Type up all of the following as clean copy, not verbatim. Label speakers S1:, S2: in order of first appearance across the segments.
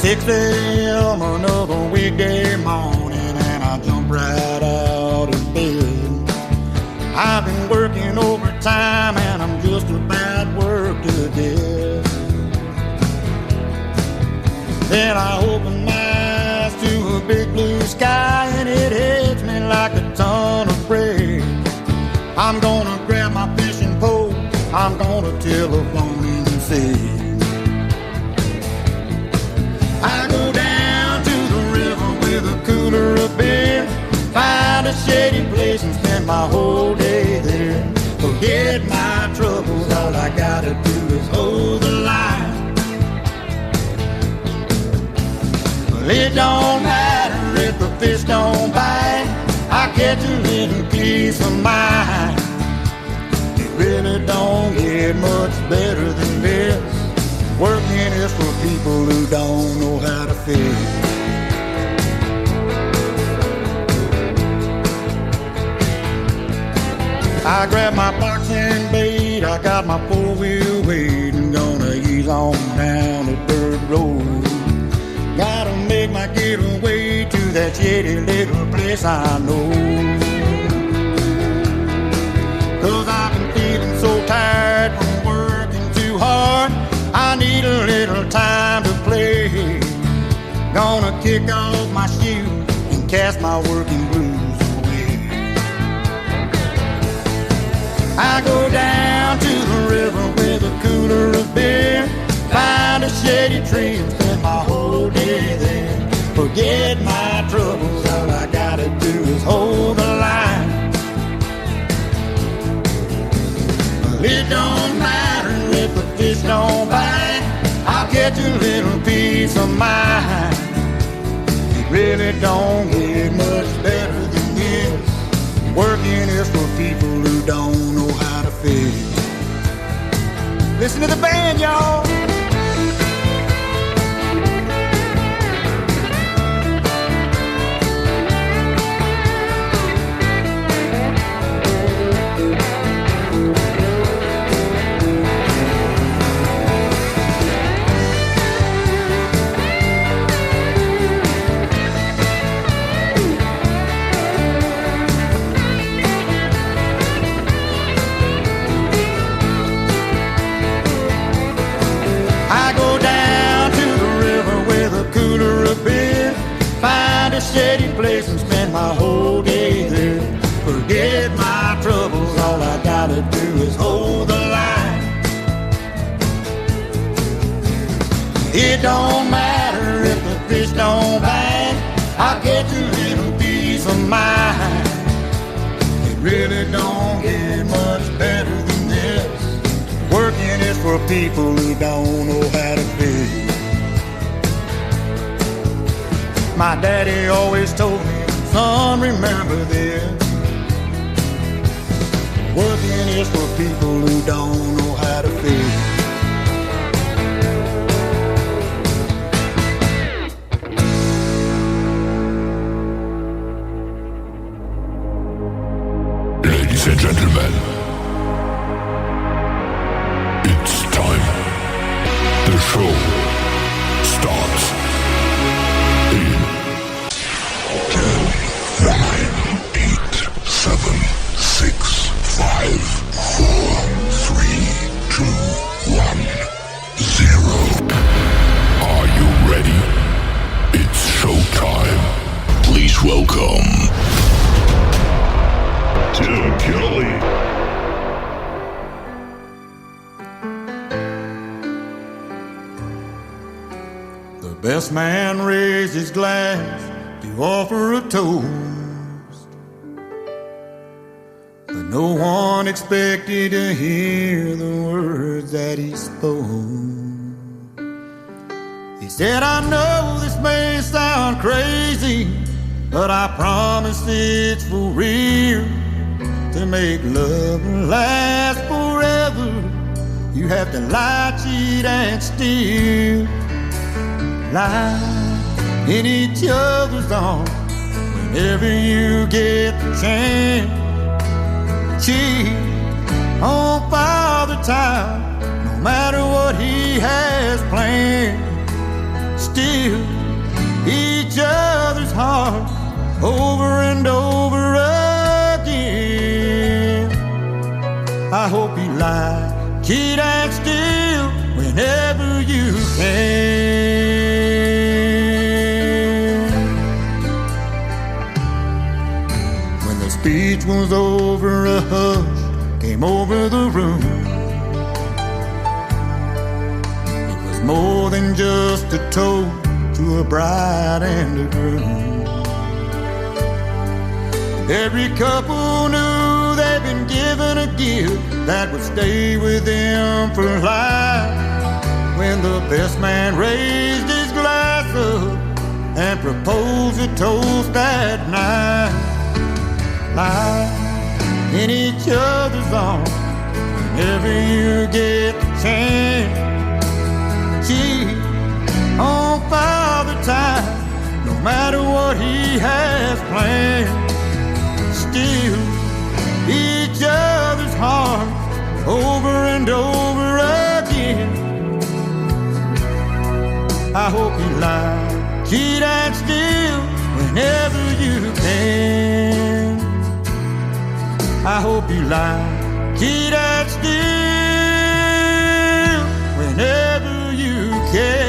S1: 6 a.m. another weekday morning, and I jump right out of bed. I've been working overtime, and I'm just about work to death. Then I open my eyes to a big blue sky, and it hits me like a ton of bricks. I'm gonna grab my fishing pole, I'm gonna telephone and see. I go down to the river with a cooler of beer, find a shady place and spend my whole day there. Forget my troubles, all I gotta do is hold the line. Well, it don't matter if the fish don't bite, I catch a little peace of mind. It really don't get much better than this. Working is for people who don't know how to fish. I grab my boxing bait, I got my four-wheel weight, and gonna ease on down the dirt road. Gotta make my getaway to that shady little place I know. 'Cause I've been feeling so tired from working too hard, I need a little time to play. Gonna kick off my shoes and cast my working blues away. I go down to the river with a cooler of beer, find a shady tree and spend my whole day there. Forget my troubles, all I gotta do is hold the line. Well, it don't matter if the fish don't bite, I'll catch a little piece of mind. It really don't get much better than this. Working is for people who don't know how to fish. Listen to the band, y'all. Steady place and spend my whole day there. Forget my troubles, all I gotta do is hold the line. It don't matter if the fish don't bite, I'll get a little peace of mind. It really don't get much better than this. Working is for people who don't know how to fish. My daddy always told me, son, remember this. Working is for people who don't know how to fish.
S2: Ladies and gentlemen, it's time. The show starts. 10, 9, 8, 7, 6, 5, 4, 3, 2, 1, 0. Are you ready? It's showtime. Please welcome Tim Kelly.
S1: The best man raised his glass to offer a toast, but no one expected to hear the words that he spoke. He said, I know this may sound crazy, but I promise it's for real. To make love last forever, you have to lie, cheat, and steal. Lie in each other's arms whenever you get the chance. Cheat on Father Time, no matter what he has planned. steal each other's heart over and over again. I hope you lie, cheat and steal whenever you can. When the speech was over, a hush came over the room. It was more than just a toast to a bride and a groom. Every couple knew they'd been given a gift that would stay with them for life. When the best man raised his glass up and proposed a toast at night, lie in each other's arms whenever you get the chance. Cheat on Father Time, no matter what he has planned. Steal each other's hearts over and over again. I hope you lie, cheat and steal whenever you can. I hope you lie, cheat and steal whenever you can.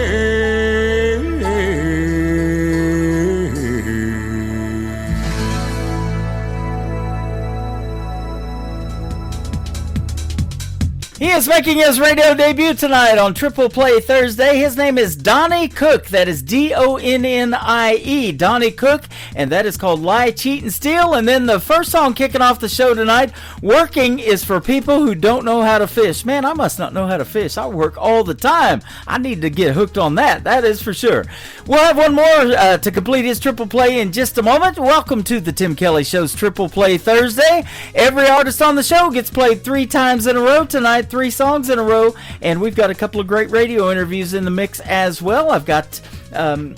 S3: He is making his radio debut tonight on Triple Play Thursday. His name is Donnie Cook. That is D-O-N-N-I-E. Donnie Cook. And that is called Lie, Cheat, and Steal. And then the first song kicking off the show tonight, Working, is for people who don't know how to fish. Man, I must not know how to fish. I work all the time. I need to get hooked on that. That is for sure. We'll have one more to complete his Triple Play in just a moment. Welcome to the Tim Kelly Show's Triple Play Thursday. Every artist on the show gets played 3 times in a row tonight. 3 songs in a row, and we've got a couple of great radio interviews in the mix as well. I've got a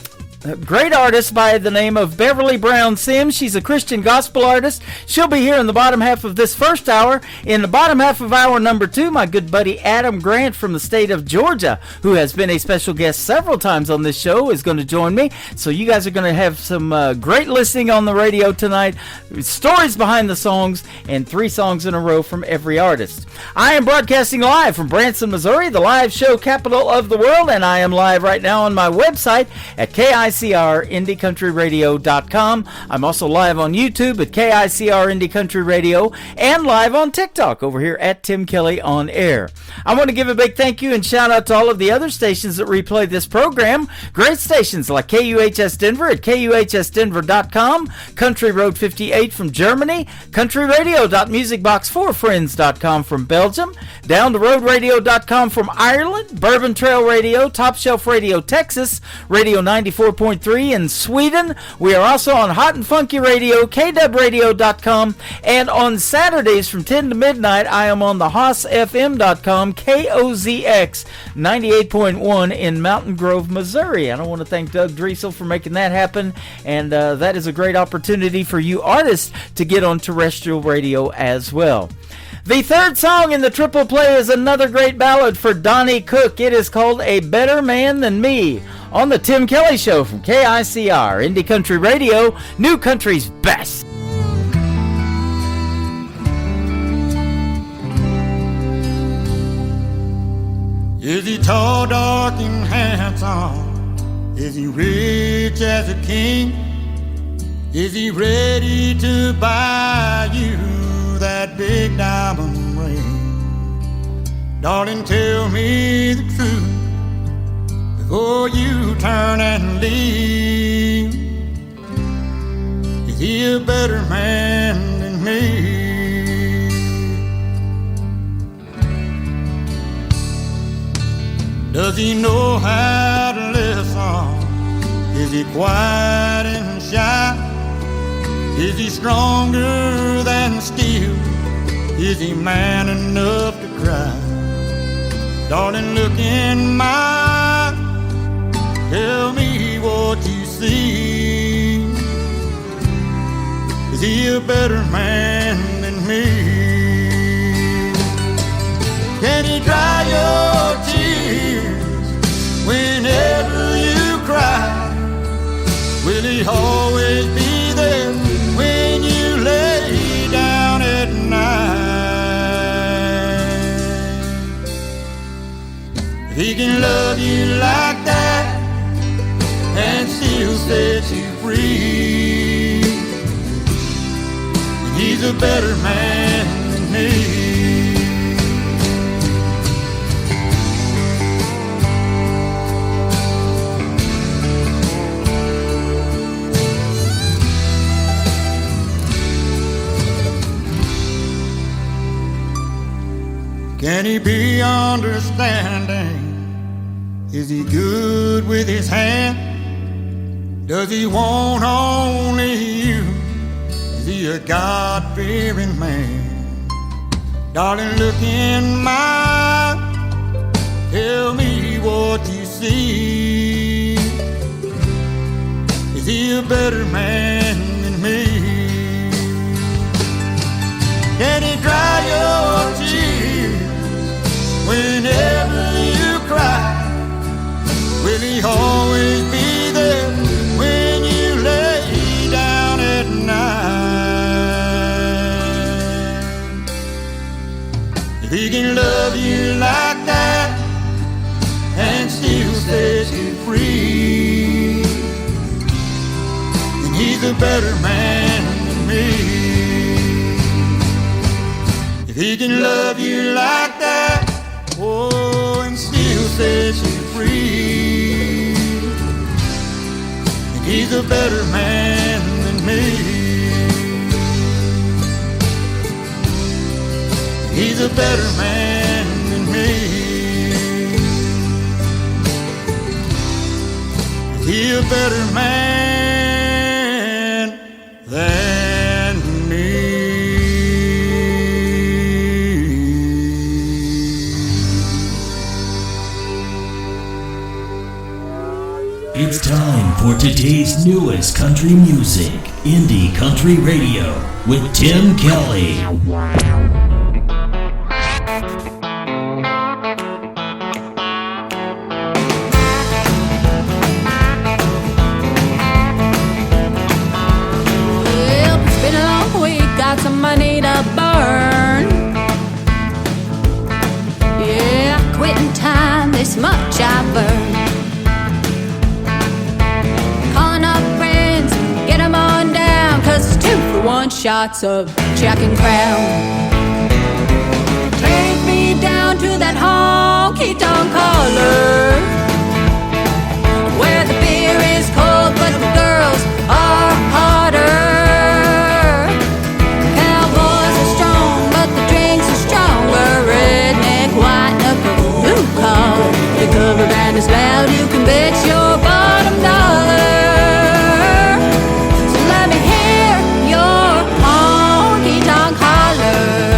S3: great artist by the name of Beverly Brown Sims. She's a Christian gospel artist. She'll be here in the bottom half of this first hour. In the bottom half of hour number 2, my good buddy Adam Grant from the state of Georgia, who has been a special guest several times on this show, is going to join me. So you guys are going to have some great listening on the radio tonight, stories behind the songs, and 3 songs in a row from every artist. I am broadcasting live from Branson, Missouri, the live show capital of the world, and I am live right now on my website at KICRIndieCountryRadio.com. I'm also live on YouTube at KICR Indie Country Radio and live on TikTok over here at Tim Kelly On Air. I want to give a big thank you and shout out to all of the other stations that replay this program. Great stations like KUHS Denver at KUHSDenver.com, Country Road 58 from Germany, CountryRadio.MusicBox4Friends.com from Belgium, DownTheRoadRadio.com from Ireland, Bourbon Trail Radio, Top Shelf Radio Texas, Radio 94.3 in Sweden. We are also on Hot and Funky Radio, KWRadio.com, and on Saturdays from 10 to midnight, I am on the HossFM.com, KOZX 98.1 in Mountain Grove, Missouri. And I want to thank Doug Driesel for making that happen, and that is a great opportunity for you artists to get on terrestrial radio as well. The third song in the Triple Play is another great ballad for Donnie Cook. It is called A Better Man Than Me on the Tim Kelly Show from KICR, Indie Country Radio, New Country's best.
S1: Is he tall, dark, and handsome? Is he rich as a king? Is he ready to buy you that big diamond ring? Darling, tell me the truth before you turn and leave. Is he a better man than me? Does he know how to listen? Is he quiet and shy? Is he stronger than steel? Is he man enough to cry? Darling, look in my eyes. Tell me what you see. Is he a better man than me? Can he dry your tears whenever you cry? He can love you like that and still set you free. And he's a better man than me. Can he be understanding? Is he good with his hand? Does he want only you? Is he a God-fearing man? Darling, look in my eyes. Tell me what you see. Is he a better man than me? Can he dry your tears whenever you cry? Will he always be there when you lay down at night? If he can love you like that and still set you free, then he's a better man than me. If he can love you like that, oh, and still set you free, and he's a better man than me. He's a better man than me. He's a better man than me.
S4: It's time for today's newest country music, Indie Country Radio, with Tim Kelly.
S5: Well, it's been a long week, got some money to burn. Yeah, quitting time, this much I've earned. One shots of Jack and Crown. Take me down to that honky-tonk collar, where the beer is cold but the girls are hotter. Cowboys are strong but the drinks are stronger. Redneck, white knuckle, blue collar. The cover band is loud, you can bet your bottom dollar. So let me hear your honky-tonk holler.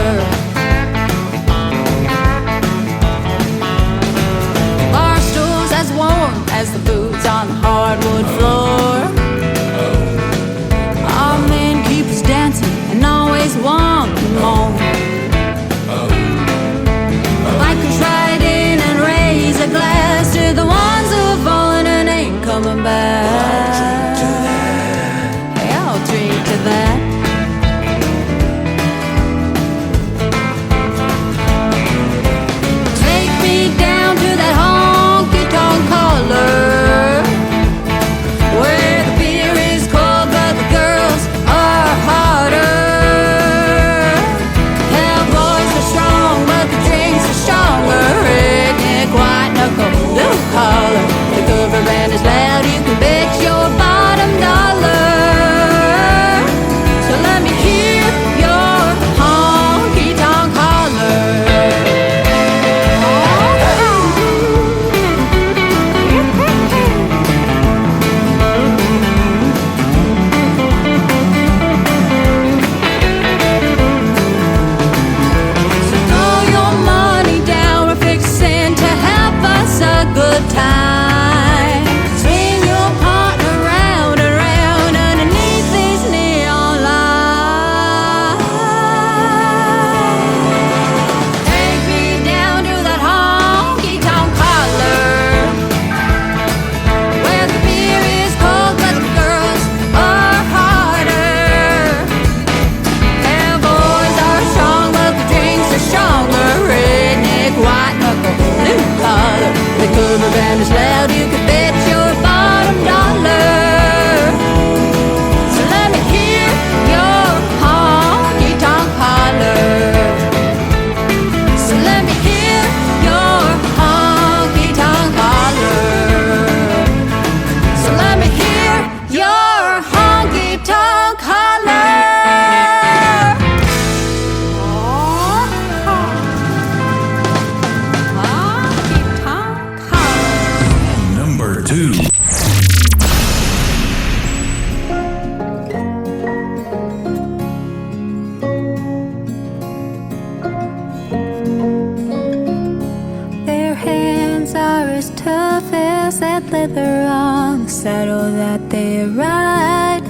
S5: covers that leather on the saddle that they ride.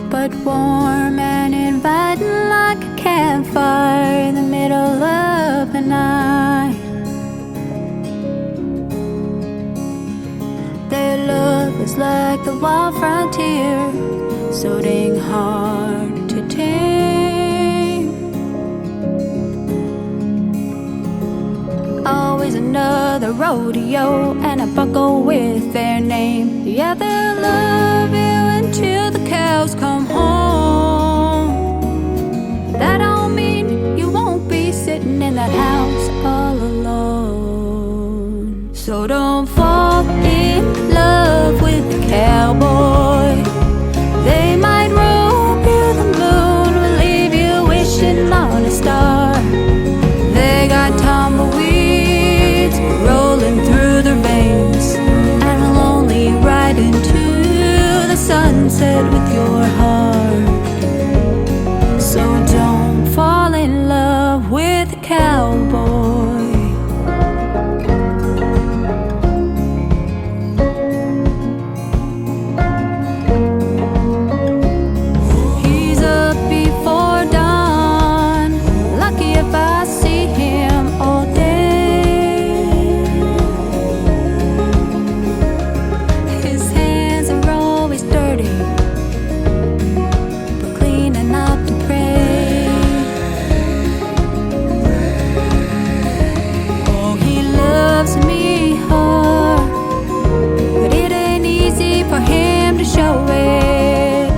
S5: But warm and inviting like a campfire in the middle of the night. Their love is like the wild frontier, so dang hard to tame. Always another rodeo and a buckle with their name. Yeah, they'll love you until the cows come home. That don't mean you won't be sitting in that house all alone. So don't fall in love with the cowboy. They might rope you the moon or leave you wishing on a star. They got tumbleweeds rolling through their veins, and will only ride into the sunset with your heart. So don't fall in love with a cowboy. He's up before dawn, lucky if I see him all day. His hands are always dirty, but clean enough to pray. Oh, he loves me hard, but it ain't easy for him to show it.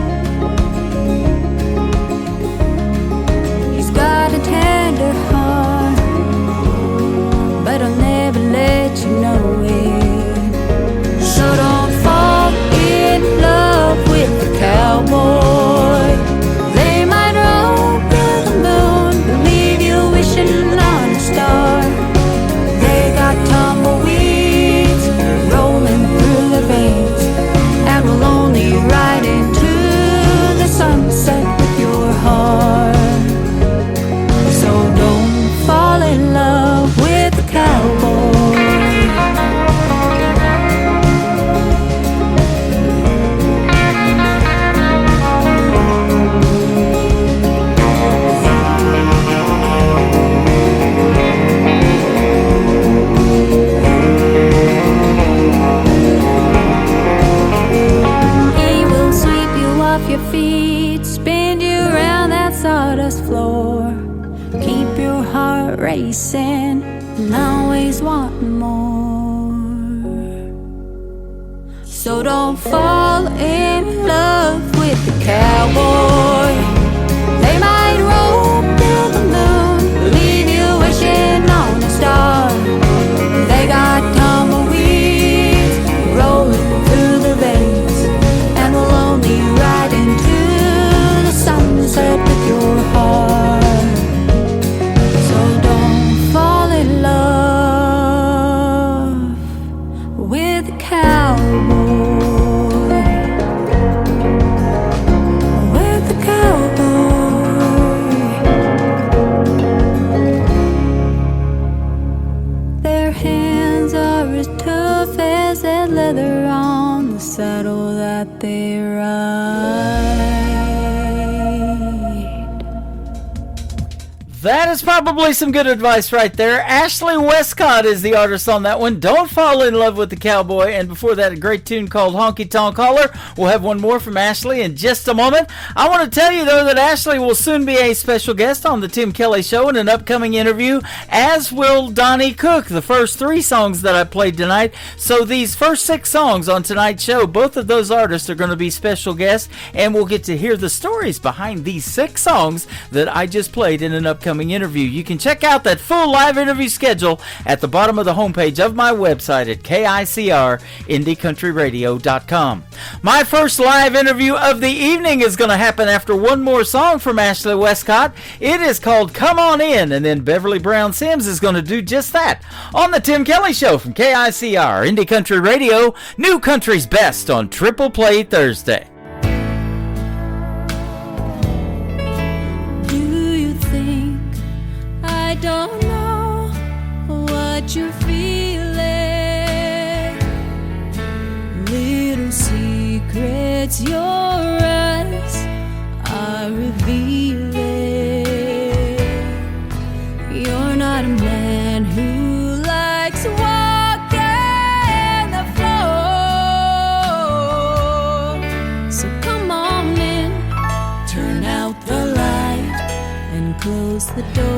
S5: He's got a tender heart, but I'll never let you know it. So don't fall in love with the cowboy. They might rope you the moon, leave you wishing on a star. They got tumbleweeds rolling through their veins, and will only ride into the sunset with your heart. So don't fall in love with the cowboy. He will sweep you off your feet, spin you around that sawdust floor, keep your heart racing and always wanting more. So don't fall in love with the cowboy. They might rope you the moon, leave you wishing on a star. They got tumbleweeds rolling through the veins, and will only ride into the sunset with your heart. So don't fall in love with the cowboy. With the cowboy. Their hands are as tough as that leather on the saddle that they ride.
S3: That is probably some good advice right there. Ashley Westcott is the artist on that one. Don't fall in love with the cowboy. And before that, a great tune called Honky Tonk Holler. We'll have one more from Ashley in just a moment. I want to tell you, though, that Ashley will soon be a special guest on the Tim Kelly Show in an upcoming interview, as will Donnie Cook, the first 3 songs that I played tonight. So these first 6 songs on tonight's show, both of those artists are going to be special guests, and we'll get to hear the stories behind these 6 songs that I just played in an upcoming interview. You can check out that full live interview schedule at the bottom of the homepage of my website at KICRIndieCountryRadio.com. My first live interview of the evening is going to happen after one more song from Ashley Westcott. It is called Come On In, and then Beverly Brown Sims is going to do just that on the Tim Kelly Show from KICR Indie Country Radio, New Country's Best on Triple Play Thursday.
S5: Do you think I don't know what what you're feeling. Little secrets your eyes are revealing. You're not a man who likes walking the floor. So come on in, turn out the light and close the door.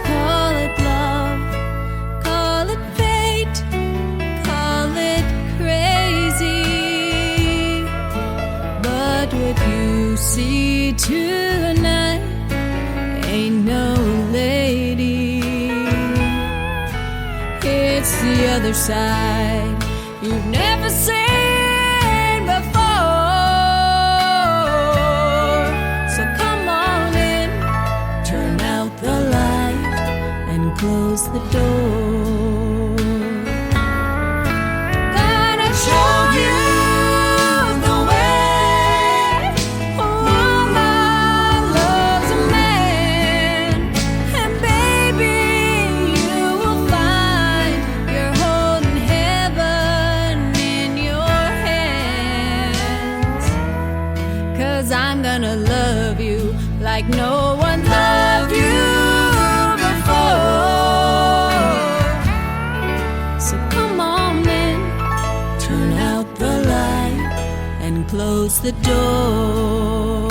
S5: Call it love, call it fate, call it crazy. But what you see tonight ain't no lady. It's the other side you've never seen before. So come on in, turn out the light and close the door. Gonna show you the way a woman loves a man. And baby, you will find you're holding heaven in your hands. 'Cause I'm gonna love you like no one loved you before. So come on in, turn out the light and close the door.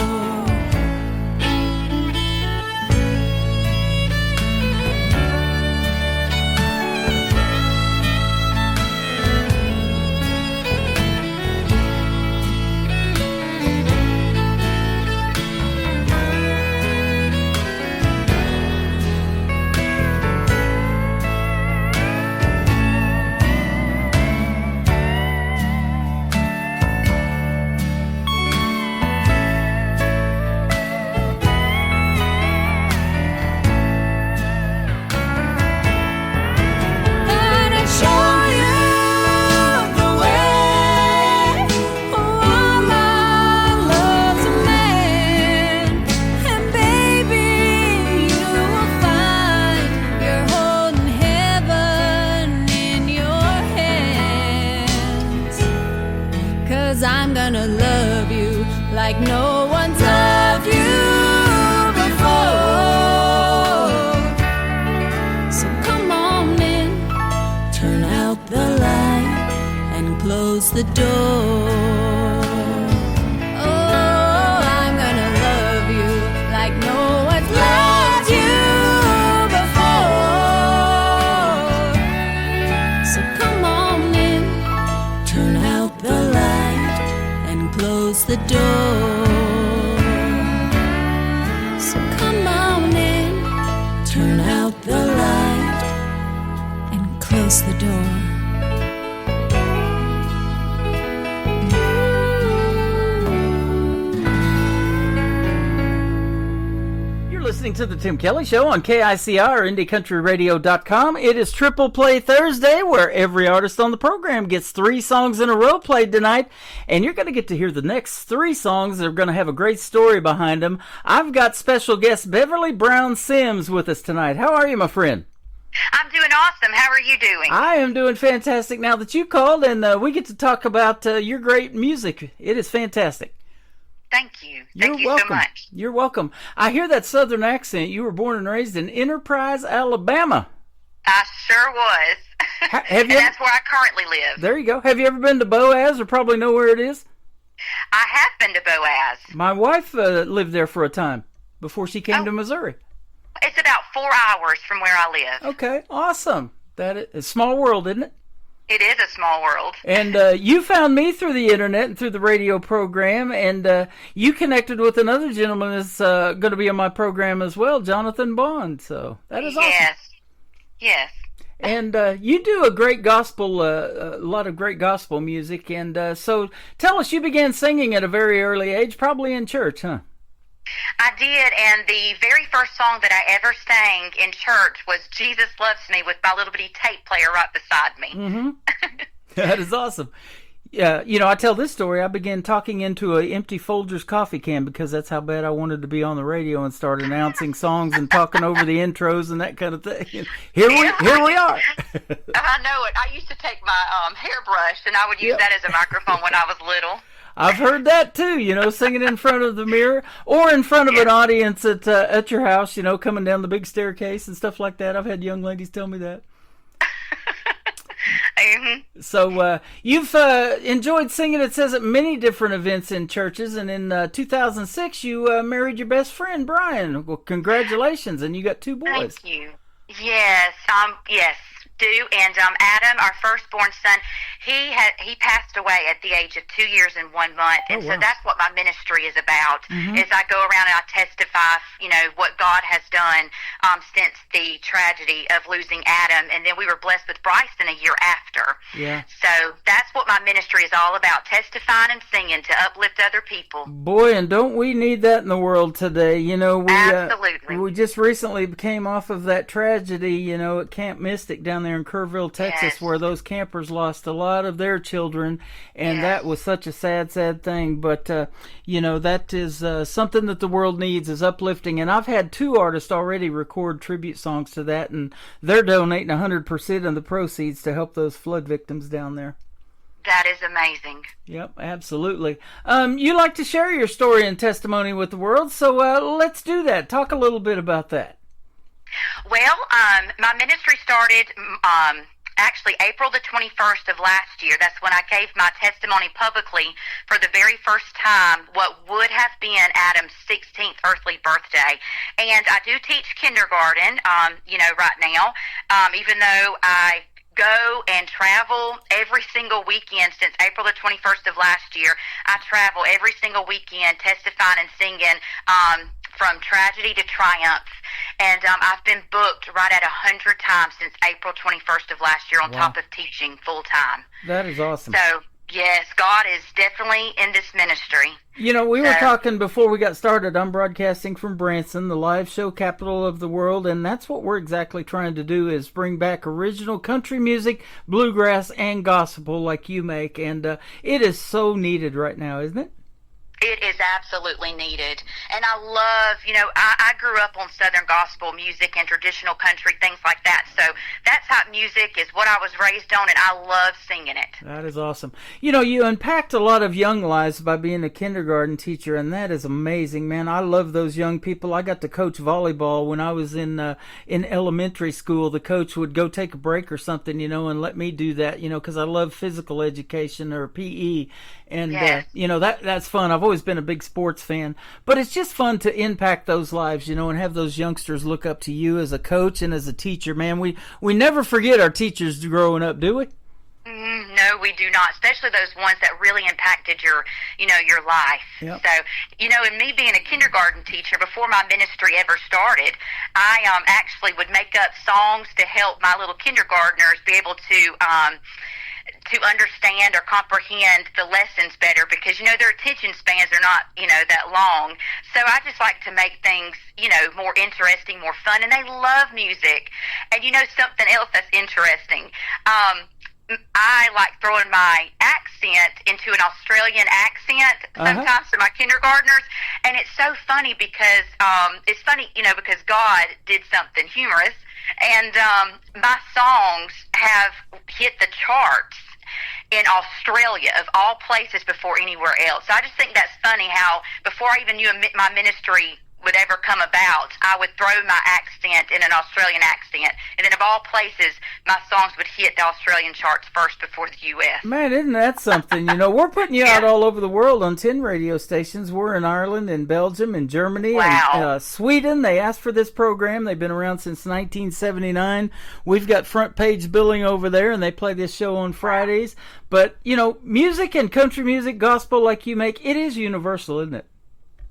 S5: Gonna show you the way a woman loves a man. And baby, you will find you're holding heaven in your hands. 'Cause I'm gonna love you like no one's loved you before. So come on in, turn out the light and close the door. Oh, I'm gonna love you like no one's loved you before. So come on in, turn out the light and close the door. So come on in, turn out the light and close the door.
S3: You're listening to the Tim Kelly Show on KICR, IndieCountryRadio.com. It is Triple Play Thursday, where every artist on the program gets 3 songs in a row played tonight, and you're going to get to hear the next 3 songs that are going to have a great story behind them. I've got special guest Beverly Brown Sims with us tonight. How are you, my friend?
S6: I'm doing awesome. How are you doing?
S3: I am doing fantastic now that you called, and we get to talk about your great music. It is fantastic.
S6: Thank you.
S3: You're
S6: Thank you
S3: welcome.
S6: so much.
S3: You're welcome. I hear that southern accent. You were born and raised in Enterprise, Alabama.
S6: I sure was.
S3: Have
S6: And
S3: you?
S6: that's where I currently live.
S3: There you go. Have you ever been to Boaz, or probably know where it is?
S6: I have been to Boaz.
S3: My wife lived there for a time before she came
S6: Oh.
S3: to Missouri.
S6: It's about 4 hours from where I live.
S3: Okay, awesome. That is a small world, isn't it?
S6: It is a small world.
S3: And you found me through the internet and through the radio program, and you connected with another gentleman that's going to be on my program as well, Jonathan Bond. So that is awesome.
S6: Yes. Yes.
S3: And you do a great gospel, a lot of great gospel music. And so tell us, you began singing at a very early age, probably in church, huh?
S6: I did, and the very first song that I ever sang in church was Jesus Loves Me with my little bitty tape player right beside me.
S3: Mm-hmm. That is awesome. Yeah, I tell this story. I began talking into an empty Folgers coffee can because that's how bad I wanted to be on the radio and start announcing songs and talking over the intros and that kind of thing. Here we are.
S6: I know it. I used to take my hairbrush and I would use that as a microphone when I was little.
S3: I've heard that too, singing in front of the mirror or in front of an audience at your house, coming down the big staircase and stuff like that. I've had young ladies tell me that.
S6: Mm-hmm.
S3: So you've enjoyed singing, it says, at many different events in churches, and in 2006 you married your best friend, Brian. Well, congratulations, and you got 2 boys.
S6: Thank you. Yes, yes, do. And Adam, our firstborn son, he passed away at the age of 2 years and 1 month, and so that's what my ministry is about. Is I go around and I testify, what God has done since the tragedy of losing Adam, and then we were blessed with Bryson a year after.
S3: Yeah.
S6: So that's what my ministry is all about: testifying and singing to uplift other people.
S3: Boy, and don't we need that in the world today?
S6: Absolutely.
S3: We just recently came off of that tragedy, at Camp Mystic down there in Kerrville, Texas, where those campers lost a lot of their children, and that was such a sad thing. But that is something that the world needs, is uplifting. And I've had 2 artists already record tribute songs to that, and they're donating 100% of the proceeds to help those flood victims down there.
S6: That is amazing.
S3: Yep, absolutely. You like to share your story and testimony with the world, so let's do that. Talk a little bit about that.
S6: Well, my ministry started actually April the 21st of last year. That's when I gave my testimony publicly for the very first time, what would have been Adam's 16th earthly birthday. And I do teach kindergarten, right now, even though I go and travel every single weekend since April the 21st of last year. I travel every single weekend testifying and singing from tragedy to triumph. And I've been booked right at 100 times since April 21st of last year on top of teaching full time.
S3: That is awesome.
S6: So, yes, God is definitely in this ministry.
S3: We were talking before we got started. I'm broadcasting from Branson, the live show capital of the world, and that's what we're exactly trying to do, is bring back original country music, bluegrass, and gospel like you make, and it is so needed right now, isn't it?
S6: It is absolutely needed. And I love, I grew up on Southern gospel music and traditional country, things like that. So that type of music is what I was raised on, and I love singing it.
S3: That is awesome. You impact a lot of young lives by being a kindergarten teacher, and that is amazing, man. I love those young people. I got to coach volleyball when I was in elementary school. The coach would go take a break or something, and let me do that, because I love physical education, or PE. And, that's fun. I've always been a big sports fan. But it's just fun to impact those lives, and have those youngsters look up to you as a coach and as a teacher. Man, we never forget our teachers growing up, do we?
S6: No, we do not, especially those ones that really impacted your life.
S3: Yep.
S6: So, and me being a kindergarten teacher, before my ministry ever started, I actually would make up songs to help my little kindergartners be able to understand or comprehend the lessons better, because their attention spans are not that long. So I just like to make things more interesting, more fun, and they love music. And something else that's interesting, I like throwing my accent into an Australian accent sometimes to my kindergartners, and it's so funny because because God did something humorous, and my songs have hit the charts in Australia, of all places, before anywhere else. So I just think that's funny how before I even knew my ministry would ever come about, I would throw my accent in an Australian accent, and then of all places, my songs would hit the Australian charts first before the U.S.
S3: Man, isn't that something? We're putting you out all over the world on 10 radio stations. We're in Ireland and Belgium and Germany and Sweden. They asked for this program. They've been around since 1979. We've got front page billing over there, and they play this show on Fridays. But, music and country music, gospel like you make, it is universal, isn't it?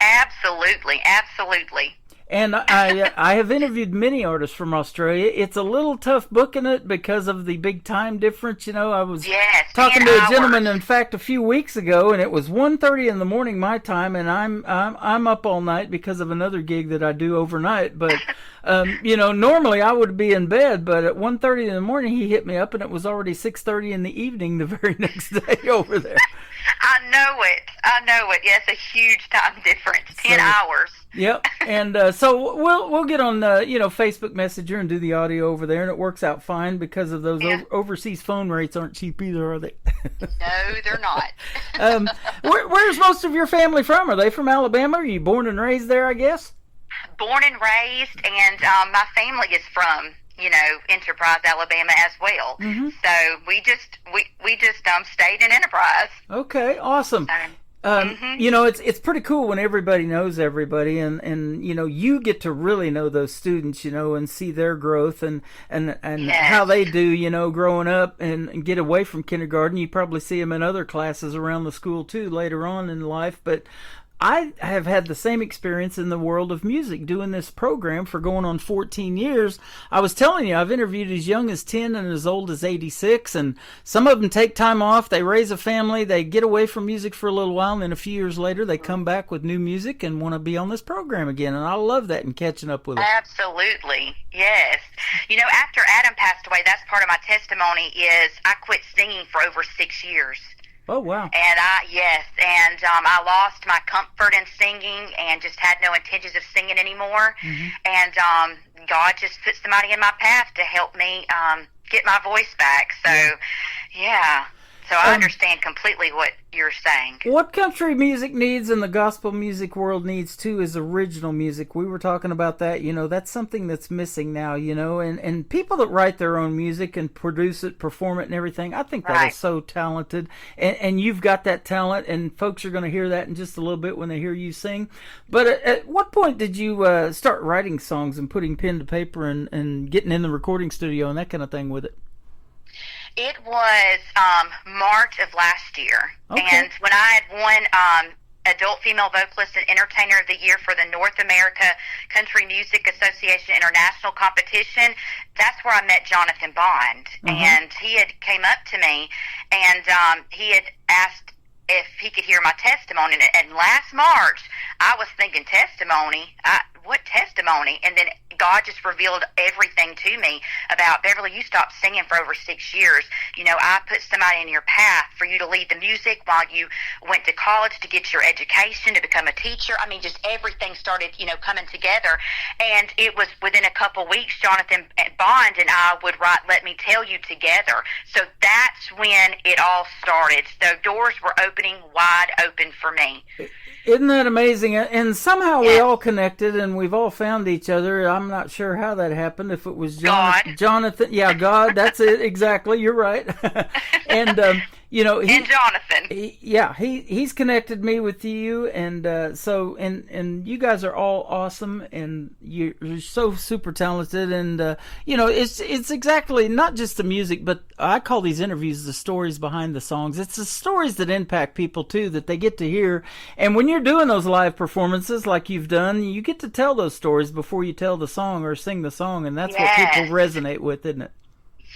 S6: Absolutely, absolutely.
S3: And I have interviewed many artists from Australia. It's a little tough booking it because of the big time difference. You know, I was talking
S6: 10
S3: to a
S6: hours.
S3: gentleman, in fact, a few weeks ago, and it was 1:30 in the morning my time, and I'm up all night because of another gig that I do overnight. But you know, normally I would be in bed, but at 1:30 in the morning he hit me up, and it was already 6:30 in the evening the very next day over there.
S6: I know it. Yes, a huge time difference. 10 hours.
S3: Yep, and so we'll get on Facebook Messenger and do the audio over there, and it works out fine because of those overseas phone rates aren't cheap either, are they?
S6: No, they're not.
S3: Where's most of your family from? Are they from Alabama? Are you born and raised there, I guess?
S6: Born and raised, and my family is from Enterprise, Alabama as well. Mm-hmm. So we just stayed in Enterprise.
S3: Okay, awesome. You know, it's pretty cool when everybody knows everybody, and you know, you get to really know those students, you know, and see their growth and how they do, you know, growing up and get away from kindergarten. You probably see them in other classes around the school too later on in life, but I have had the same experience in the world of music doing this program for going on 14 years. I was telling you, I've interviewed as young as 10 and as old as 86, and some of them take time off, they raise a family, they get away from music for a little while, and then a few years later they come back with new music and want to be on this program again, and I love that and catching up with it.
S6: Absolutely, yes. You know, after Adam passed away, that's part of my testimony is I quit singing for over 6 years.
S3: Oh, wow.
S6: And I lost my comfort in singing and just had no intentions of singing anymore. Mm-hmm. And God just put somebody in my path to help me get my voice back. So, yeah. So I understand completely what you're saying.
S3: What country music needs and the gospel music world needs too is original music. We were talking about that, you know, that's something that's missing now, you know, and people that write their own music and produce it, perform it and everything, I think that is so talented. And you've got that talent, and folks are going to hear that in just a little bit when they hear you sing. But at what point did you start writing songs and putting pen to paper and getting in the recording studio and that kind of thing with it?
S6: It was March of last year, and when I had won Adult Female Vocalist and Entertainer of the Year for the North America Country Music Association International Competition, that's where I met Jonathan Bond, and he had came up to me, and he had asked if he could hear my testimony, and last March, I was thinking testimony, what testimony? And then God just revealed everything to me about, Beverly, you stopped singing for over 6 years. You know, I put somebody in your path for you to lead the music while you went to college to get your education, to become a teacher. I mean, just everything started, you know, coming together. And it was within a couple weeks, Jonathan Bond and I would write Let Me Tell You together. So that's when it all started. So doors were opening wide open for me.
S3: Isn't that amazing? And somehow we all connected and we've all found each other. I'm not sure how that happened. If it was Jonathan. Yeah, God, that's it. Exactly. You're right. And, you know,
S6: and Jonathan.
S3: He's connected me with you. And so you guys are all awesome. And you're so super talented. And, you know, it's exactly not just the music, but I call these interviews the stories behind the songs. It's the stories that impact people, too, that they get to hear. And when you're doing those live performances like you've done, you get to tell those stories before you tell the song or sing the song, and that's what people resonate with, isn't it?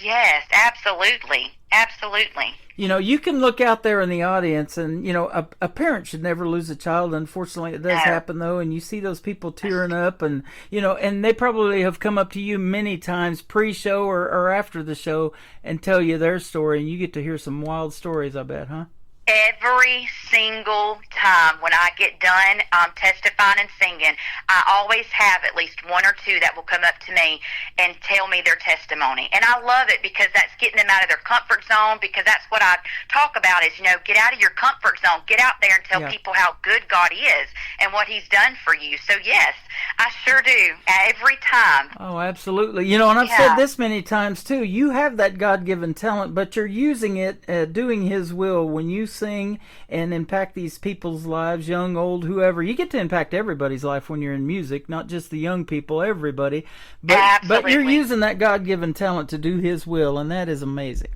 S6: Yes, absolutely. Absolutely.
S3: You know, you can look out there in the audience, and, you know, a parent should never lose a child. Unfortunately, it does happen, though, and you see those people tearing up, and, you know, and they probably have come up to you many times pre-show or after the show and tell you their story, and you get to hear some wild stories, I bet, huh?
S6: Every single time when I get done testifying and singing, I always have at least one or two that will come up to me and tell me their testimony. And I love it because that's getting them out of their comfort zone, because that's what I talk about is, you know, get out of your comfort zone. Get out there and tell people how good God is and what He's done for you. So, yes, I sure do. Every time.
S3: Oh, absolutely. You know, and I've said this many times, too. You have that God-given talent, but you're using it, doing His will. When you sing and impact these people's lives, young, old, whoever, you get to impact everybody's life when you're in music, not just the young people, everybody. But you're using that God-given talent to do His will, and that is amazing.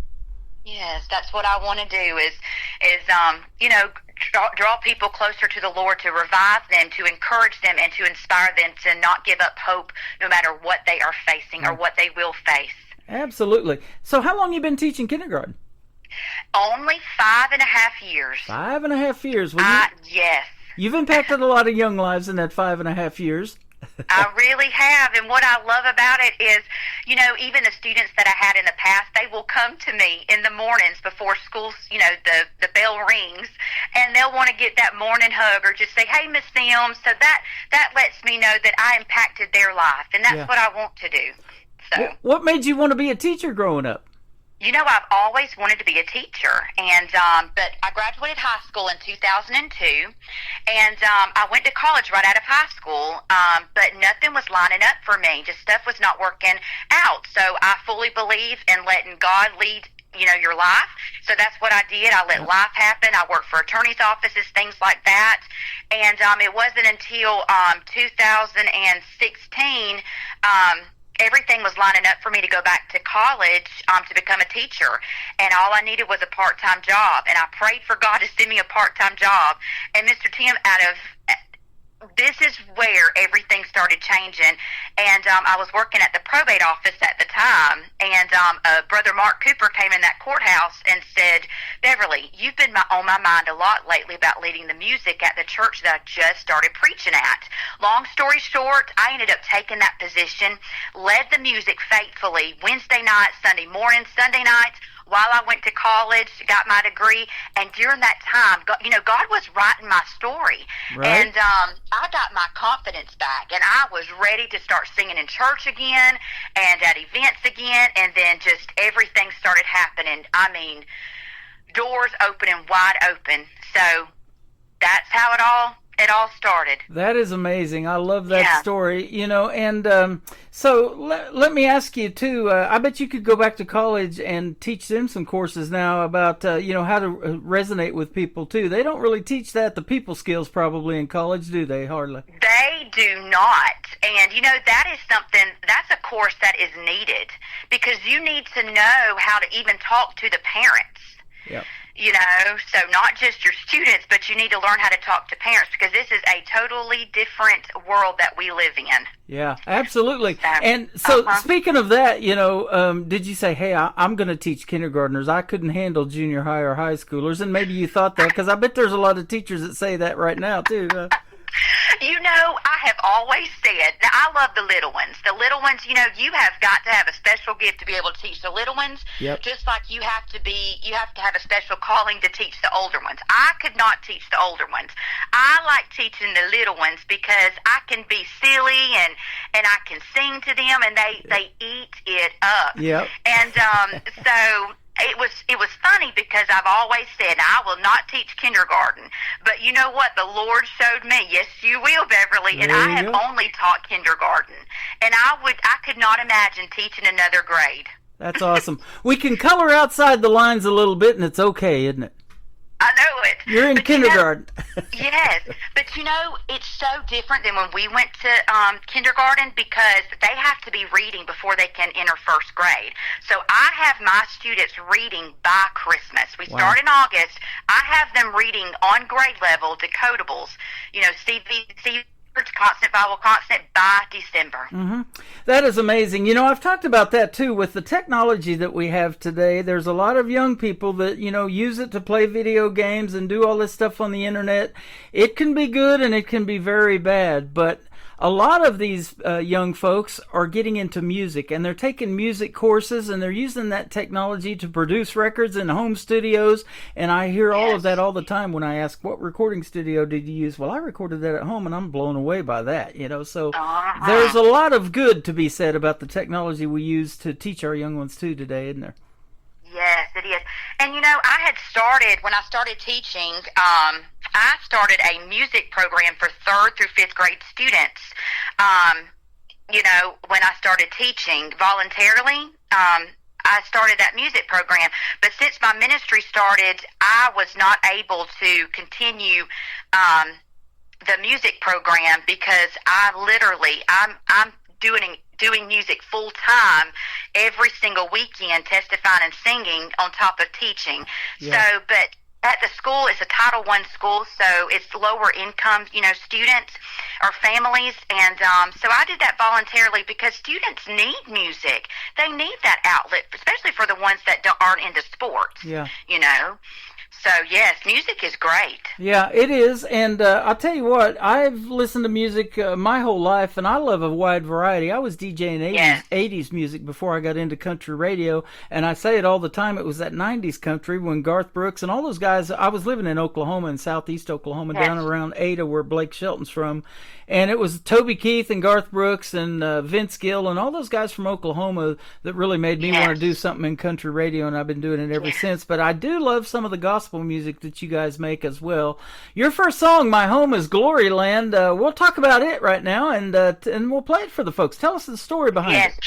S6: Yes, that's what I want to do is you know, draw people closer to the Lord, to revive them, to encourage them, and to inspire them to not give up hope no matter what they are facing or what they will face.
S3: Absolutely. So how long you been teaching kindergarten?
S6: Only 5.5 years.
S3: 5.5 years. Well,
S6: Yes.
S3: you've impacted a lot of young lives in that 5.5 years.
S6: I really have, and what I love about it is, you know, even the students that I had in the past, they will come to me in the mornings before school, you know, the bell rings, and they'll want to get that morning hug or just say, "Hey, Miss Sims." So that lets me know that I impacted their life, and that's what I want to do. So,
S3: What made you want to be a teacher growing up?
S6: you know, I've always wanted to be a teacher, and but I graduated high school in 2002, and I went to college right out of high school, but nothing was lining up for me. Just stuff was not working out. So I fully believe in letting God lead, you know, your life. So that's what I did. I let life happen. I worked for attorneys' offices, things like that, and it wasn't until 2016. Everything was lining up for me to go back to college to become a teacher, and all I needed was a part-time job, and I prayed for God to send me a part-time job. And Mr. Tim, this is where everything started changing, and I was working at the probate office at the time, and Brother Mark Cooper came in that courthouse and said, "Beverly, you've been on my mind a lot lately about leading the music at the church that I just started preaching at." Long story short, I ended up taking that position, led the music faithfully Wednesday nights, Sunday mornings, Sunday nights, while I went to college, got my degree, and during that time, God was writing my story, and I got my confidence back, and I was ready to start singing in church again and at events again, and then just everything started happening. I mean, doors opening wide open. So that's how it all started.
S3: That is amazing. I love that story, you know, and so let me ask you too, I bet you could go back to college and teach them some courses now about, you know, how to resonate with people too. They don't really teach the people skills probably in college, do they? Hardly.
S6: They do not. And, you know, that's a course that is needed, because you need to know how to even talk to the parents.
S3: Yep.
S6: You know, so not just your students, but you need to learn how to talk to parents, because this is a totally different world that we live in.
S3: Yeah, absolutely. And so speaking of that, you know, did you say, "Hey, I'm going to teach kindergartners. I couldn't handle junior high or high schoolers"? And maybe you thought that, because I bet there's a lot of teachers that say that right now too.
S6: You know, I have always said, now I love the little ones. The little ones, you know, you have got to have a special gift to be able to teach the little ones.
S3: Yep.
S6: Just like you have to have a special calling to teach the older ones. I could not teach the older ones. I like teaching the little ones because I can be silly and I can sing to them, and they eat it up.
S3: Yep.
S6: And so it was funny, because I've always said I will not teach kindergarten, but you know what? The Lord showed me, yes, you will, Beverly, and I have only taught kindergarten, and I could not imagine teaching another grade.
S3: That's awesome. We can color outside the lines a little bit, and it's okay, isn't it?
S6: I know it.
S3: You're in kindergarten.
S6: Yes, but you know, it's so different than when we went to kindergarten, because they have to be reading before they can enter first grade. So I have my students reading by Christmas. We start in August. I have them reading on grade level decodables, you know, CVC, constant, vowel, consonant, by December.
S3: Mm-hmm. That is amazing. You know, I've talked about that too. With the technology that we have today, there's a lot of young people that, you know, use it to play video games and do all this stuff on the internet. It can be good and it can be very bad, but a lot of these young folks are getting into music, and they're taking music courses, and they're using that technology to produce records in home studios. And I hear all of that all the time when I ask, "What recording studio did you use?" Well, I recorded that at home, and I'm blown away by that, you know. So there's a lot of good to be said about the technology we use to teach our young ones too today, isn't there?
S6: Yes, it is. And, you know, when I started teaching, I started a music program for 3rd through 5th grade students. You know, when I started teaching voluntarily, I started that music program. But since my ministry started, I was not able to continue the music program, because I'm doing music full time every single weekend, testifying and singing on top of teaching. Yeah. So, but at the school, it's a Title I school, so it's lower income, students or families. And so I did that voluntarily because students need music. They need that outlet, especially for the ones that aren't into sports.
S3: Yeah.
S6: So, yes, music is great.
S3: Yeah, it is. And I'll tell you what, I've listened to music my whole life, and I love a wide variety. I was DJing 80s music before I got into country radio, and I say it all the time. It was that 90s country when Garth Brooks and all those guys. I was living in Oklahoma, in southeast Oklahoma, down around Ada, where Blake Shelton's from. And it was Toby Keith and Garth Brooks and Vince Gill and all those guys from Oklahoma that really made me want to do something in country radio, and I've been doing it ever since. But I do love some of the gospel music that you guys make as well. Your first song, My Home is Glory Land, we'll talk about it right now, and we'll play it for the folks. Tell us the story behind it.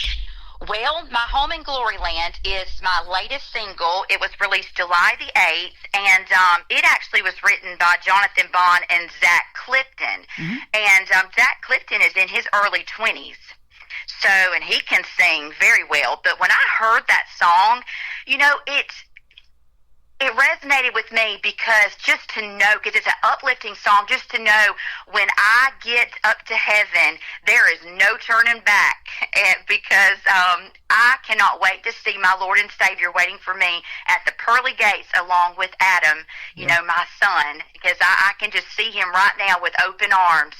S6: Well, My Home in Glory Land is my latest single. It was released July the 8th, and it actually was written by Jonathan Bond and Zach Clifton. Mm-hmm. And Zach Clifton is in his early 20s. So, and he can sing very well. But when I heard that song, it resonated with me because just to know, because it's an uplifting song, just to know when I get up to heaven, there is no turning back, because I cannot wait to see my Lord and Savior waiting for me at the pearly gates along with Adam, my son, because I can just see him right now with open arms.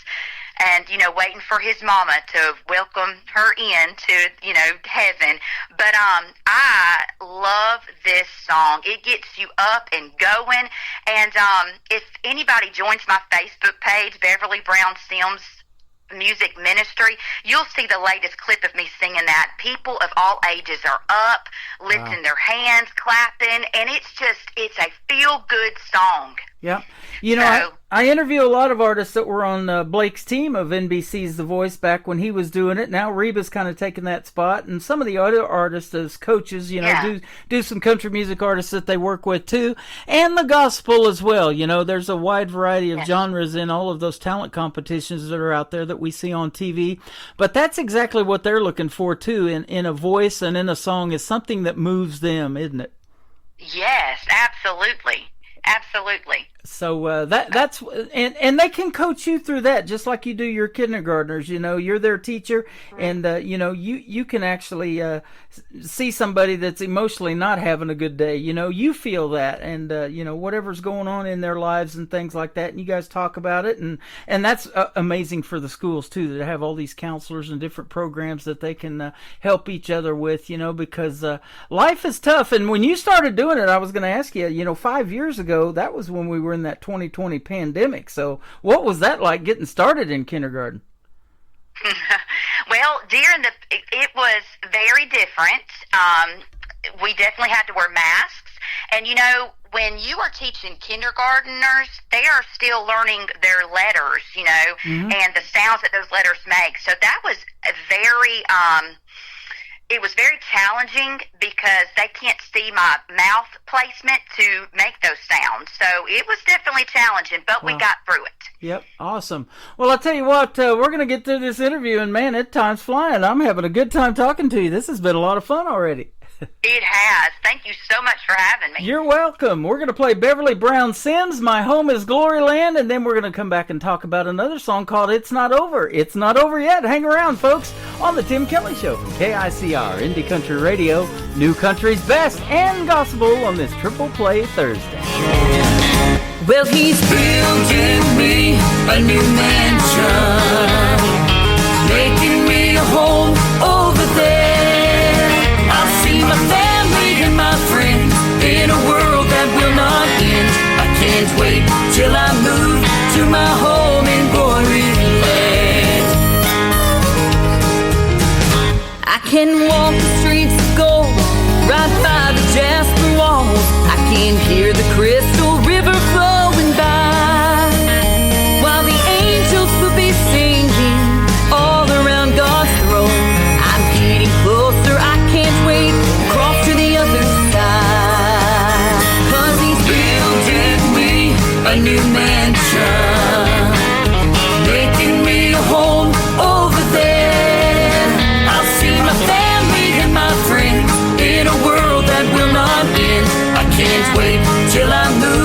S6: And, waiting for his mama to welcome her in to, heaven. But I love this song. It gets you up and going. And if anybody joins my Facebook page, Beverly Brown Sims Music Ministry, you'll see the latest clip of me singing that. People of all ages are up, lifting their hands, clapping, and it's a feel-good song.
S3: Yeah. I interview a lot of artists that were on Blake's team of NBC's The Voice back when he was doing it. Now Reba's kind of taken that spot, and some of the other artists as coaches, do some country music artists that they work with too, and the gospel as well. There's a wide variety of genres in all of those talent competitions that are out there that we see on TV. But that's exactly what they're looking for too in a voice and in a song, is something that moves them, isn't it?
S6: Yes, absolutely. Absolutely.
S3: So that's and they can coach you through that, just like you do your kindergartners. You're their teacher, and you can actually see somebody that's emotionally not having a good day. You feel that, and whatever's going on in their lives and things like that, and you guys talk about it, and that's amazing for the schools too, that have all these counselors and different programs that they can help each other with. Because life is tough, and when you started doing it, I was going to ask you. 5 years ago, that was when we were in that 2020 pandemic. So what was that like getting started in kindergarten?
S6: Well, it was very different. We definitely had to wear masks. And, when you are teaching kindergartners, they are still learning their letters, and the sounds that those letters make. So that was it was very challenging because they can't see my mouth placement to make those sounds. So it was definitely challenging, but we got through it.
S3: Yep, awesome. Well, I'll tell you what, we're going to get through this interview, and man, time's flying. I'm having a good time talking to you. This has been a lot of fun already.
S6: It has. Thank you so much for having me.
S3: You're welcome. We're going to play Beverly Brown Sims, My Home is Glory Land, and then we're going to come back and talk about another song called It's Not Over. It's not over yet. Hang around, folks, on The Tim Kelly Show from KICR, Indie Country Radio, New Country's Best, and Gospel on this Triple Play Thursday.
S5: Well, he's building me a new mansion, making me a home over there. I'll see my family and my friends in a world that will not end. I can't wait till I move to my home in Glory Land. I can walk the streets of gold, right by the jasper walls. I can hear the crystal river flowing by, while the angels will be singing all around God's throne. I'm getting closer, I can't wait to cross to the other side. 'Cause he's building me a new mansion, making me a home over there. I'll see my family and my friends in a world that will not end. I can't wait till I move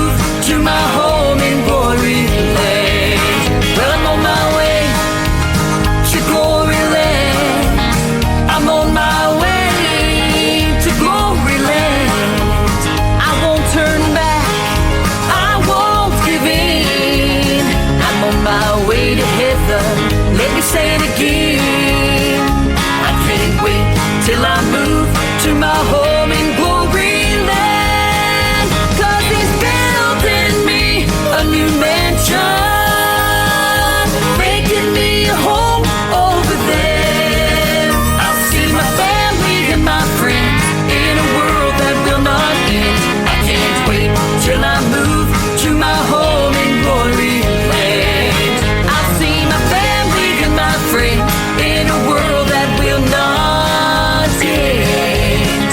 S5: Let me say it again. I can't wait till I move to my home in glory land. 'Cause he's building me a new mansion, making me a home over there. I'll see my family and my friends in a world that will not end. I can't wait till I move to my home in glory land. I'll see my family and my friends in a world that will not end.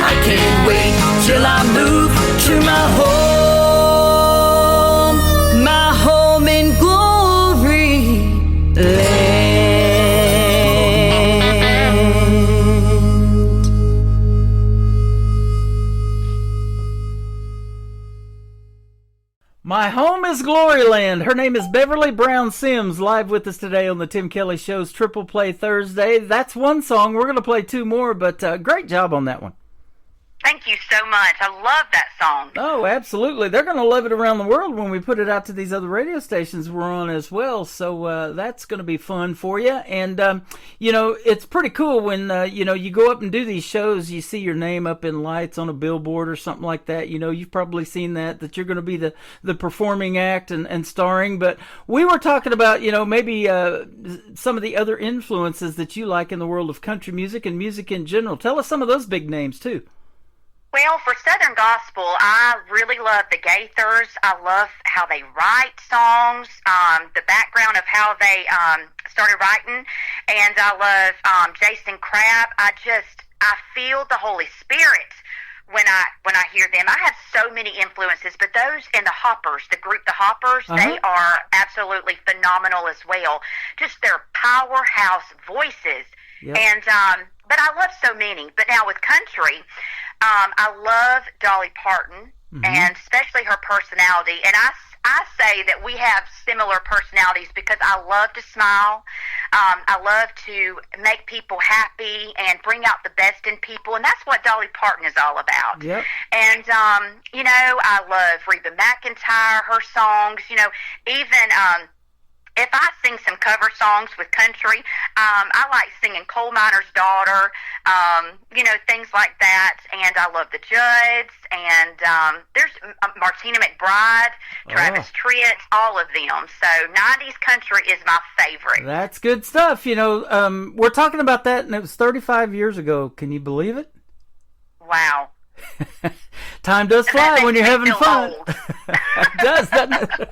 S5: I can't wait till I move to my home in glory land.
S3: My home is Gloryland. Her name is Beverly Brown Sims, live with us today on the Tim Kelly Show's Triple Play Thursday. That's one song. We're going to play two more, but great job on that one.
S6: Thank you so much. I love that song.
S3: Oh, absolutely. They're going to love it around the world when we put it out to these other radio stations we're on as well. So that's going to be fun for you. And, it's pretty cool when, you go up and do these shows, you see your name up in lights on a billboard or something like that. You've probably seen that you're going to be the performing act and starring. But we were talking about, maybe some of the other influences that you like in the world of country music and music in general. Tell us some of those big names, too.
S6: Well, for Southern Gospel, I really love the Gaithers. I love how they write songs, the background of how they started writing, and I love Jason Crabb. I feel the Holy Spirit when I hear them. I have so many influences, but those in the Hoppers, the group The Hoppers, they are absolutely phenomenal as well. Just their powerhouse voices. Yep. And but I love so many. But now with country, I love Dolly Parton, and especially her personality. And I say that we have similar personalities because I love to smile. I love to make people happy and bring out the best in people, and that's what Dolly Parton is all about. Yep. And, I love Reba McEntire, her songs, even if I sing some cover songs with country, I like singing Coal Miner's Daughter, things like that. And I love the Judds, and there's Martina McBride, Travis Tritt, all of them. So 90s country is my favorite.
S3: That's good stuff. We're talking about that, and it was 35 years ago. Can you believe it?
S6: Wow.
S3: Time does fly when you're having fun. It does, doesn't it?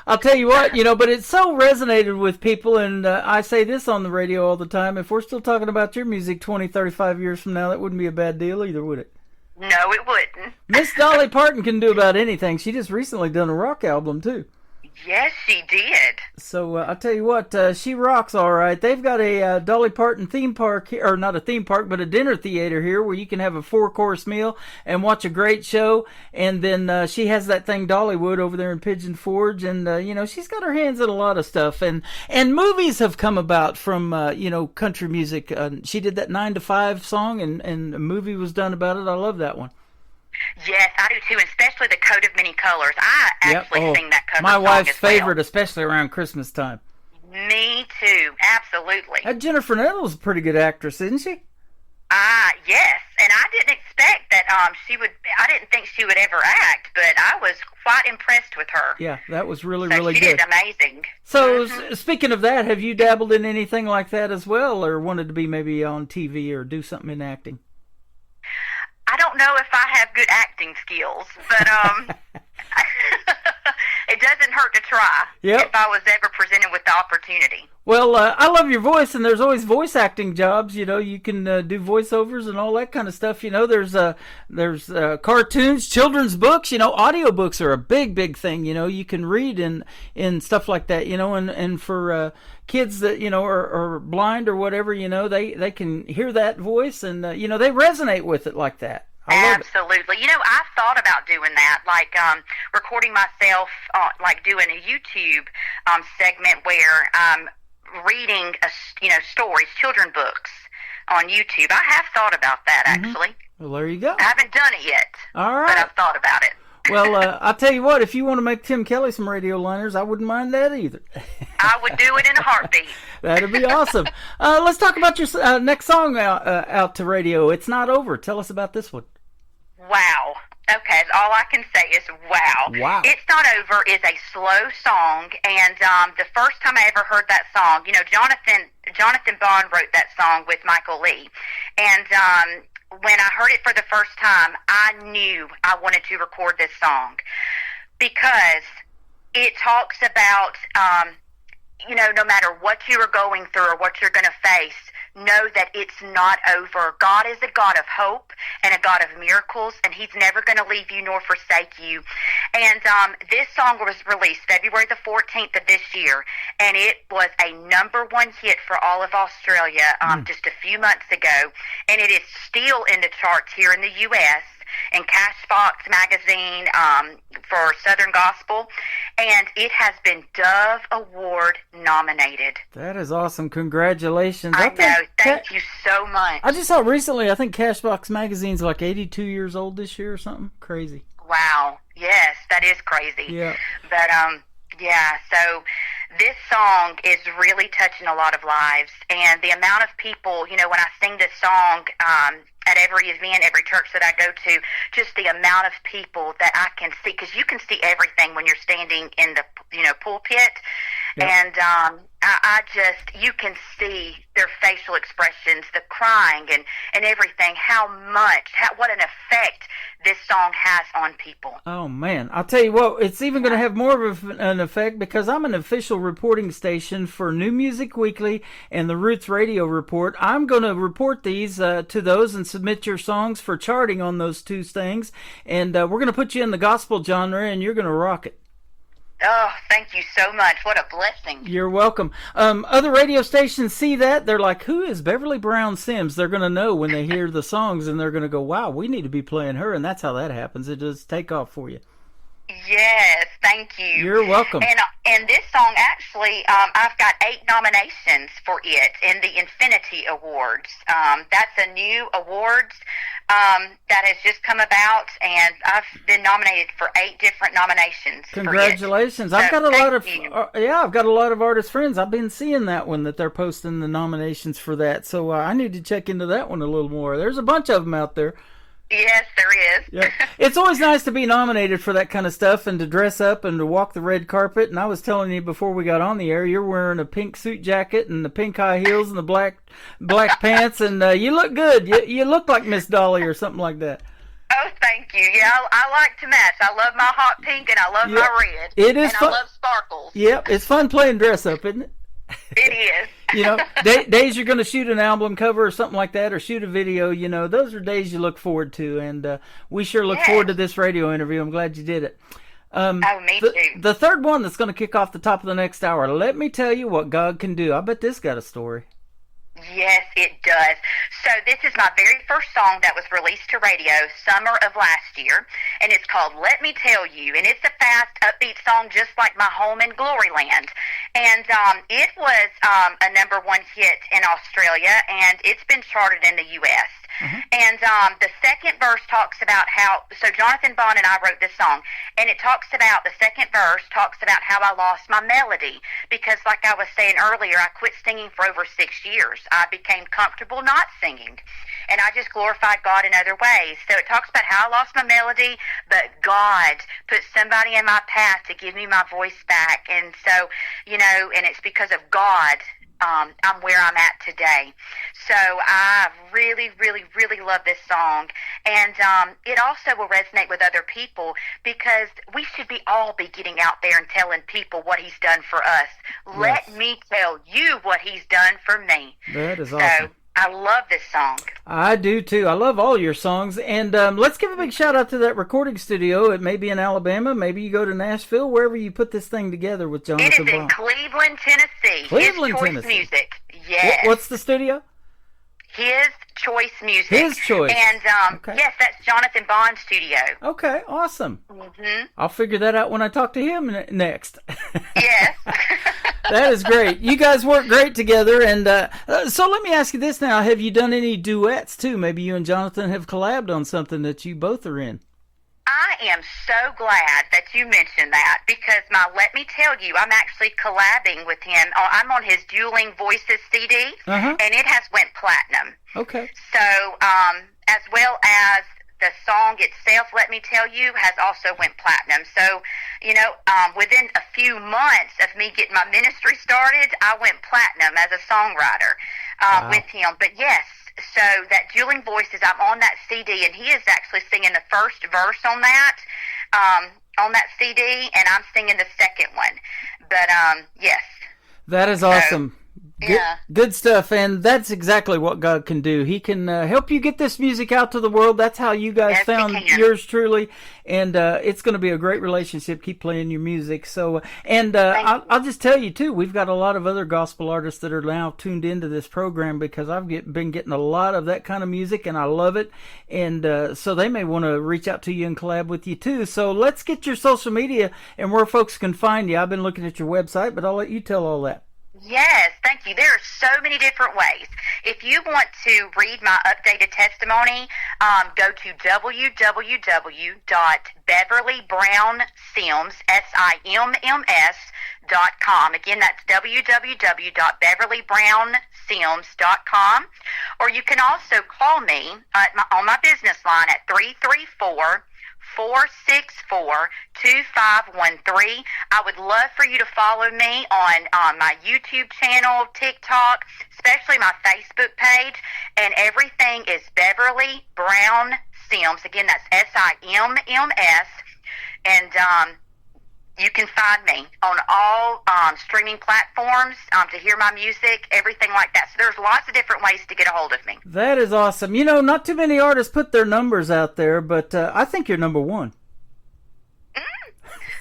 S3: I'll tell you what, but it so resonated with people, and I say this on the radio all the time. If we're still talking about your music 20, 35 years from now, that wouldn't be a bad deal either, would it?
S6: No, it wouldn't.
S3: Miss Dolly Parton can do about anything. She just recently done a rock album, too.
S6: Yes, she did.
S3: So I'll tell you what, she rocks all right. They've got a Dolly Parton theme park, or not a theme park, but a dinner theater here where you can have a 4-course meal and watch a great show. And then she has that thing Dollywood over there in Pigeon Forge, and she's got her hands in a lot of stuff. And movies have come about from country music. She did that 9 to 5 song, and a movie was done about it. I love that one.
S6: Yes, I do too, especially the Coat of Many Colors. I actually sing that cover
S3: my
S6: song
S3: wife's
S6: as
S3: favorite,
S6: well.
S3: Especially around Christmas time.
S6: Me too, absolutely.
S3: Jennifer Nettles a pretty good actress, isn't she?
S6: Yes, and I didn't expect that she would. I didn't think she would ever act, but I was quite impressed with her.
S3: Yeah, that was really
S6: she
S3: good.
S6: She did amazing.
S3: So, speaking of that, have you dabbled in anything like that as well, or wanted to be maybe on TV or do something in acting?
S6: I don't know if I have good acting skills, but it doesn't hurt to try if I was ever presented with the opportunity.
S3: Well, I love your voice, and there's always voice acting jobs. You can do voiceovers and all that kind of stuff. There's cartoons, children's books. Audiobooks are a big thing. You can read in stuff like that. And for kids that are blind or whatever, they can hear that voice, and they resonate with it like that.
S6: Absolutely. I thought about doing that, like recording myself, like doing a YouTube segment where I'm reading, stories, children books on YouTube. I have thought about that, actually.
S3: Well, there you go.
S6: I haven't done it yet.
S3: All right.
S6: But I've thought about it.
S3: Well, I'll tell you what, if you want to make Tim Kelly some radio liners, I wouldn't mind that either.
S6: I would do it in a heartbeat.
S3: That'd be awesome. Let's talk about your next song out to radio. It's Not Over. Tell us about this one.
S6: Wow. Okay, all I can say is wow.
S3: Wow.
S6: It's Not Over is a slow song, and the first time I ever heard that song, you know, Jonathan Bond wrote that song with Michael Lee, and when I heard it for the first time, I knew I wanted to record this song because it talks about, you know, no matter what you are going through or what you're going to face, know that it's not over. God is a God of hope and a God of miracles, and He's never going to leave you nor forsake you. And this song was released February the 14th of this year, and it was a #1 hit for all of Australia just a few months ago, and it is still in the charts here in the U.S., in Cashbox magazine for Southern Gospel, and it has been Dove Award nominated.
S3: That is awesome. Congratulations.
S6: I know. Thank you so much.
S3: I just saw recently, I think Cashbox magazine's like 82 years old this year or something. Crazy.
S6: Wow. Yes, that is crazy.
S3: Yeah.
S6: But, yeah, so this song is really touching a lot of lives, and the amount of people, you know, when I sing this song at every event, every church that I go to, just the amount of people that I can see, because you can see everything when you're standing in the, you know, pulpit, and I just, you can see their facial expressions, the crying and everything, what an effect this song has on people.
S3: Oh, man. I'll tell you what, it's even going to have more of an effect because I'm an official reporting station for New Music Weekly and the Roots Radio Report. I'm going to report these to those and submit your songs for charting on those two things. And we're going to put you in the gospel genre, and you're going to rock it.
S6: Oh, thank you so much. What a blessing.
S3: You're welcome. Other radio stations see that. They're like, who is Beverly Brown Sims? They're going to know when they hear the songs, and they're going to go, wow, we need to be playing her. And that's how that happens. It does take off for you.
S6: Yes, thank you.
S3: You're welcome.
S6: And this song, actually, I've got 8 nominations for it in the Infinity Awards. That's a new awards that has just come about, and I've been nominated for 8 different nominations.
S3: Congratulations!
S6: For it.
S3: I've got
S6: I've
S3: got a lot of artist friends. I've been seeing that one that they're posting the nominations for that. So I need to check into that one a little more. There's a bunch of them out there.
S6: Yes, there is.
S3: Yeah. It's always nice to be nominated for that kind of stuff and to dress up and to walk the red carpet. And I was telling you before we got on the air, you're wearing a pink suit jacket and the pink high heels and the black pants, and you look good. You look like Miss Dolly or something like that.
S6: Oh, thank you. Yeah, I like to match. I love my hot pink and I love my red.
S3: It is
S6: and
S3: fun.
S6: I love sparkles.
S3: Yep, it's fun playing dress up, isn't it?
S6: It is.
S3: You know, days you're going to shoot an album cover or something like that, or shoot a video, you know, those are days you look forward to, and we sure look forward to this radio interview. I'm glad you did it.
S6: Me too.
S3: The third one that's going to kick off the top of the next hour, Let Me Tell You What God Can Do. I bet this got a story.
S6: Yes, it does. So this is my very first song that was released to radio summer of last year, and it's called Let Me Tell You, and it's a fast, upbeat song just like my home in Gloryland. And it was a #1 hit in Australia, and it's been charted in the U.S. Mm-hmm. And the second verse talks about how, so Jonathan Bond and I wrote this song, and it talks about, the second verse talks about how I lost my melody, because like I was saying earlier, I quit singing for over 6 years. I became comfortable not singing, and I just glorified God in other ways. So it talks about how I lost my melody, but God put somebody in my path to give me my voice back. And so, you know, and it's because of God I'm where I'm at today. So I really, really, really love this song. And it also will resonate with other people, because we should all be getting out there and telling people what He's done for us. Yes. Let me tell you what He's done for me.
S3: That is awesome.
S6: I love this song.
S3: I do too. I love all your songs. And let's give a big shout out to that recording studio. It may be in Alabama. Maybe you go to Nashville, wherever you put this thing together with Jonathan Bond.
S6: It is in Cleveland, Tennessee.
S3: Cleveland,
S6: His Choice
S3: Tennessee.
S6: Music. Yes.
S3: What's the studio?
S6: His Choice Music.
S3: His Choice.
S6: And, yes, that's Jonathan Bond's studio.
S3: Okay, awesome.
S6: Mm-hmm.
S3: I'll figure that out when I talk to him next.
S6: Yes.
S3: That is great. You guys work great together. And so let me ask you this now. Have you done any duets, too? Maybe you and Jonathan have collabed on something that you both are in.
S6: I am so glad that you mentioned that because let me tell you, I'm actually collabing with him. I'm on his Dueling Voices CD, and it has went platinum.
S3: Okay.
S6: So, as well as the song itself, let me tell you, has also went platinum. So, within a few months of me getting my ministry started, I went platinum as a songwriter with him. But yes, so that Dueling Voices, I'm on that CD, and he is actually singing the first verse on that CD, and I'm singing the second one. But, yes.
S3: That is awesome.
S6: Yeah.
S3: Good stuff, and that's exactly what God can do. He can help you get this music out to the world. That's how you guys found yours truly, and it's going to be a great relationship. Keep playing your music. So, and I'll just tell you too, we've got a lot of other gospel artists that are now tuned into this program because I've been getting a lot of that kind of music, and I love it. And so they may want to reach out to you and collab with you too. So let's get your social media and where folks can find you. I've been looking at your website, but I'll let you tell all that.
S6: Yes, thank you. There are so many different ways. If you want to read my updated testimony, go to www.beverlybrownsims, SIMMS.com. Again, that's www.beverlybrownsims.com. Or you can also call me on my business line at 334-464-2513. I would love for you to follow me on my YouTube channel, TikTok, especially my Facebook page, and everything is Beverly Brown Sims. Again, that's SIMMS, and you can find me on all streaming platforms to hear my music, everything like that. So there's lots of different ways to get a hold of me.
S3: That is awesome. Not too many artists put their numbers out there, but I think you're number one.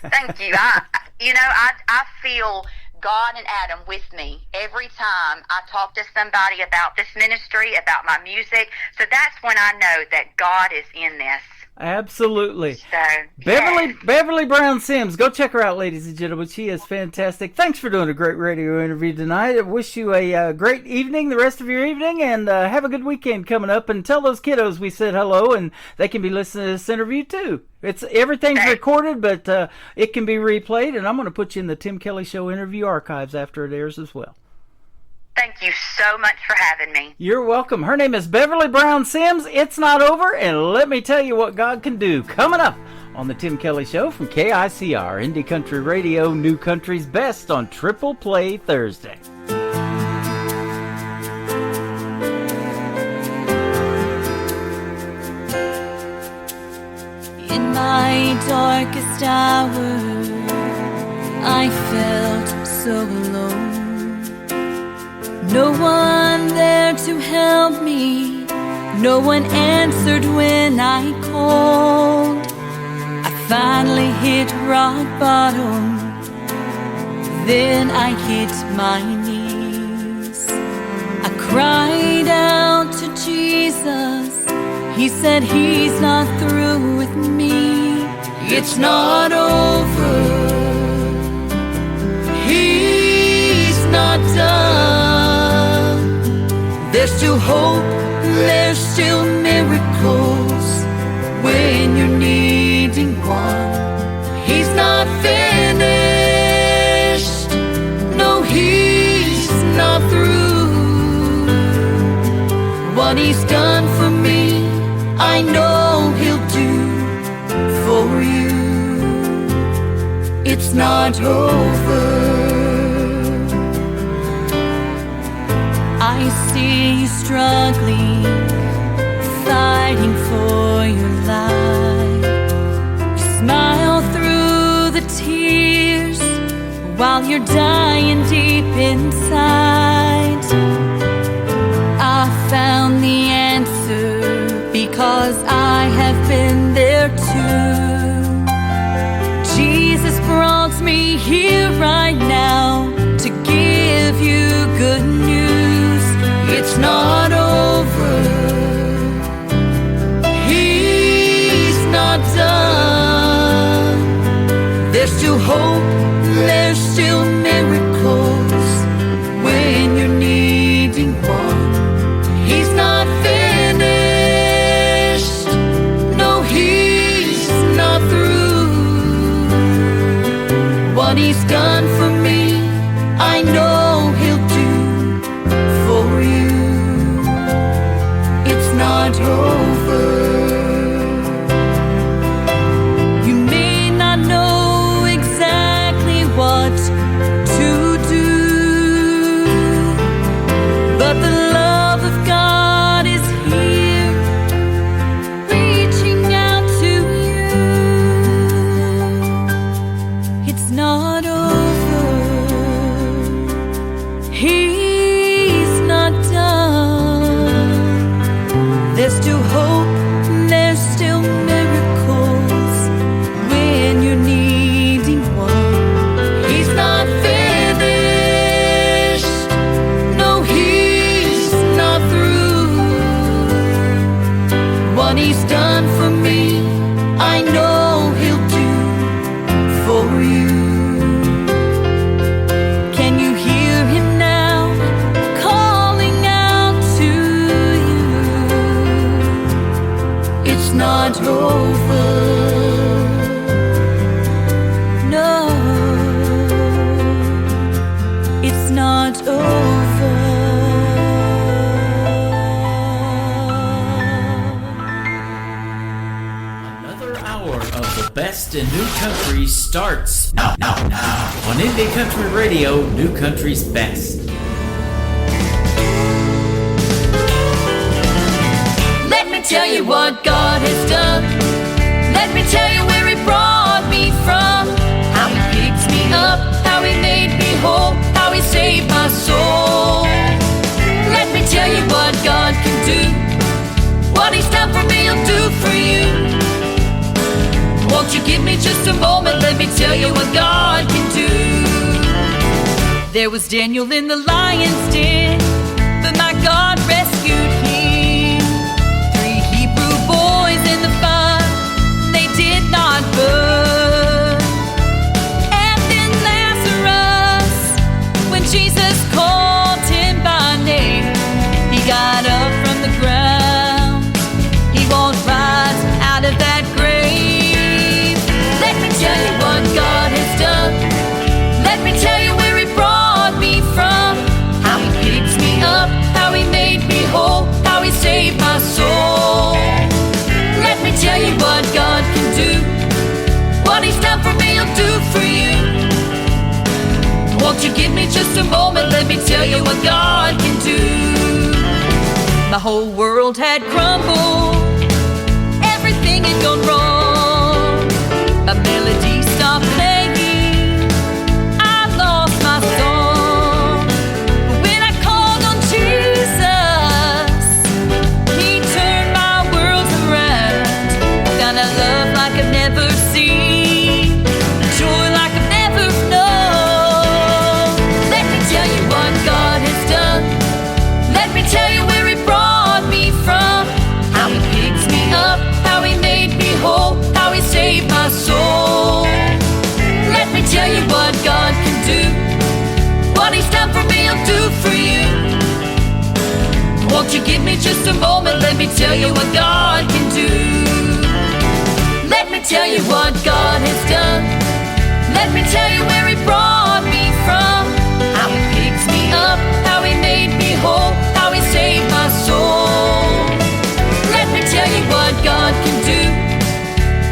S6: Thank you. I feel God and Adam with me every time I talk to somebody about this ministry, about my music. So that's when I know that God is in this.
S3: Absolutely.
S6: So,
S3: Beverly Brown Sims. Go check her out, ladies and gentlemen. She is fantastic. Thanks for doing a great radio interview tonight. I wish you a great evening, the rest of your evening, and have a good weekend coming up. And tell those kiddos we said hello, and they can be listening to this interview too. Everything's recorded, but it can be replayed, and I'm going to put you in the Tim Kelly Show interview archives after it airs as well.
S6: Thank you so much for having me.
S3: You're welcome. Her name is Beverly Brown Sims. It's not over, and let me tell you what God can do. Coming up on the Tim Kelly Show from KICR, Indie Country Radio, New Country's Best on Triple Play Thursday.
S5: In my darkest hour, I felt so alone. No one there to help me. No one answered when I called. I finally hit rock bottom. Then I hit my knees. I cried out to Jesus. He said he's not through with me. It's not over. He's not done. There's still hope, there's still miracles when you're needing one. He's not finished, no, he's not through. What he's done for me, I know he'll do for you. It's not over. I see you struggling, fighting for your life. You smile through the tears while you're dying deep inside. I found the answer because I have been there too. Jesus brought me here right now to give you good news. It's not over. He's not done. There's still hope, there's still miracles when you're needing one. He's not finished, no, he's not not over. No, it's not over.
S4: Another hour of the best in new country starts now on Indie Country Radio, New Country's Best.
S5: Let me tell you what God has done. Let me tell you where He brought me from. How He picked me up, how He made me whole, how He saved my soul. Let me tell you what God can do. What He's done for me, He'll do for you. Won't you give me just a moment? Let me tell you what God can do. There was Daniel in the lion's den, but my God rescued him. 3 Hebrew boys in the fire, they did not burn. And then Lazarus, when Jesus called him by name, he got up from the ground. He won't rise out of that grave. Let me tell you what God has done. Let me tell you where He brought me from. How He picked me up, how He made me whole, how He saved my soul. Let me tell you what God can do. What He's done for me, He'll do for you. Won't you give me just a moment? Let me tell you what God can do. My whole world had crumbled. Everything had gone wrong. My melody stopped playing. I lost my song. But when I called on Jesus, He turned my world around. Found a love like I've never seen, joy like I've never known. Let me tell you what God has done. Let me tell you where He brought me from. How He picked me up, how He made me whole, how He saved my soul. Let me tell you what God can do. What He's done for me, He'll do for you. Won't you give me just a moment? Let me tell you what God can do. Let me tell you what God has done. Let me tell you where He brought me from. How He picked me up, how He made me whole, how He saved my soul. Let me tell you what God can do.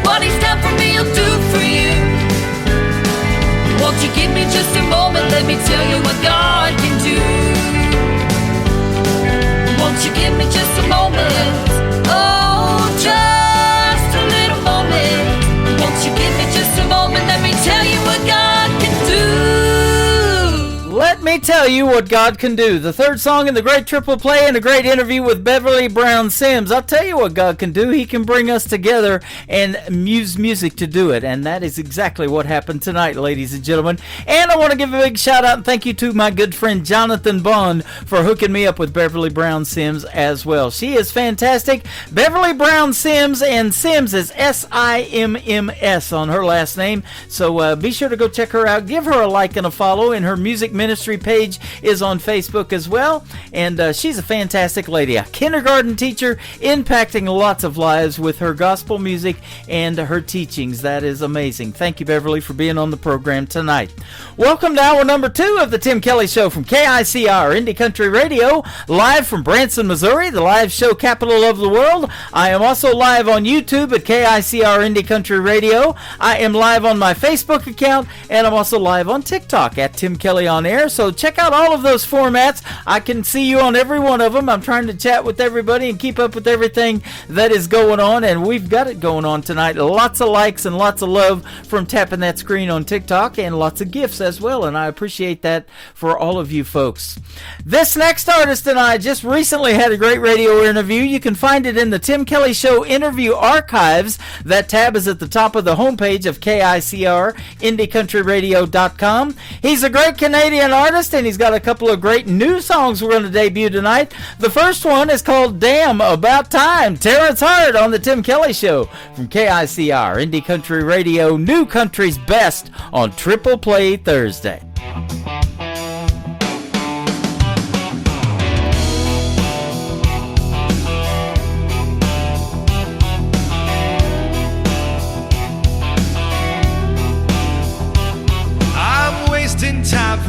S5: What He's done for me, He'll do for you. Won't you give me just a moment? Let me tell you what God can do. Won't you give me just a moment? Oh, just a little moment. Won't you give me just a moment? Let me tell you what God can do.
S3: Let me tell you what God can do. The third song in the great triple play and a great interview with Beverly Brown Sims. I'll tell you what God can do. He can bring us together and use music to do it. And that is exactly what happened tonight, ladies and gentlemen. And I want to give a big shout out and thank you to my good friend Jonathan Bond for hooking me up with Beverly Brown Sims as well. She is fantastic. Beverly Brown Sims, and Sims is S-I-M-M-S on her last name. So be sure to go check her out. Give her a like and a follow, and her music ministry page is on Facebook as well. And she's a fantastic lady, a kindergarten teacher impacting lots of lives with her gospel music and her teachings. That is amazing. Thank you, Beverly, for being on the program tonight. Welcome to hour number 2 of the Tim Kelly Show from KICR Indie Country Radio, live from Branson, Missouri, the live show capital of the world. I am also live on YouTube at KICR Indie Country Radio. I am live on my Facebook account, and I'm also live on TikTok at Tim Kelly On Air. So check out all of those formats. I can see you on every one of them. I'm trying to chat with everybody and keep up with everything that is going on, and we've got it going on tonight. Lots of likes and lots of love from tapping that screen on TikTok, and lots of gifts as well, and I appreciate that for all of you folks. This next artist and I just recently had a great radio interview. You can find it in the Tim Kelly Show interview archives. That tab is at the top of the homepage of KICR, IndieCountryRadio.com. He's a great Canadian artist, and he's got a couple of great new songs we're going to debut tonight. The first one is called Damn About Time. Terrence Hart on the Tim Kelly Show from KICR, Indie Country Radio, New Country's Best on Triple Play Thursday.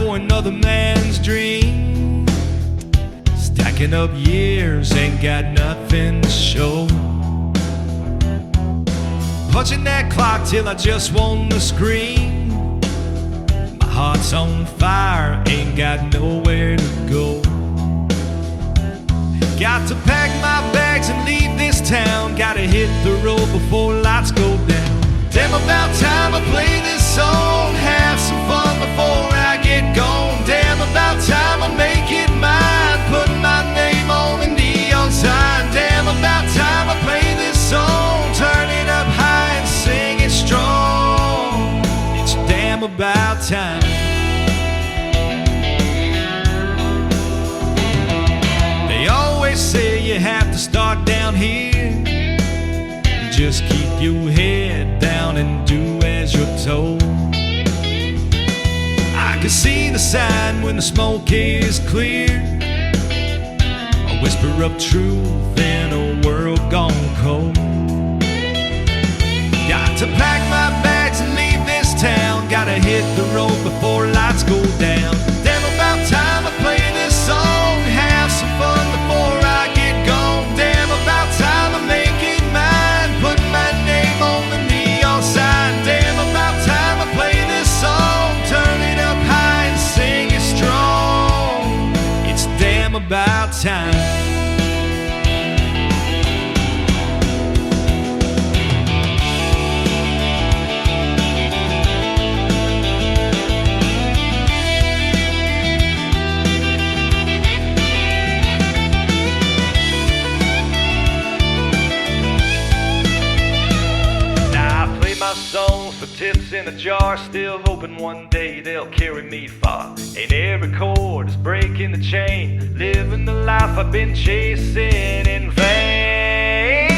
S7: for another man's dream. Stacking up years, ain't got nothing to show. Punching that clock till I just want to scream. My heart's on fire, ain't got nowhere to go. Got to pack my bags and leave this town. Gotta hit the road before lights go down. Damn, about time I play this song. Have some fun before I get gone. Damn, about time I make it mine. Put my name on the neon sign. Damn, about time I play this song. Turn it up high and sing it strong. It's damn about time. They always say you have to start down here. Just keep your head down and do as you're told. I can see the sign when the smoke is clear. A whisper of truth in a world gone cold. Got to pack my bags and leave this town. Gotta hit the road before lights go down. Damn, about time I play this song. Have some fun before I get gone. Damn, about time I make it mine. Put my name on the neon sign. Damn, about time I play this song. Turn it up high and sing it strong. It's damn about time. Songs for tips in a jar, still hoping one day they'll carry me far. And every chord is breaking the chain, living the life I've been chasing in vain.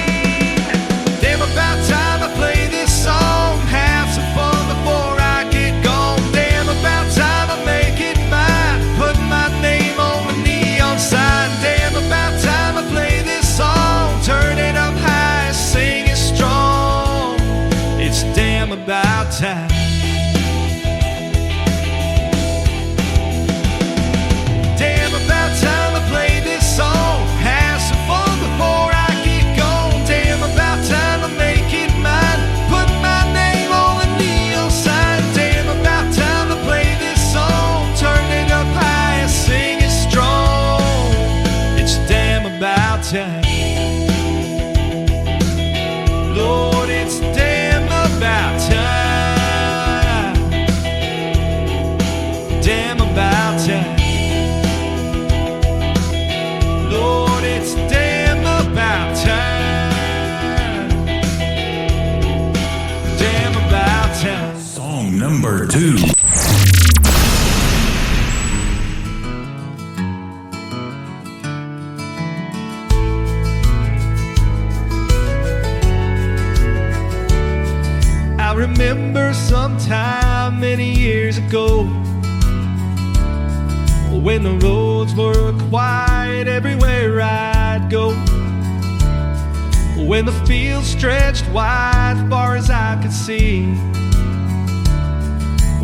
S7: Damn, about time I play this song. Have some fun before I get gone. Damn, about time I make it mine. Put my name on the neon sign. Damn, about time I play this song. Turn it up high, sing it strong. It's damn about time. Damn, about time I play this song. Have some fun before I get gone. Damn, about time I make it mine. Put my name on the neon sign. Damn, about time I play this song. Turn it up high and sing it strong. It's damn about time. Lord, it's damn about time. Damn about time. Lord, it's damn about time. Damn about time.
S4: Song number 2.
S7: I remember sometime many years ago, when the roads were quiet everywhere I'd go, when the fields stretched wide far as I could see,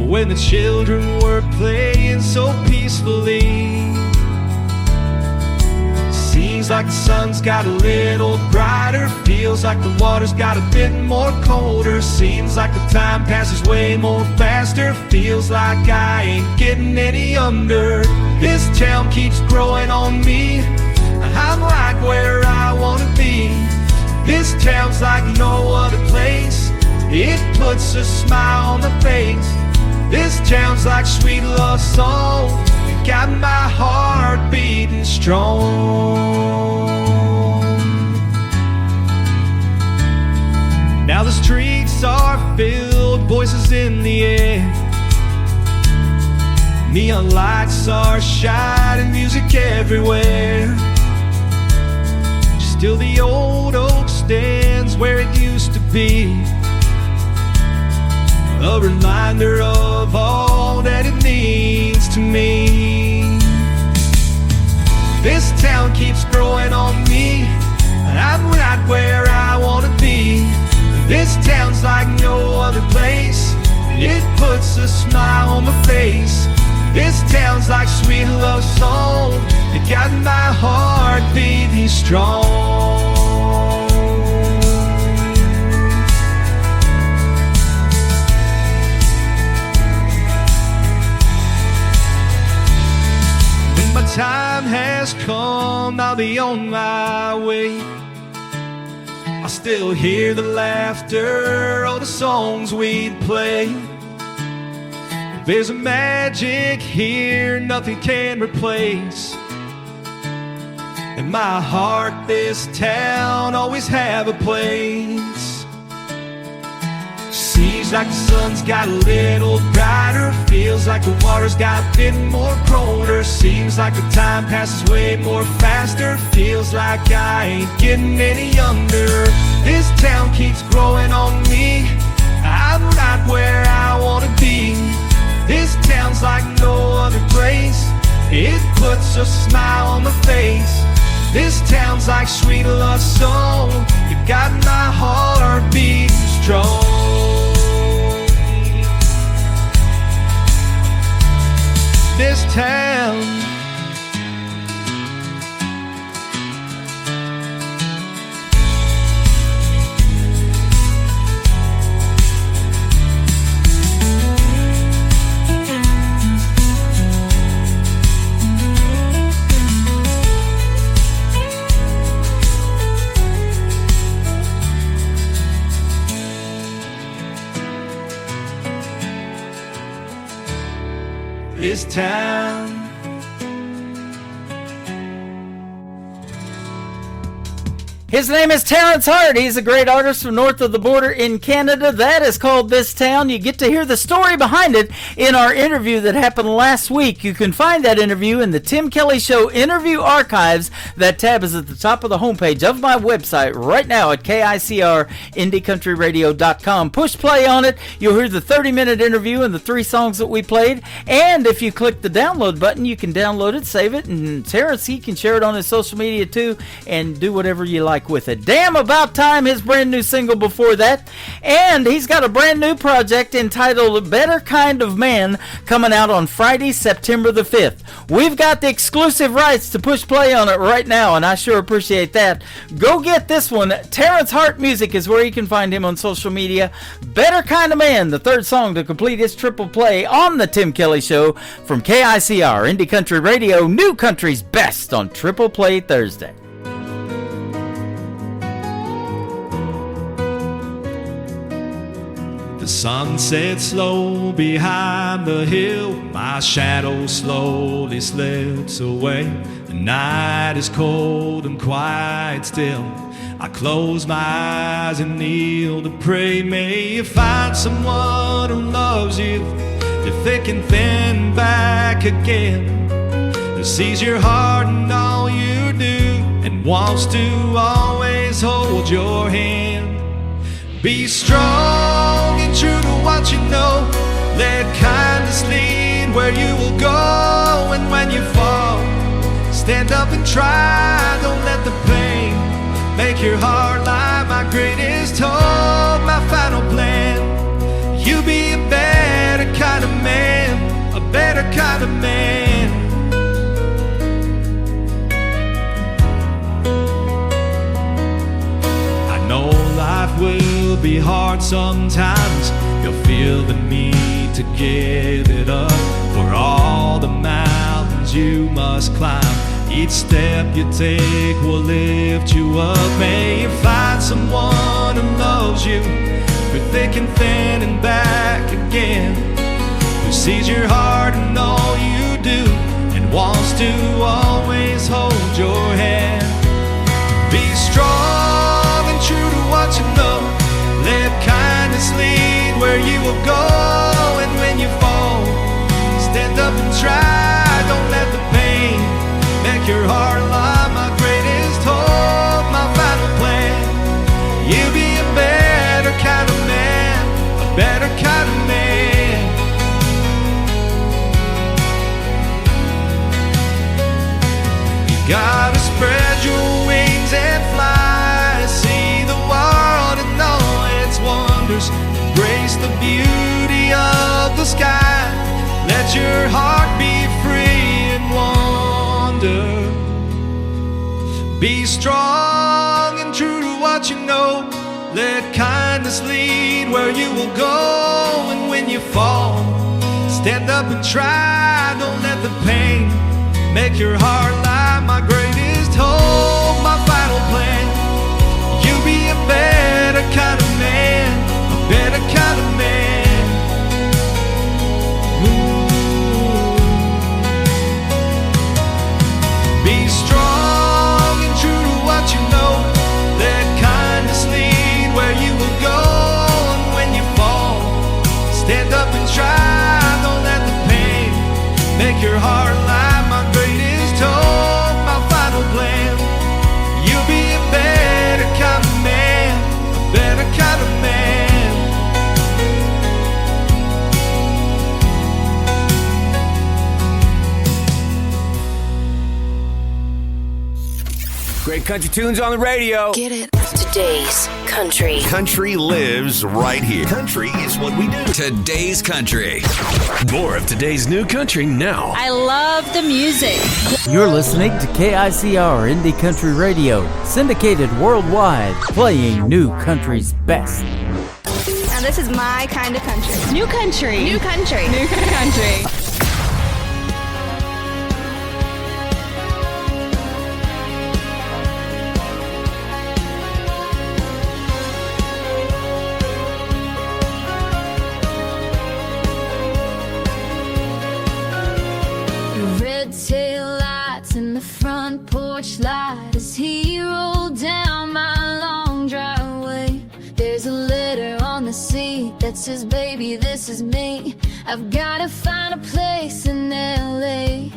S7: when the children were playing so peacefully. Seems like the sun's got a little brighter, feels like the water's got a bit more colder. Seems like the time passes way more faster, feels like I ain't getting any younger. This town keeps growing on me, I'm like where I wanna be. This town's like no other place, it puts a smile on my face. This town's like sweet love song, got my heart beating strong. Now the streets are filled, voices in the air, neon lights are shining, music everywhere. Still the old oak stands where it used to be, a reminder of all that it means to me. This town keeps growing on me, and I'm right where I wanna be. This town's like no other place, it puts a smile on my face. This town's like sweet love song. It got my heart beating strong. When my time has come, I'll be on my way. I still hear the laughter of the songs we'd play. There's a magic here nothing can replace. In my heart, this town always have a place. Seems like the sun's got a little brighter. Feels like the water's got a bit more colder. Seems like the time passes way more faster. Feels like I ain't getting any younger. This town keeps growing on me. I'm right where I wanna be. This town's like no other place. It puts a smile on my face. This town's like sweet love song. You got my heart beating strong. This town, this town.
S3: His name is Terrence Hart. He's a great artist from north of the border in Canada. That is called This Town. You get to hear the story behind it in our interview that happened last week. You can find that interview in the Tim Kelly Show interview archives. That tab is at the top of the homepage of my website right now at KICRIndyCountryRadio.com. Push play on it. You'll hear the 30-minute interview and the 3 songs that we played. And if you click the download button, you can download it, save it, and Terrence, he can share it on his social media too and do whatever you like with it. Damn About Time, his brand new single before that. And he's got a brand new project entitled Better Kind of Man coming out on Friday, September the 5th. We've got the exclusive rights to push play on it right now, and I sure appreciate that. Go get this one. Terrence Hart Music is where you can find him on social media. Better Kind of Man, the 3rd song to complete his triple play on the Tim Kelly Show from KICR Indie Country Radio, New Country's best on Triple Play Thursday.
S7: The sun sets slow behind the hill. My shadow slowly slips away. The night is cold and quiet still. I close my eyes and kneel to pray. May you find someone who loves you, they're thick and thin back again, who sees your heart and all you do, and wants to always hold your hand. Be strong and true to what you know. Let kindness lead where you will go. And when you fall, stand up and try. Don't let the pain make your heart lie. My greatest hope, my final plan. You be a better kind of man, a better kind of man. I know life will be hard sometimes. You'll feel the need to give it up for all the mountains you must climb. Each step you take will lift you up. May you find someone who loves you through thick and thin and back again, who sees your heart and all you do, and wants to always hold your hand. Be strong and true to what you know. Let kindness lead where you will go. And when you fall, stand up and try. Don't let the pain make your heart lie. My greatest hope, my final plan. You be a better kind of man, a better kind of man. You gotta spread your wings and fly. See the world and all its wonders. Embrace the beauty of the sky. Let your heart be where you will go. And when you fall, stand up and try. Don't let the pain make your heart lie. My greatest hope, my final plan. You be a better kind of man, a better kind of man. Ooh. Be strong and true to what you know. Let kindness lead where you will go. And when you fall, stand up and try. Don't let the pain make your heart lie. My greatest hope, my final plan. You'll be a better kind of man, a better kind of man.
S8: Great country tunes on the radio.
S5: Get it?
S9: Today's country.
S10: Country lives right here.
S2: Country is what we do.
S10: Today's country. More of today's new country now.
S5: I love the music.
S3: You're listening to KICR Indie Country Radio, syndicated worldwide, playing new country's best.
S11: Now this is my kind of country.
S5: New country.
S11: New country.
S5: New country. Red tail lights in the front porch light as he rolled down my long driveway. There's a letter on the seat that says, baby, this is me. I've gotta find a place in LA.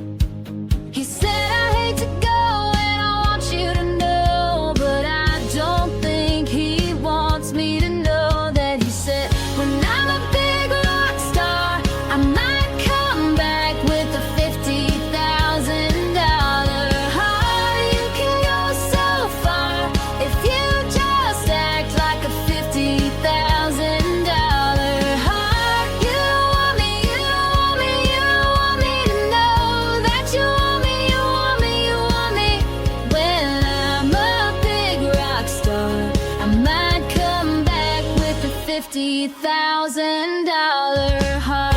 S5: He said, I hate to go and I want you to know, but I don't think he wants me to know that. He said, when I'm a big rock star, I might come back with a $50,000 heart. You can go so far if you just act like a $50,000 heart. You don't want me, you don't want me, you don't want me to know that you want me, you want me, you want me. When I'm a big rock star, I might come back with a $50,000 heart.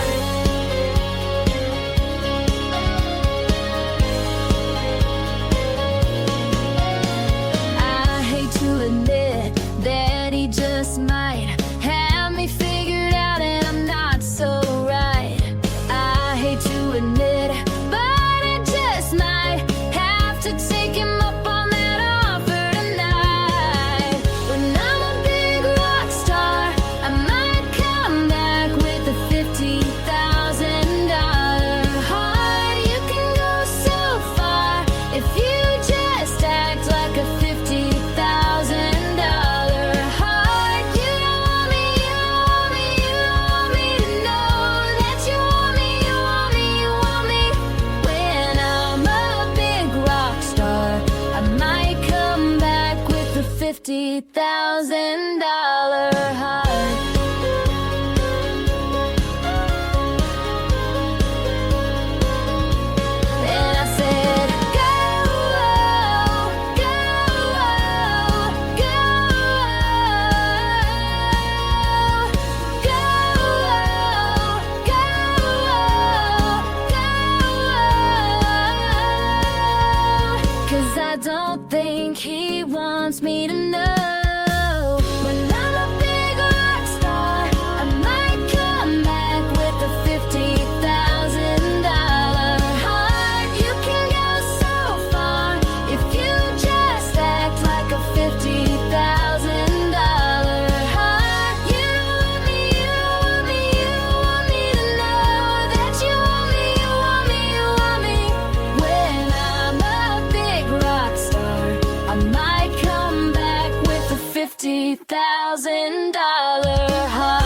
S5: I hate to admit that he just might have me figured out and I'm not so right. I hate to admit, but I just might have to take him up on that offer tonight. When I'm a big rock star, I might come back with a $50,000 heart. You can go so far if you just act like a $50,000 heart. You don't want me, you don't want me, you don't want me to know that you want me, you want me, you want me. When I'm a big rock star, I might come back with a $50,000 heart. And I said, go, go, go, go, go, go. 'Cause I don't think he wants me to know. When I'm a big rock star, I might come back with a $50,000 heart. You can go so far if you just act like a $50,000 heart. You don't want me, you don't want me, you don't want me to know that you want me, you want me, you want me. When I'm a big rock star, I might come back with a $50,000 heart.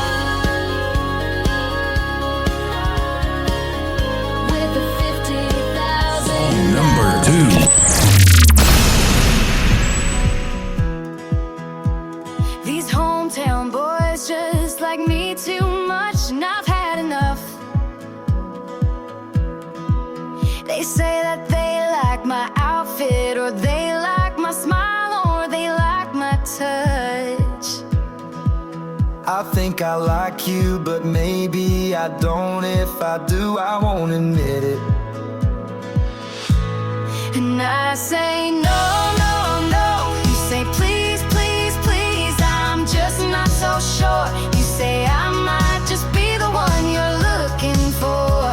S5: With a $50,000
S10: Number 2.
S5: These hometown boys just like me too much, and I've had enough. They say that they like my outfit, or they like my smile, or they like my touch.
S1: I think
S12: think I like you, but maybe I don't. If I do, I won't admit it.
S5: And I say no, no, no. You say please, please, please. I'm just not so sure. You say I might just be the one you're looking for.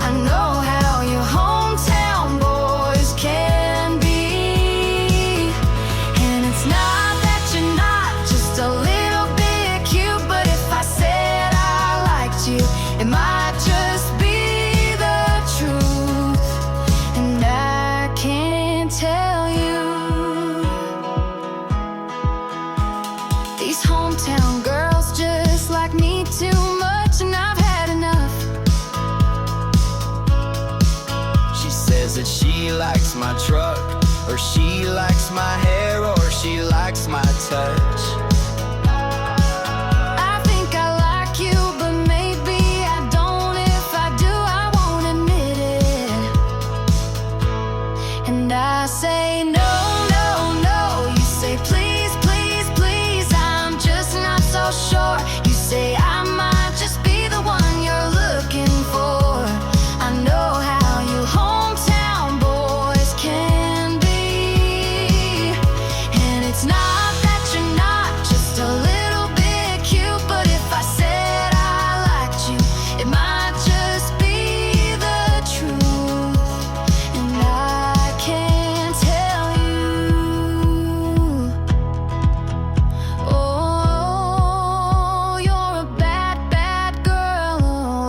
S5: I know how your hometown boys can be. And it's not that you're not just a little bit cute, but if I said I liked you, it might just be the truth. And I can't tell you. These hometown girls just like me too much, and I've had enough.
S12: She says that she likes my truck, or she likes my hair, or she likes my touch.
S5: I think I like you, but maybe I don't. If I do, I won't admit it. And I say no, no, no. You say please, please, please. I'm just not so sure. You say I might just be the one you're looking for. I know how you hometown boys can be. And it's not that you're not just a little bit cute, but if I said I liked you, it might just be the truth. And I can't tell you. Oh, you're a bad, bad girl.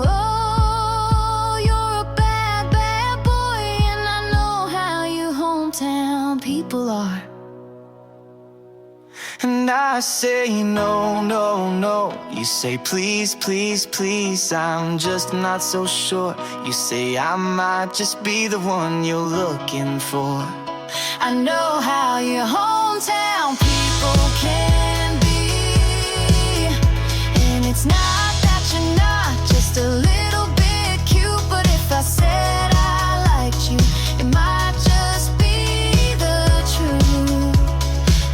S5: Oh, you're a bad, bad boy. And I know how you hometown people are.
S12: And I say no, no, no. You say please, please, please. I'm just not so sure. You say I might just be the one you're looking for.
S5: I know how your hometown people can be. And it's not that you're not just a little bit cute, but if I said I liked you, it might just be the truth.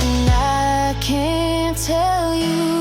S5: And I can't tell you.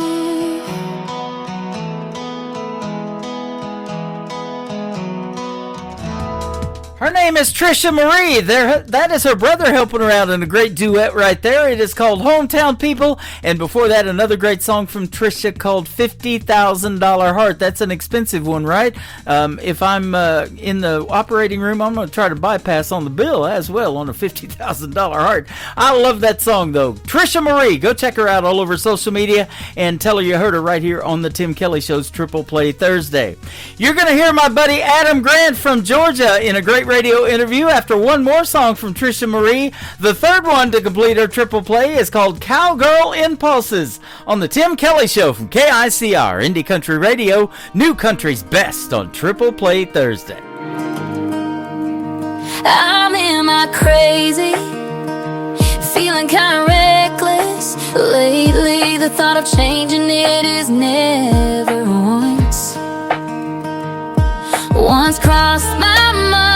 S3: Her name is Trisha Marie. That is her brother helping her out in a great duet right there. It is called Hometown People. And before that, another great song from Trisha called $50,000 Heart. That's an expensive one, right? If I'm in the operating room, I'm going to try to bypass on the bill as well on a $50,000 heart. I love that song, though. Trisha Marie. Go check her out all over social media and tell her you heard her right here on the Tim Kelly Show's Triple Play Thursday. You're going to hear my buddy Adam Grant from Georgia in a great radio interview after one more song from Trisha Marie. The third one to complete her triple play is called Cowgirl Impulses on the Tim Kelly Show from KICR, Indie Country Radio, New Country's best on Triple Play Thursday.
S5: I'm in my crazy, feeling kinda reckless. Lately the thought of changing it is never once crossed my mind.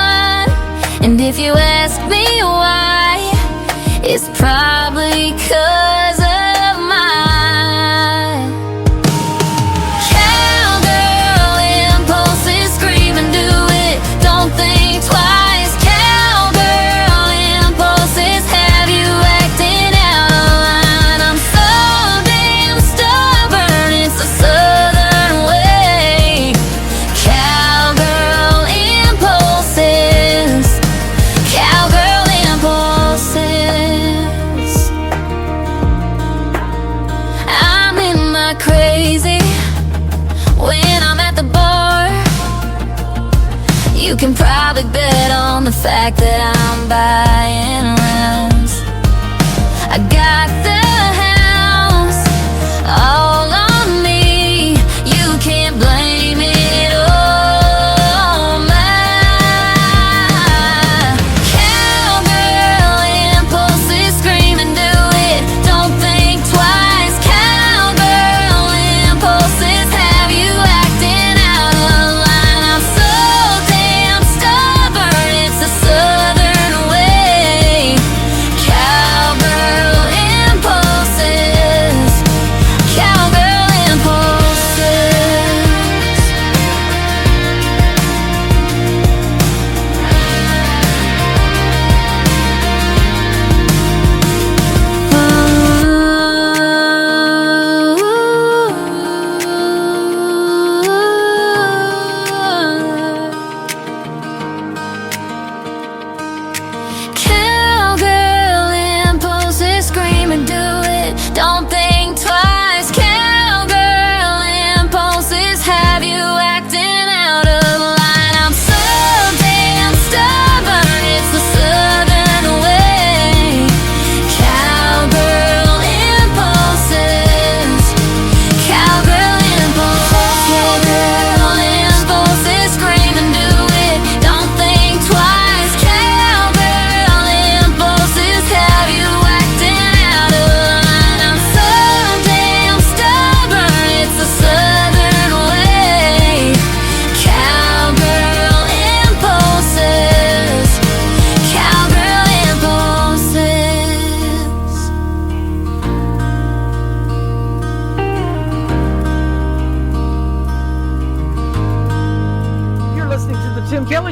S5: And if you ask me why, it's probably 'cause of my cowgirl impulses. Scream and do it, don't think twice. Cowgirl impulses have you acting out of line. I'm so damn stubborn, it's a southern way. Cowgirl impulses, cowgirl impulses. I'm in my crazy when I'm at the bar. You can probably bet on the fact that I'm buying rounds. I got the house all on me. You can't blame it on my cowgirl impulses. Scream and do it, don't think twice. Cowgirl impulses have you acting out of line. I'm so damn stubborn, it's a southern way.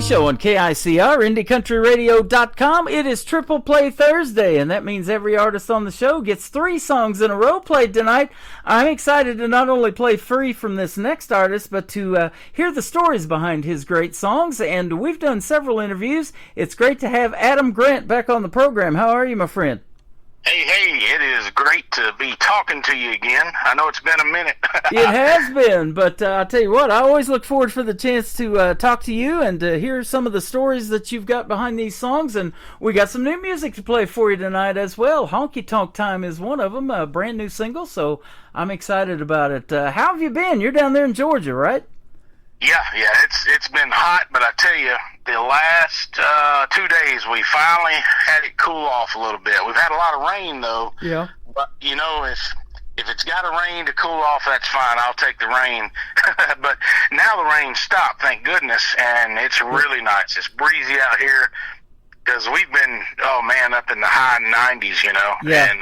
S3: Show on KICR, IndieCountryRadio.com. It is Triple Play Thursday, and that means every artist on the show gets 3 songs in a row played tonight. I'm excited to not only play free from this next artist, but to hear the stories behind his great songs, and we've done several interviews. It's great to have Adam Grant back on the program. How are you, my friend?
S13: Hey, it is great to be talking to you again. I know it's been a minute.
S3: It has been, but I'll tell you what, I always look forward for the chance to talk to you and to hear some of the stories that you've got behind these songs, and we got some new music to play for you tonight as well. Honky Tonk Time is one of them, a brand new single, so I'm excited about it. How have you been? You're down there in Georgia, right?
S13: Yeah, it's been hot, but I tell you, the last 2 days we finally had it cool off a little bit. We've had a lot of rain though.
S3: Yeah.
S13: But you know, if it's got to rain to cool off, that's fine. I'll take the rain. But now the rain stopped, thank goodness, and it's really nice. It's breezy out here because we've been, up in the high 90s, you know.
S3: Yeah.
S13: And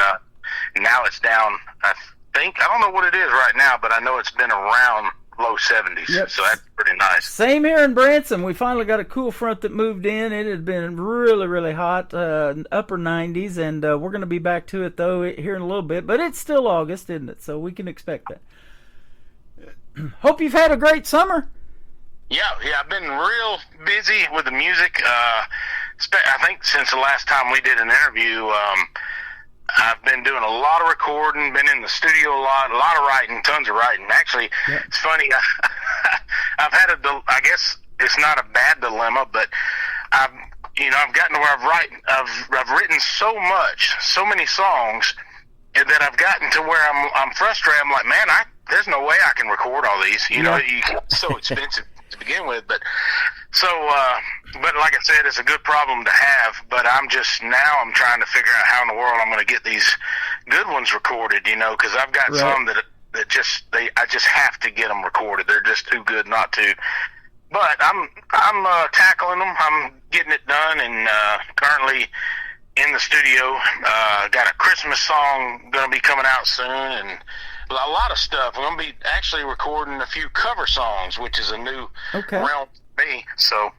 S13: now it's down. I don't know what it is right now, but I know it's been around low 70s.
S3: Yep.
S13: So that's pretty nice.
S3: Same here in Branson. We finally got a cool front that moved in. It had been really, really hot, upper 90s, and we're going to be back to it, though, here in a little bit. But it's still August, isn't it? So we can expect that. Hope you've had a great summer. Yeah,
S13: I've been real busy with the music. I think since the last time we did an interview, I've been doing a lot of recording, been in the studio a lot of writing, tons of writing. Actually, It's funny, I've had I guess it's not a bad dilemma, but I've gotten to where I've written so many songs that I've gotten to where I'm frustrated. I'm like, man, there's no way I can record all these. It's so expensive to begin with, but like I said, it's a good problem to have, but I'm trying to figure out how in the world I'm going to get these good ones recorded, because I've got some that I just have to get them recorded. They're just too good not to. But I'm tackling them. I'm getting it done, and currently in the studio. Got a Christmas song going to be coming out soon, and a lot of stuff. We're going to be actually recording a few cover songs, which is a new realm for me. So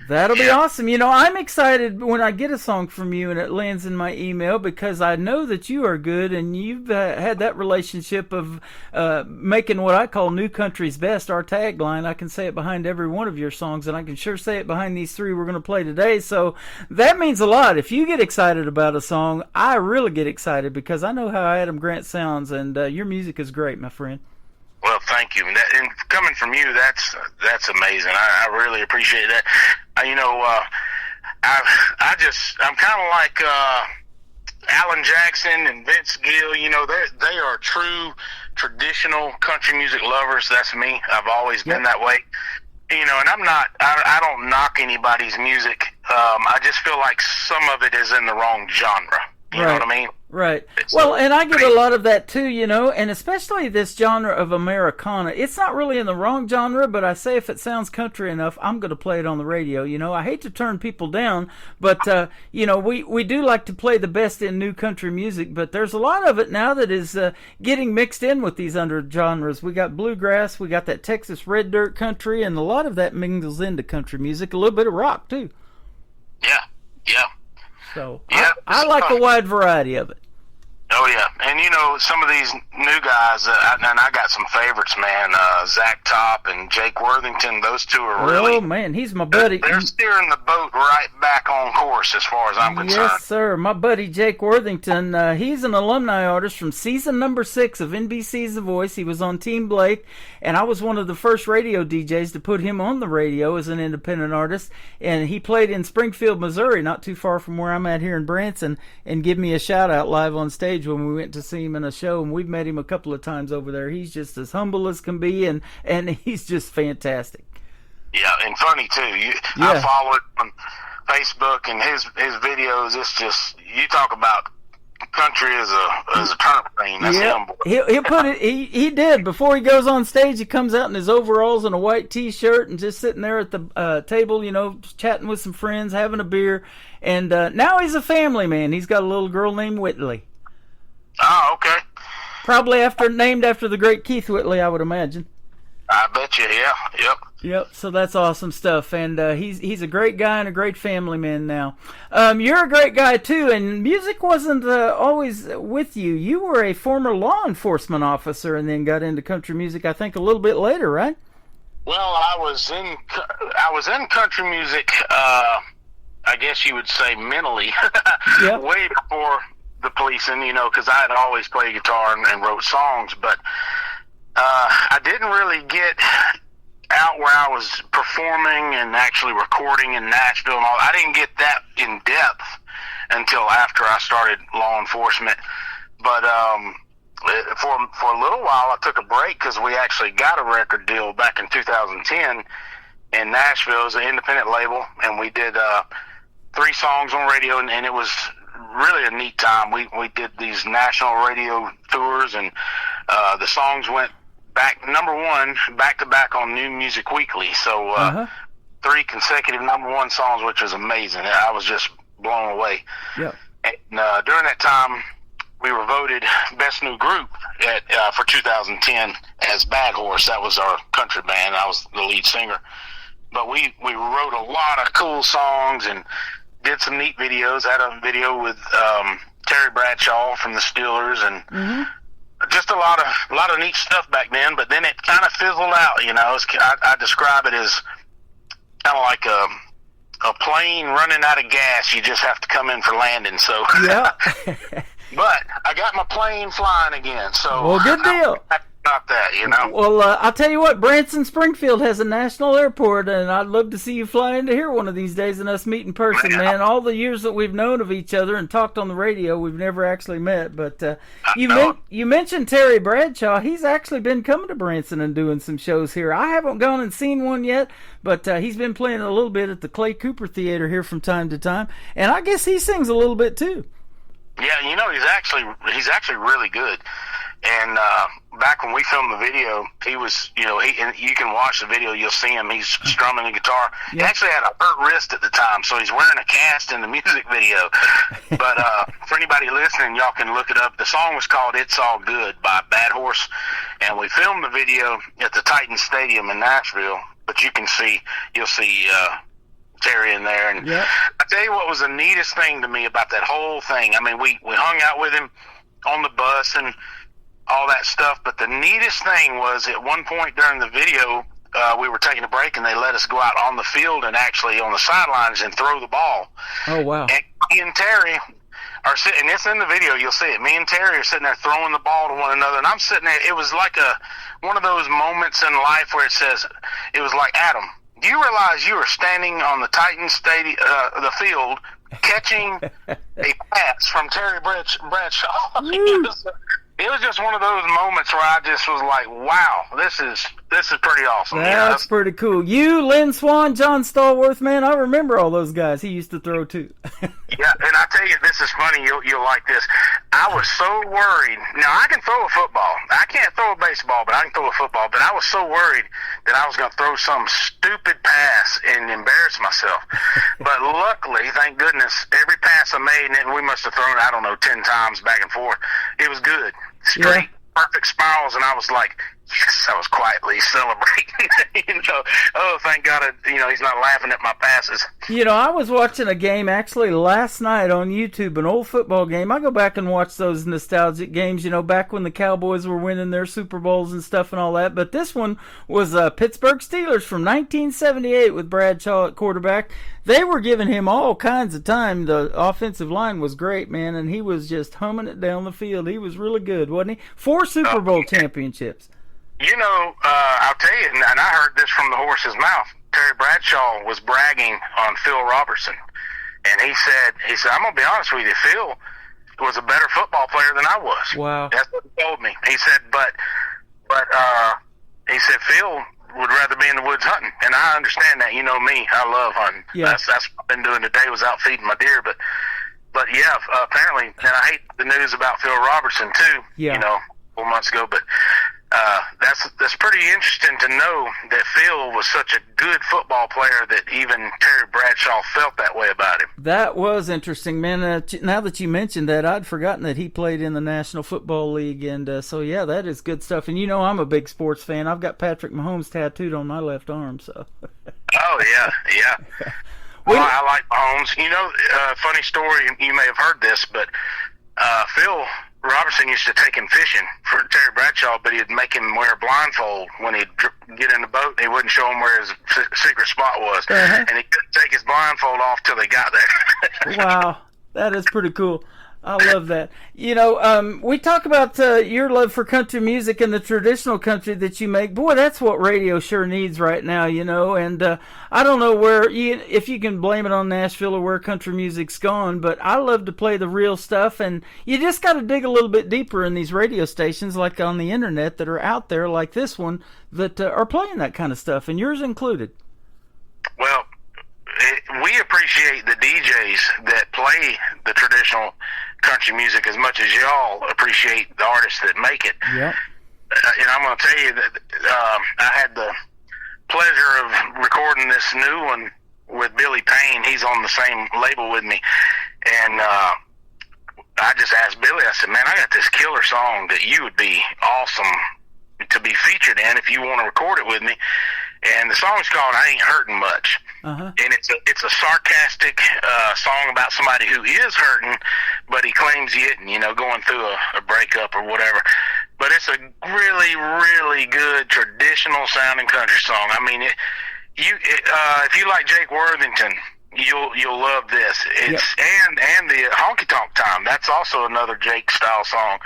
S3: that'll be awesome. I'm excited when I get a song from you and it lands in my email, because I know that you are good, and you've had that relationship of making what I call New Country's Best, our tagline. I can say it behind every one of your songs, and I can sure say it behind these 3 we're going to play today. So that means a lot. If you get excited about a song, I really get excited, because I know how Adam Grant sounds, and your music is great, my friend.
S13: Well, thank you. And coming from you, that's amazing. I really appreciate that. I'm kind of like Alan Jackson and Vince Gill. They are true traditional country music lovers. That's me. I've always been that way. And I don't knock anybody's music. I just feel like some of it is in the wrong genre. You know what I mean?
S3: Right. Well, and I get a lot of that too, and especially this genre of Americana. It's not really in the wrong genre, but I say if it sounds country enough, I'm going to play it on the radio. I hate to turn people down, but, we do like to play the best in new country music, but there's a lot of it now that is getting mixed in with these under genres. We got bluegrass, we got that Texas red dirt country, and a lot of that mingles into country music, a little bit of rock too.
S13: Yeah.
S3: So I like a wide variety of it.
S13: Oh, yeah. And, some of these new guys, and I got some favorites, man. Zach Top and Jake Worthington, those two are really...
S3: Oh, man, he's my buddy.
S13: They're steering the boat right back on course as far as I'm concerned.
S3: Yes, sir. My buddy Jake Worthington, he's an alumni artist from season number 6 of NBC's The Voice. He was on Team Blake, and I was one of the first radio DJs to put him on the radio as an independent artist. And he played in Springfield, Missouri, not too far from where I'm at here in Branson, and give me a shout-out live on stage when we went to see him in a show, and we've met him a couple of times over there. He's just as humble as can be, and he's just fantastic.
S13: Yeah, and funny too. I follow it on Facebook and his videos. It's just, you talk about country as a turnip green. That's him.
S3: He'll put it. He did before he goes on stage. He comes out in his overalls and a white T-shirt and just sitting there at the table, chatting with some friends, having a beer. And now he's a family man. He's got a little girl named Whitley.
S13: Oh, okay.
S3: Probably named after the great Keith Whitley, I would imagine.
S13: I bet you, yeah, yep.
S3: Yep, so that's awesome stuff, and he's a great guy and a great family man now. You're a great guy, too, and music wasn't always with you. You were a former law enforcement officer and then got into country music, I think, a little bit later, right?
S13: Well, I was in country music, I guess you would say mentally,
S3: yep.
S13: way before the policing, you know, because I had always played guitar and wrote songs, but I didn't really get out where I was performing and actually recording in Nashville and all. I didn't get that in depth until after I started law enforcement. But for a little while, I took a break because we actually got a record deal back in 2010 in Nashville. It was an independent label, and we did 3 songs on radio, and it was really a neat time. We did these national radio tours, and the songs went back #1 back-to-back on New Music Weekly. So 3 consecutive #1 songs, which was amazing. I was just blown away.
S3: Yep.
S13: And during that time, we were voted Best New Group for 2010 as Bad Horse. That was our country band. I was the lead singer. But we wrote a lot of cool songs and did some neat videos. Had a video with Terry Bradshaw from the Steelers, and just a lot of neat stuff back then. But then it kind of fizzled out. You know, I describe it as kind of like a plane running out of gas. You just have to come in for landing. So
S3: yeah.
S13: But I got my plane flying again. So
S3: well, good deal.
S13: About that, you know.
S3: Well, I'll tell you what, Branson Springfield has a national airport, and I'd love to see you fly into here one of these days and us meet in person, man. All the years that we've known of each other and talked on the radio, we've never actually met. But you mentioned Terry Bradshaw. He's actually been coming to Branson and doing some shows here. I haven't gone and seen one yet, but he's been playing a little bit at the Clay Cooper Theater here from time to time, and I guess he sings a little bit too.
S13: Yeah, you know, he's actually really good. And back when we filmed the video, he was, you know, and you can watch the video, you'll see him, he's strumming the guitar. Yep. He actually had a hurt wrist at the time, so he's wearing a cast in the music video. But for anybody listening, y'all can look it up. The song was called It's All Good by Bad Horse, and we filmed the video at the Titan Stadium in Nashville. But you'll see Terry in there. And
S3: yep.
S13: I tell you what was the neatest thing to me about that whole thing. I mean, we hung out with him on the bus and all that stuff, but the neatest thing was at one point during the video, we were taking a break and they let us go out on the field and actually on the sidelines and throw the ball.
S3: Oh, wow.
S13: And me and Terry are sitting, and it's in the video, you'll see it. Me and Terry are sitting there throwing the ball to one another, and I'm sitting there. It was like one of those moments in life where it was like, Adam, do you realize you are standing on the Titans stadium, the field, catching a pass from Terry Bradshaw? It was just one of those moments where I just was like, wow, this is pretty awesome.
S3: That's pretty cool. You, Lynn Swan, John Stallworth, man, I remember all those guys. He used to throw too.
S13: Yeah, and I tell you, this is funny. You'll like this. I was so worried. Now, I can throw a football. I can't throw a baseball, but I can throw a football. But I was so worried that I was going to throw some stupid pass and embarrass myself. But luckily, thank goodness, every pass I made, and we must have thrown, 10 times back and forth, it was good. Straight, perfect spirals, and I was like, yes, I was quietly celebrating. Oh, thank God, he's not laughing at my passes.
S3: I was watching a game actually last night on YouTube, an old football game. I go back and watch those nostalgic games, back when the Cowboys were winning their Super Bowls and stuff and all that. But this one was Pittsburgh Steelers from 1978 with Bradshaw at quarterback. They were giving him all kinds of time. The offensive line was great, man, and he was just humming it down the field. He was really good, wasn't he? 4 Super Bowl championships.
S13: I'll tell you, and I heard this from the horse's mouth. Terry Bradshaw was bragging on Phil Robertson, and he said, I'm going to be honest with you, Phil was a better football player than I was.
S3: Wow.
S13: That's what he told me. He said, but he said, Phil would rather be in the woods hunting, and I understand that. You know me, I love hunting.
S3: Yeah.
S13: That's what I've been doing today, was out feeding my deer, but yeah, apparently, and I hate the news about Phil Robertson too,
S3: yeah.
S13: A couple months ago, but that's pretty interesting to know that Phil was such a good football player that even Terry Bradshaw felt that way about him.
S3: That was interesting, man. Now that you mentioned that, I'd forgotten that he played in the National Football League, and so yeah, that is good stuff. And you know, I'm a big sports fan. I've got Patrick Mahomes tattooed on my left arm. So.
S13: Oh yeah. Well, I like Mahomes. You know, funny story. You may have heard this, but Phil Robertson used to take him fishing for Terry Bradshaw, but he'd make him wear a blindfold when he'd get in the boat. He wouldn't show him where his secret spot was, and he couldn't take his blindfold off till they got there.
S3: Wow, that is pretty cool. I love that. You know, we talk about your love for country music and the traditional country that you make. Boy, that's what radio sure needs right now, you know. And I don't know if you can blame it on Nashville or where country music's gone, but I love to play the real stuff. And you just got to dig a little bit deeper in these radio stations like on the internet that are out there like this one that are playing that kind of stuff, and yours included.
S13: Well, we appreciate the DJs that play the traditional country music as much as y'all appreciate the artists that make it.
S3: Yeah.
S13: And I'm going to tell you that I had the pleasure of recording this new one with Billy Payne. He's on the same label with me. And I just asked Billy, I said, man, I got this killer song that you would be awesome to be featured in if you want to record it with me. And the song's called I Ain't Hurting Much.
S3: Uh-huh.
S13: And it's a sarcastic song about somebody who is hurting, but he claims he isn't, you know, going through a breakup or whatever. But it's a really, really good traditional sounding country song. I mean, if you like Jake Worthington, you'll love this. It's and the Honky Tonk Time. That's also another Jake style song.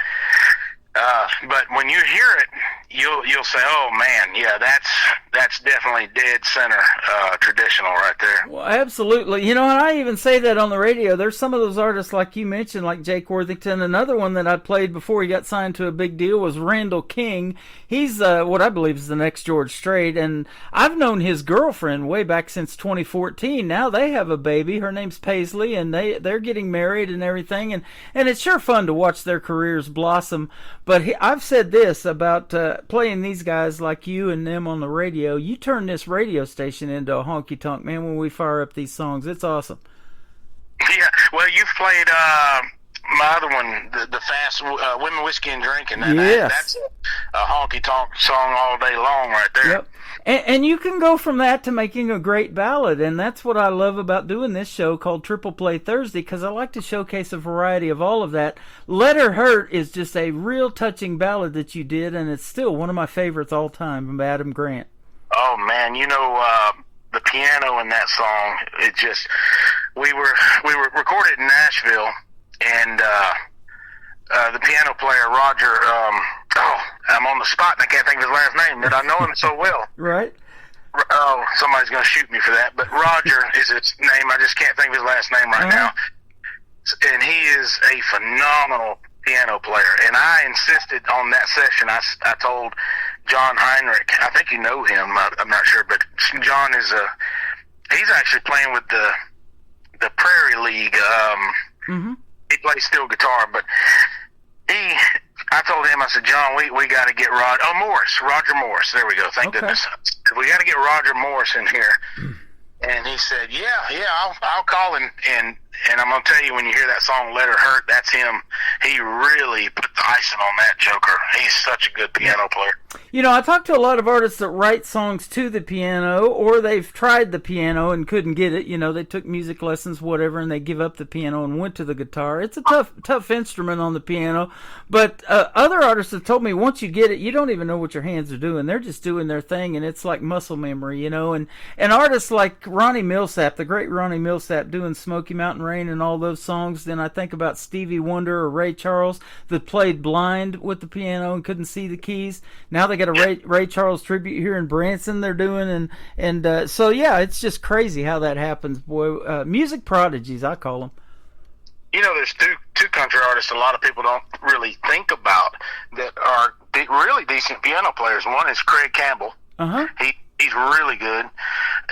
S13: But when you hear it, you'll say, "Oh man, yeah, that's definitely dead center traditional right there."
S3: Well, absolutely. You know, and I even say that on the radio. There's some of those artists like you mentioned, like Jake Worthington. Another one that I played before he got signed to a big deal was Randall King. He's what I believe is the next George Strait, and I've known his girlfriend way back since 2014. Now they have a baby. Her name's Paisley, and they're getting married and everything. And it's sure fun to watch their careers blossom. But I've said this about playing these guys like you and them on the radio. You turn this radio station into a honky-tonk, man, when we fire up these songs. It's awesome.
S13: Yeah, well, you've played my other one, the Fast Women, Whiskey, and Drinking.
S3: Yes.
S13: That's a honky-tonk song all day long right there.
S3: Yep. And you can go from that to making a great ballad, and that's what I love about doing this show called Triple Play Thursday, because I like to showcase a variety of all of that. Let Her Hurt is just a real touching ballad that you did, and it's still one of my favorites all time from Adam Grant.
S13: Oh, man, you know, the piano in that song, it just, we were recorded in Nashville, and the piano player, Roger, I'm on the spot and I can't think of his last name, but I know him so well.
S3: Right.
S13: Oh, somebody's going to shoot me for that. But Roger is his name. I just can't think of his last name right now. And he is a phenomenal piano player. And I insisted on that session. I told John Heinrich, I think you know him, I'm not sure, but John is he's actually playing with the Prairie League. He plays steel guitar, but I told him, I said, John, we got to get Roger Morris. There we go. Thank goodness. We got to get Roger Morris in here. And he said, yeah, I'll call him. And I'm going to tell you, when you hear that song, Let Her Hurt, that's him. He really put the icing on that joker. He's such a good piano player.
S3: You know, I talk to a lot of artists that write songs to the piano, or they've tried the piano and couldn't get it. You know, they took music lessons, whatever, and they give up the piano and went to the guitar. It's a tough instrument on the piano. But other artists have told me once you get it, you don't even know what your hands are doing. They're just doing their thing, and it's like muscle memory, you know. And artists like Ronnie Millsap, the great Ronnie Millsap, doing Smoky Mountain Rain and all those songs. Then I think about Stevie Wonder or Ray Charles that played blind with the piano and couldn't see the keys. Now they got a Ray Charles tribute here in Branson they're doing, and so yeah, it's just crazy how that happens, boy. Music prodigies, I call them.
S13: You know, there's two country artists a lot of people don't really think about that are really decent piano players. One is Craig Campbell. He's really good,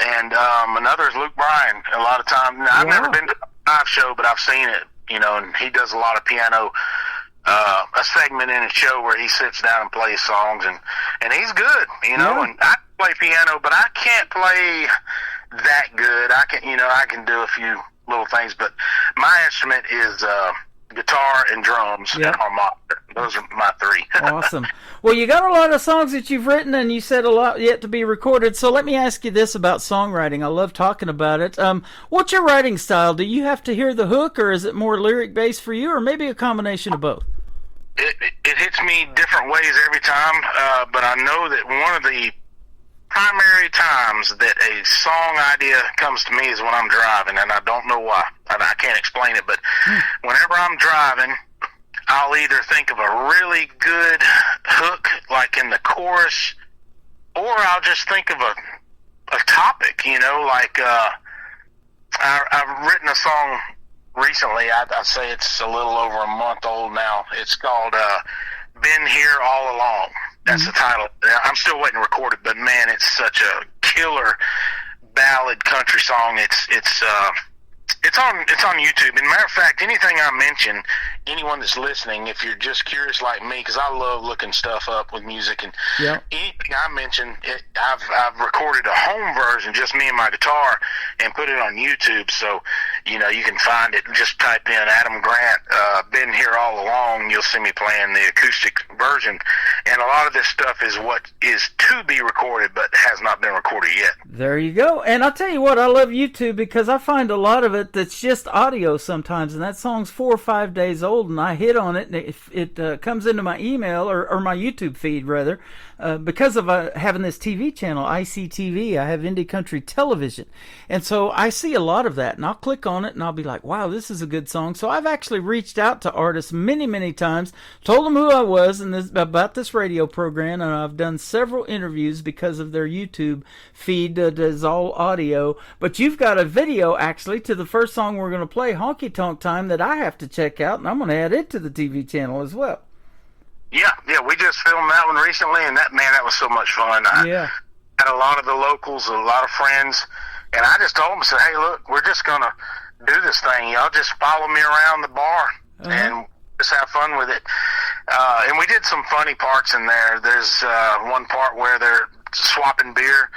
S13: and another is Luke Bryan. A lot of time, I've never been to a live show, but I've seen it. You know, and he does a lot of piano a segment in a show where he sits down and plays songs, and he's good, you know.
S3: Yeah.
S13: And I play piano, but I can't play that good. I can do a few little things, but my instrument is guitar and drums and harmonica. Those are my three.
S3: Awesome. Well, you got a lot of songs that you've written, and you said a lot yet to be recorded. So let me ask you this about songwriting. I love talking about it. What's your writing style? Do you have to hear the hook, or is it more lyric-based for you, or maybe a combination of both?
S13: It hits me different ways every time, but I know that one of the primary times that a song idea comes to me is when I'm driving, and I don't know why. I can't explain it, but whenever I'm driving, I'll either think of a really good hook, like in the chorus, or I'll just think of a topic, you know, like I've written a song recently. I say it's a little over a month old now. It's called Been Here All Along. That's the title. I'm still waiting to record it, but man, it's such a killer ballad country song. It's on YouTube. And matter of fact, anything I mention, anyone that's listening, if you're just curious like me, because I love looking stuff up with music, and anything I mention, I've recorded a home version, just me and my guitar, and put it on YouTube. So, you know, you can find it. Just type in Adam Grant, Been Here All Along. You'll see me playing the acoustic version. And a lot of this stuff is what is to be recorded, but has not been recorded yet.
S3: There you go. And I'll tell you what, I love YouTube because I find a lot of it that's just audio sometimes, and that song's 4 or 5 days old, and I hit on it, and it comes into my email, or my YouTube feed, rather, because of having this TV channel, ICTV. I have Indie Country Television, and so I see a lot of that, and I'll click on it, and I'll be like, wow, this is a good song. So I've actually reached out to artists many, many times, told them who I was and about this radio program, and I've done several interviews because of their YouTube feed that is all audio. But you've got a video, actually, to the first song we're going to play, Honky Tonk Time, that I have to check out, and I'm going to add it to the TV channel as well.
S13: Yeah, we just filmed that one recently, and that was so much fun. I had a lot of the locals, a lot of friends, and I just told them, I said, hey, look, we're just going to do this thing. Y'all just follow me around the bar and just have fun with it. And we did some funny parts in there. There's one part where they're swapping beer.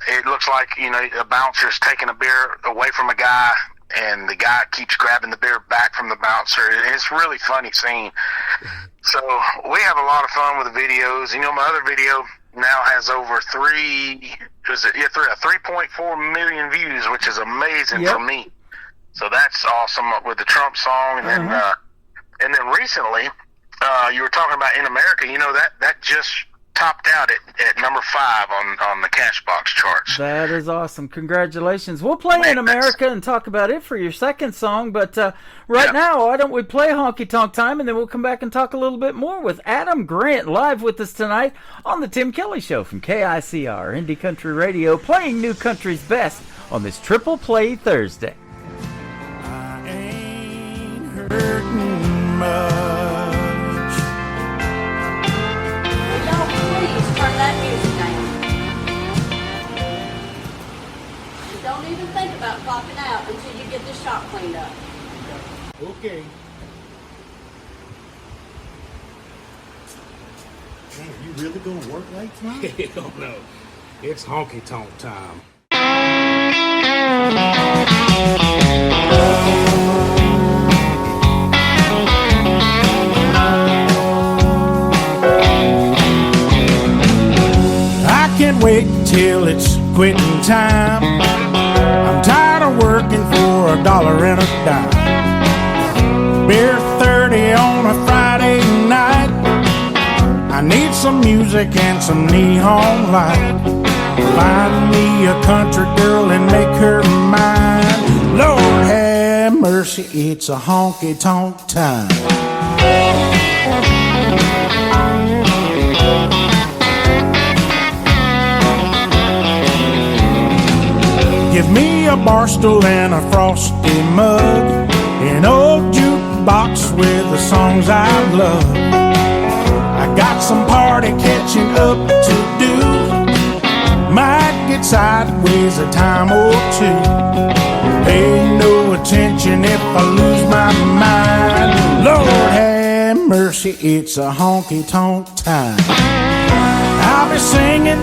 S13: It looks like, you know, a bouncer's taking a beer away from a guy, and the guy keeps grabbing the beer back from the bouncer. It's a really funny scene. So we have a lot of fun with the videos. You know, my other video now has over 3.4 million views, which is amazing for me. So that's awesome with the Trump song. And then recently, you were talking about In America. You know, that just topped out at number 5 on the Cashbox charts.
S3: That is awesome. Congratulations. We'll play In America and talk about it for your second song, but right now, why don't we play Honky Tonk Time, and then we'll come back and talk a little bit more with Adam Grant live with us tonight on the Tim Kelly Show from KICR Indie Country Radio, playing new country's best on this Triple Play Thursday.
S1: I ain't hurting much.
S5: Turn that music down. Don't even think about popping out until you get this shop cleaned up.
S1: Okay. Man, you really gonna work late tonight?
S14: Hell no. It's honky tonk time.
S1: Can't wait till it's quitting time. I'm tired of working for $1 and a dime. Beer 30 on a Friday night. I need some music and some neon light. Find me a country girl and make her mine. Lord have mercy, it's a honky tonk time. Give me a bar stool and a frosty mug, an old jukebox with the songs I love. I got some party catching up to do. Might get sideways a time or two. Pay no attention if I lose my mind. Lord have mercy.
S14: mercy, it's a honky-tonk time. I'll be singing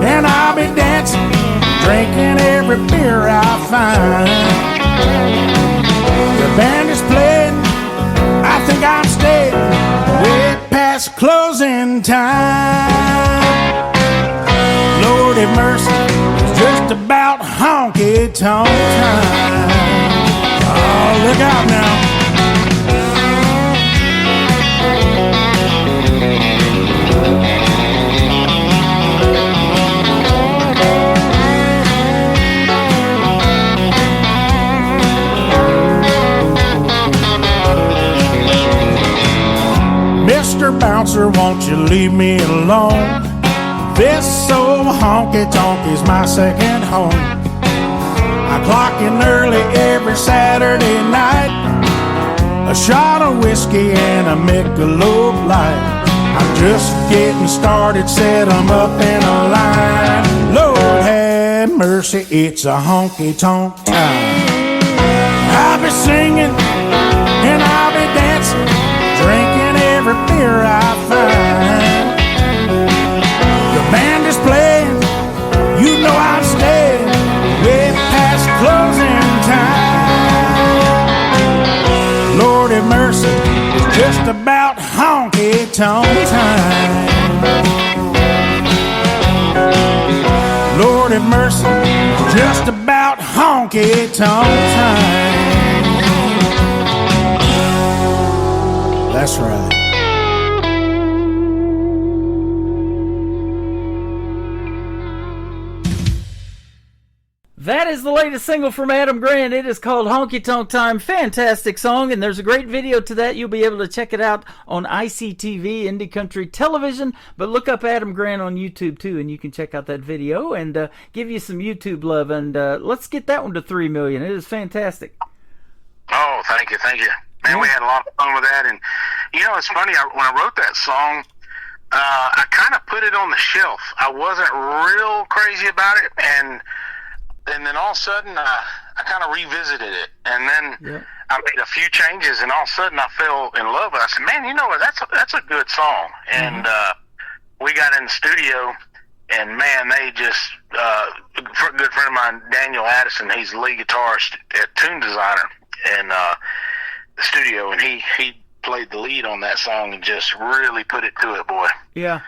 S14: and I'll be dancing, drinking every beer I find. The band is playing, I think I'm staying way past closing time. Lord have mercy, it's just about honky-tonk time. Oh, look out now. Mr. Bouncer, won't you leave me alone? This old honky-tonk is my second home. I clock in early every Saturday night, a shot of whiskey and a Michelob Light. I'm just getting started, set 'em up in a line. Lord have mercy, it's a honky-tonk time. I'll be singing and I'll be dancing, drinking every beer I find. The band is playing, you know I'm staying way past closing time. Lord have mercy, it's just about honky-tonk time. Lord have mercy, it's just about honky-tonk time. That's right.
S3: That is the latest single from Adam Grant. It is called Honky Tonk Time. Fantastic song, and there's a great video to that. You'll be able to check it out on ICTV, Indie Country Television. But look up Adam Grant on YouTube, too, and you can check out that video and give you some YouTube love. And let's get that one to 3 million. It is fantastic.
S13: Oh, thank you. Man, we had a lot of fun with that. And, you know, it's funny, when I wrote that song, I kind of put it on the shelf. I wasn't real crazy about it, and then all of a sudden, I kind of revisited it, and then I made a few changes, and all of a sudden, I fell in love with it. I said, man, you know what, that's a good song. And we got in the studio, and man, they just, a good friend of mine, Daniel Addison, he's the lead guitarist at Tune Designer, and the studio, and he played the lead on that song and just really put it to it, boy.
S3: Yeah.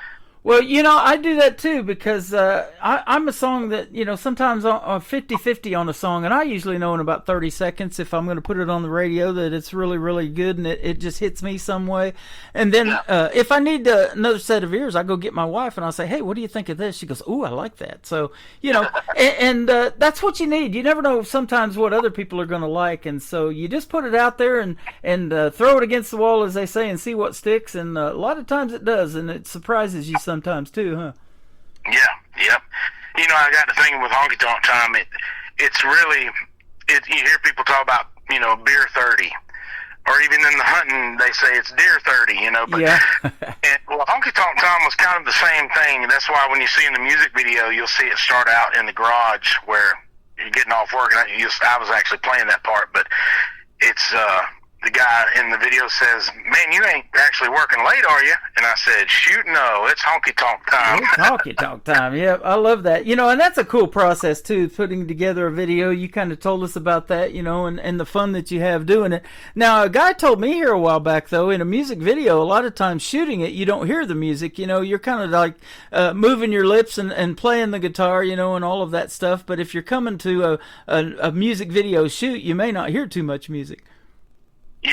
S3: Well, you know, I do that too because I'm a song that, you know, sometimes I'm 50-50 on a song, and I usually know in about 30 seconds if I'm going to put it on the radio that it's really, really good and it just hits me some way. And then if I need another set of ears, I go get my wife and I'll say, hey, what do you think of this? She goes, ooh, I like that. So, you know, and that's what you need. You never know sometimes what other people are going to like, and so you just put it out there and throw it against the wall, as they say, and see what sticks, and a lot of times it does, and it surprises you sometimes too, huh?
S13: Yeah. You know, I got to thinking with Honky Tonk Time, it's really, you hear people talk about, you know, beer 30, or even in the hunting, they say it's deer 30, you know, but well, Honky Tonk Time was kind of the same thing, and that's why when you see in the music video, you'll see it start out in the garage where you're getting off work, and I was actually playing that part, but it's, the guy in the video says, man, you ain't actually working late, are you? And I said, shoot, no, it's honky tonk time.
S3: It's honky tonk time, yeah. I love that. You know, and that's a cool process, too, putting together a video. You kind of told us about that, you know, and the fun that you have doing it. Now, a guy told me here a while back, though, in a music video, a lot of times shooting it, you don't hear the music. You know, you're kind of like moving your lips and playing the guitar, you know, and all of that stuff. But if you're coming to a music video shoot, you may not hear too much music.
S13: Yeah,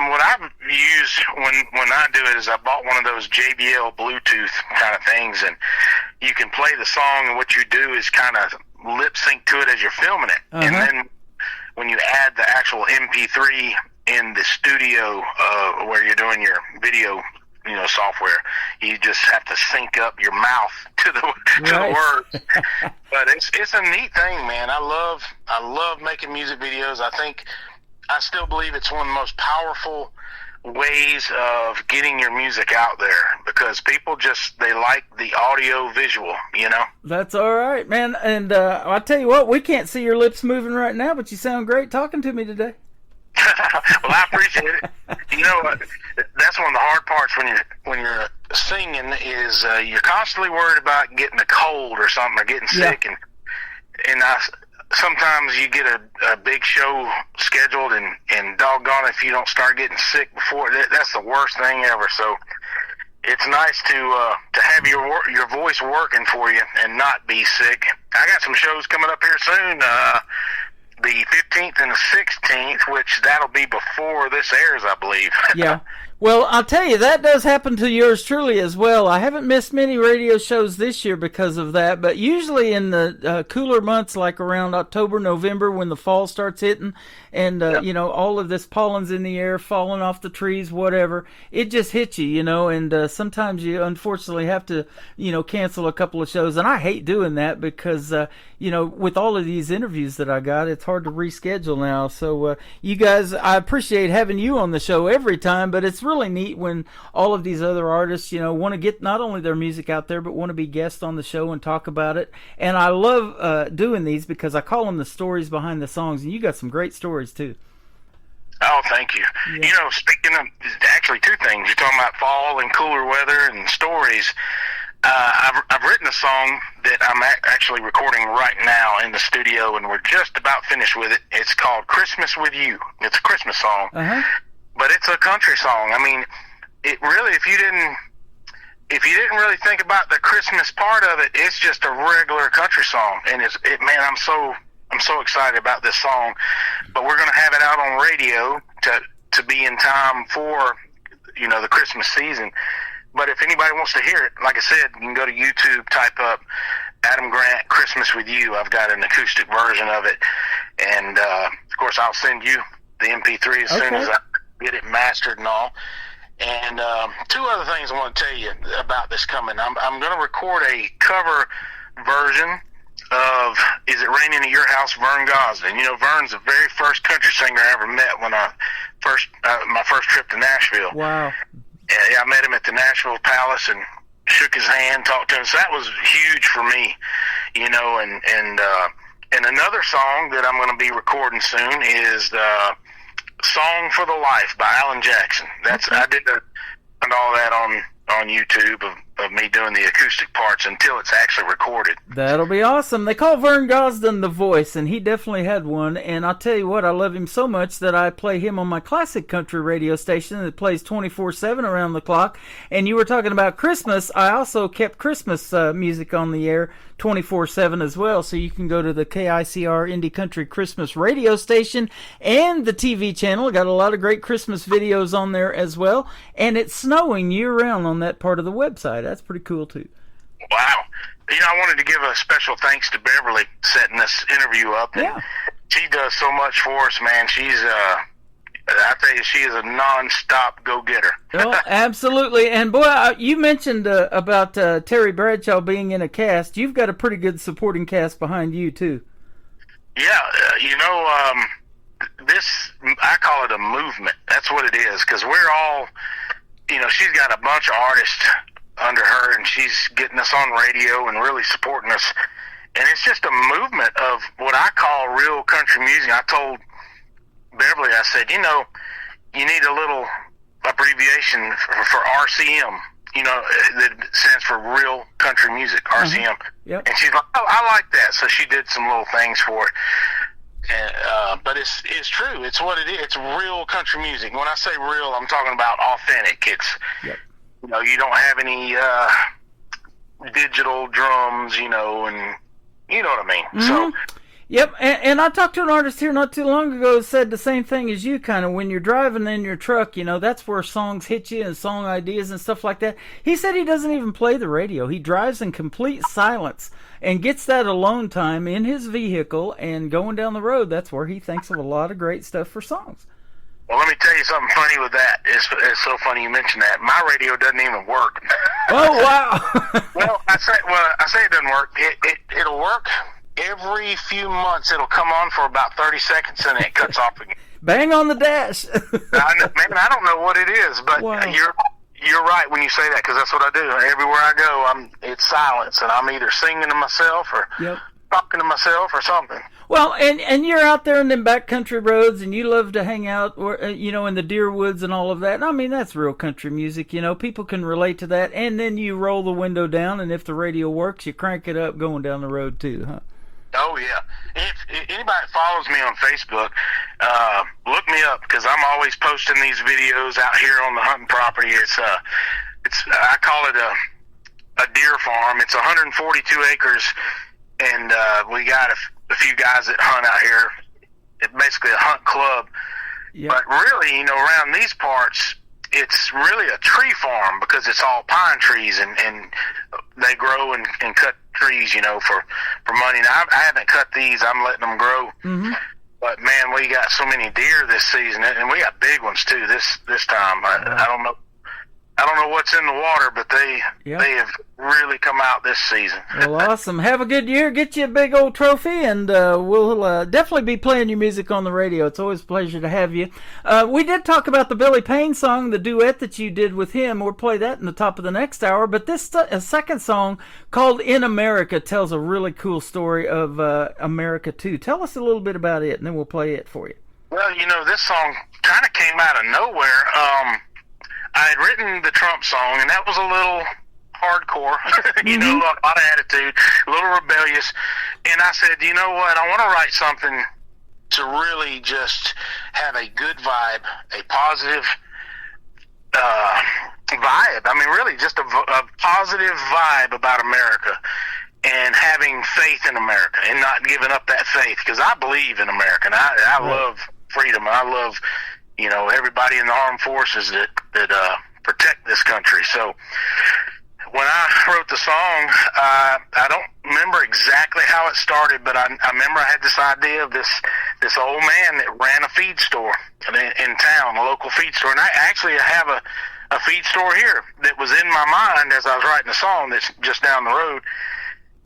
S13: what I use when I do it is I bought one of those JBL Bluetooth kind of things, and you can play the song, and what you do is kind of lip sync to it as you're filming it. And then when you add the actual MP3 in the studio where you're doing your video, you know, software, you just have to sync up your mouth to the words. But it's a neat thing, man. I love making music videos. I still believe it's one of the most powerful ways of getting your music out there, because people they like the audio visual, you know?
S3: That's all right, man. And I'll tell you what, we can't see your lips moving right now, but you sound great talking to me today.
S13: Well, I appreciate it. You know what? that's one of the hard parts when you're singing is you're constantly worried about getting a cold or something or getting sick, and sometimes you get a big show scheduled and doggone if you don't start getting sick before, that's the worst thing ever. So it's nice to have your voice working for you and not be sick. I got some shows coming up here soon, the 15th and the 16th, which that'll be before this airs, I believe.
S3: Yeah. Well, I'll tell you, that does happen to yours truly as well. I haven't missed many radio shows this year because of that, but usually in the cooler months, like around October, November, when the fall starts hitting, and, you know, all of this pollen's in the air, falling off the trees, whatever, it just hits you, you know, and sometimes you unfortunately have to, you know, cancel a couple of shows, and I hate doing that because, you know, with all of these interviews that I got, it's hard to reschedule now. So, you guys, I appreciate having you on the show every time, but it's really neat when all of these other artists, you know, want to get not only their music out there, but want to be guests on the show and talk about it. And I love doing these because I call them the stories behind the songs, and you got some great stories too.
S13: Oh, thank you. Yeah. You know, speaking of, actually two things. You're talking about fall and cooler weather and stories. I've written a song that I'm actually recording right now in the studio, and we're just about finished with it. It's called Christmas With You. It's a Christmas song.
S3: Uh-huh.
S13: But it's a country song. I mean, it really, if you didn't really think about the Christmas part of it, it's just a regular country song. And man, I'm so excited about this song. But we're going to have it out on radio to be in time for, you know, the Christmas season. But if anybody wants to hear it, like I said, you can go to YouTube, type up Adam Grant, Christmas With You. I've got an acoustic version of it. And, of course, I'll send you the MP3 as soon as I get it mastered and all. And two other things I want to tell you about this coming. I'm going to record a cover version of Is It Raining at Your House, Vern Gosdin. You know, Vern's the very first country singer I ever met when my first trip to Nashville.
S3: Wow.
S13: Yeah, I met him at the Nashville Palace and shook his hand, talked to him. So that was huge for me, you know. And another song that I'm going to be recording soon is Song for the Life by Alan Jackson. I did all that on YouTube of me doing the acoustic parts until it's actually recorded.
S3: That'll be awesome. They call Vern Gosdin the voice, and he definitely had one. And I'll tell you what, I love him so much that I play him on my classic country radio station that plays 24/7 around the clock. And you were talking about Christmas. I also kept Christmas music on the air 24/7 as well. So you can go to the KICR Indie Country Christmas radio station and the TV channel. Got a lot of great Christmas videos on there as well. And it's snowing year-round on that part of the website. That's pretty cool, too.
S13: Wow. You know, I wanted to give a special thanks to Beverly setting this interview up.
S3: Yeah.
S13: She does so much for us, man. She's, I tell you, she is a non-stop go-getter.
S3: Oh, absolutely. And, boy, you mentioned about Terry Bradshaw being in a cast. You've got a pretty good supporting cast behind you, too.
S13: Yeah. You know, I call it a movement. That's what it is, because we're all, you know, she's got a bunch of artists under her, and she's getting us on radio and really supporting us. And it's just a movement of what I call real country music. I told Beverly, I said, you know, you need a little abbreviation for RCM, you know, that stands for Real Country Music, RCM.
S3: Mm-hmm. Yep.
S13: And she's like, oh, I like that. So she did some little things for it. And, but it's true. It's what it is. It's real country music. When I say real, I'm talking about authentic. It's, you know, you don't have any digital drums, you know, and you know what I mean.
S3: Mm-hmm.
S13: So,
S3: yep, and I talked to an artist here not too long ago who said the same thing as you, kind of, when you're driving in your truck, you know, that's where songs hit you and song ideas and stuff like that. He said he doesn't even play the radio. He drives in complete silence and gets that alone time in his vehicle, and going down the road, that's where he thinks of a lot of great stuff for songs.
S13: Well, let me tell you something funny with that. It's so funny you mentioned that. My radio doesn't even work.
S3: Oh, wow.
S13: Well, I say it doesn't work. It'll work every few months. It'll come on for about 30 seconds, and it cuts off again.
S3: Bang on the dash.
S13: I don't know what it is, but
S3: wow.
S13: You're right when you say that, because that's what I do. Everywhere I go, it's silence, and I'm either singing to myself or talking to myself or something.
S3: Well, and you're out there in them backcountry roads, and you love to hang out, in the deer woods and all of that. I mean, that's real country music. People can relate to that. And then you roll the window down, and if the radio works, you crank it up going down the road too, huh?
S13: Oh yeah. If anybody that follows me on Facebook, look me up, because I'm always posting these videos out here on the hunting property. It's I call it a deer farm. It's 142 acres, and we got a few guys that hunt out here. It's basically a hunt club. Yep. But really, around these parts, it's really a tree farm, because it's all pine trees, and they grow and cut trees, for money. Now, I haven't cut these. I'm letting them grow. Mm-hmm. But man, we got so many deer this season, and we got big ones too this time. I don't know. I don't know what's in the water, but they have really come out this season.
S3: Well, awesome. Have a good year. Get you a big old trophy, and we'll definitely be playing your music on the radio. It's always a pleasure to have you. We did talk about the Billy Payne song, the duet that you did with him. We'll play that in the top of the next hour. But this second song, called In America, tells a really cool story of America, too. Tell us a little bit about it, and then we'll play it for you.
S13: Well, this song kind of came out of nowhere. I had written the Trump song, and that was a little hardcore, a lot of attitude, a little rebellious. And I said, you know what, I want to write something to really just have a good vibe, a positive vibe. I mean, really just a positive vibe about America, and having faith in America, and not giving up that faith, because I believe in America, and I love freedom. I love everybody in the armed forces that protect this country. So when I wrote the song, I don't remember exactly how it started, but I remember I had this idea of this old man that ran a feed store in town, a local feed store. And I actually have a feed store here that was in my mind as I was writing the song, that's just down the road.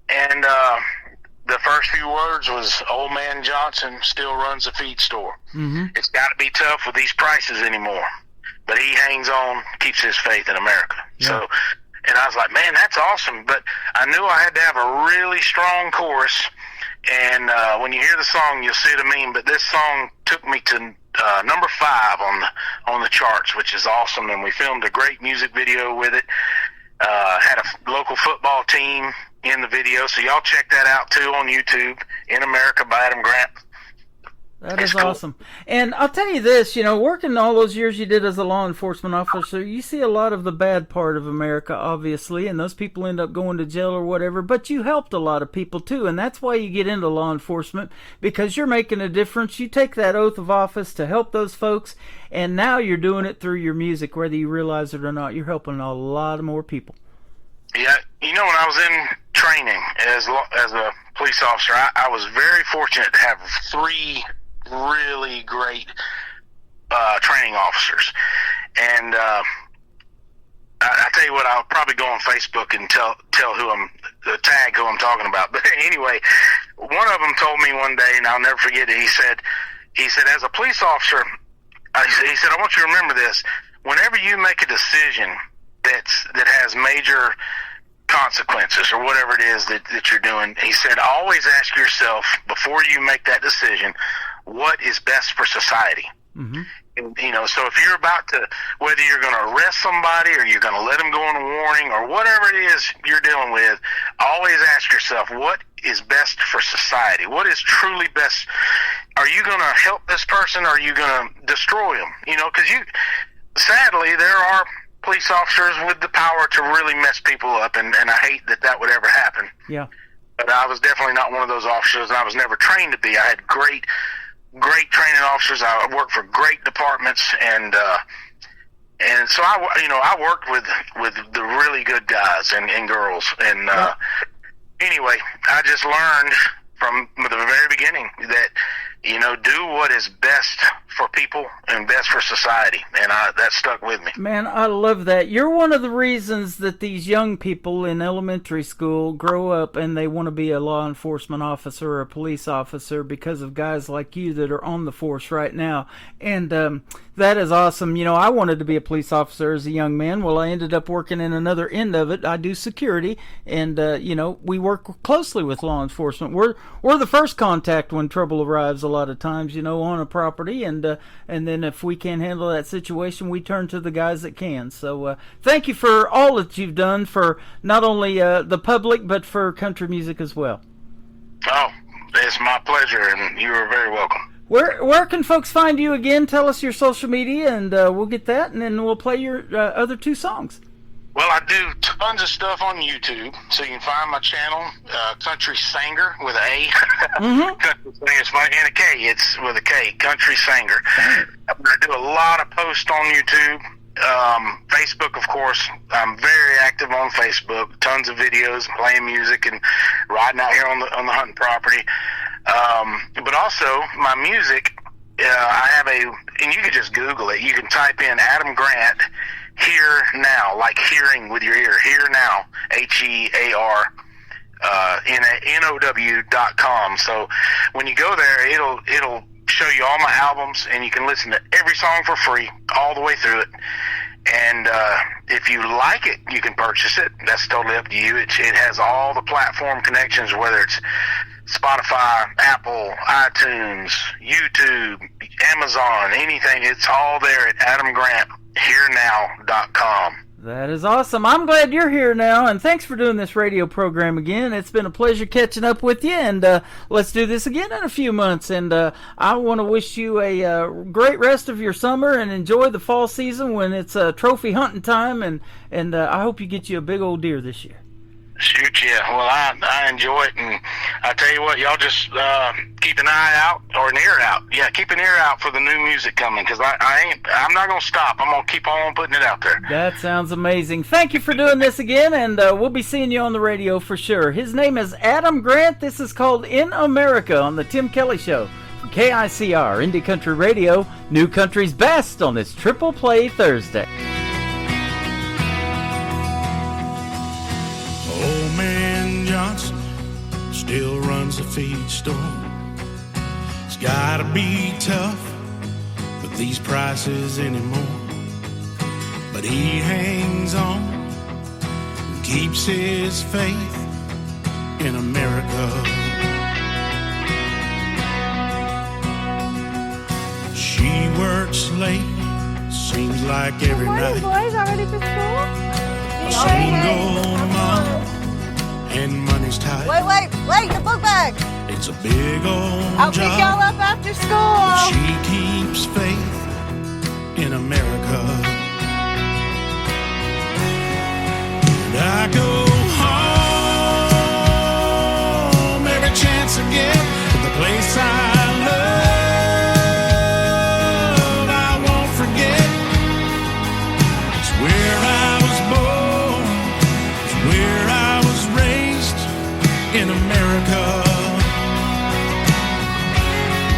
S13: And the first few words was, "Old man Johnson still runs a feed store." Mm-hmm. It's got to be tough with these prices anymore, but he hangs on, keeps his faith in America. Yeah. So, and I was like, man, that's awesome. But I knew I had to have a really strong chorus. And when you hear the song, you'll see what I mean. But this song took me to number 5 on the charts, which is awesome. And we filmed a great music video with it. Had a local football team in the video, so y'all check that out too on YouTube. In America by Adam Grant.
S3: That is awesome. And I'll tell you this, working all those years you did as a law enforcement officer, you see a lot of the bad part of America, obviously, and those people end up going to jail or whatever, but you helped a lot of people too, and that's why you get into law enforcement, because you're making a difference. You take that oath of office to help those folks, and now you're doing it through your music, whether you realize it or not. You're helping a lot of more people.
S13: Yeah, when I was in training as a police officer, I was very fortunate to have 3 really great training officers. And I tell you what, I'll probably go on Facebook and tag who I'm talking about. But anyway, one of them told me one day, and I'll never forget it, he said, as a police officer, he said, I want you to remember this: whenever you make a decision that has major consequences, or whatever it is that you're doing, he said, always ask yourself before you make that decision, what is best for society? Mm-hmm. And, so if you're about to, whether you're going to arrest somebody, or you're going to let them go on a warning, or whatever it is you're dealing with, always ask yourself, what is best for society? What is truly best? Are you going to help this person, or are you going to destroy them? Because sadly, there are police officers with the power to really mess people up, and I hate that would ever happen. Yeah. But I was definitely not one of those officers, and I was never trained to be. I had great training officers. I worked for great departments, and so I worked with the really good guys and girls. And anyway, I just learned from the very beginning that do what is best for people and best for society, and that stuck with me.
S3: Man, I love that. You're one of the reasons that these young people in elementary school grow up and they want to be a law enforcement officer or a police officer, because of guys like you that are on the force right now. And That is awesome. I wanted to be a police officer as a young man. Well, I ended up working in another end of it. I do security, and we work closely with law enforcement. We're the first contact when trouble arrives a lot of times, on a property, and then if we can't handle that situation, we turn to the guys that can. So thank you for all that you've done for not only the public but for country music as well.
S13: Oh, it's my pleasure, and you are very welcome.
S3: Where can folks find you again? Tell us your social media, and we'll get that, and then we'll play your other two songs.
S13: Well, I do tons of stuff on YouTube, so you can find my channel, Country Sanger with an A. Country Sanger, it's and a K. It's with a K, Country Sanger. I do a lot of posts on YouTube. Facebook, of course. I'm very active on Facebook. Tons of videos, playing music, and riding out here on the hunting property. But also my music, I have and you can just Google it. You can type in Adam Grant Here Now, like hearing with your ear. Here Now, HEARNOW.com. So when you go there, it'll show you all my albums, and you can listen to every song for free all the way through it. And if you like it, you can purchase it. That's totally up to you. It has all the platform connections, whether it's Spotify, Apple, iTunes, YouTube, Amazon, anything. It's all there at AdamGrantHereNow.com.
S3: That is awesome. I'm glad you're here now, and thanks for doing this radio program again. It's been a pleasure catching up with you, and let's do this again in a few months. And I want to wish you a great rest of your summer, and enjoy the fall season when it's trophy hunting time, and I hope you get you a big old deer this year.
S13: Shoot, yeah. Well, I enjoy it, and I tell you what, y'all just keep an eye out, or an ear out. Yeah, keep an ear out for the new music coming, because I'm not going to stop. I'm going to keep on putting it out there.
S3: That sounds amazing. Thank you for doing this again, and we'll be seeing you on the radio for sure. His name is Adam Grant. This is called In America on the Tim Kelly Show. From KICR, Indie Country Radio, New Country's Best on this Triple Play Thursday.
S14: Old man Johnson still runs a feed store. It's gotta be tough with these prices anymore, but he hangs on and keeps his faith in America. She works late, seems like every night.
S11: Boys, all ready for school?
S14: A single mom and money's tight.
S11: Wait, your book bag.
S14: It's a big old
S11: I'll
S14: job.
S11: pick y'all up after school.
S14: She keeps faith in America. And I go home every chance I get to the place I love. I won't forget. It's where I was born. It's where I was raised in America.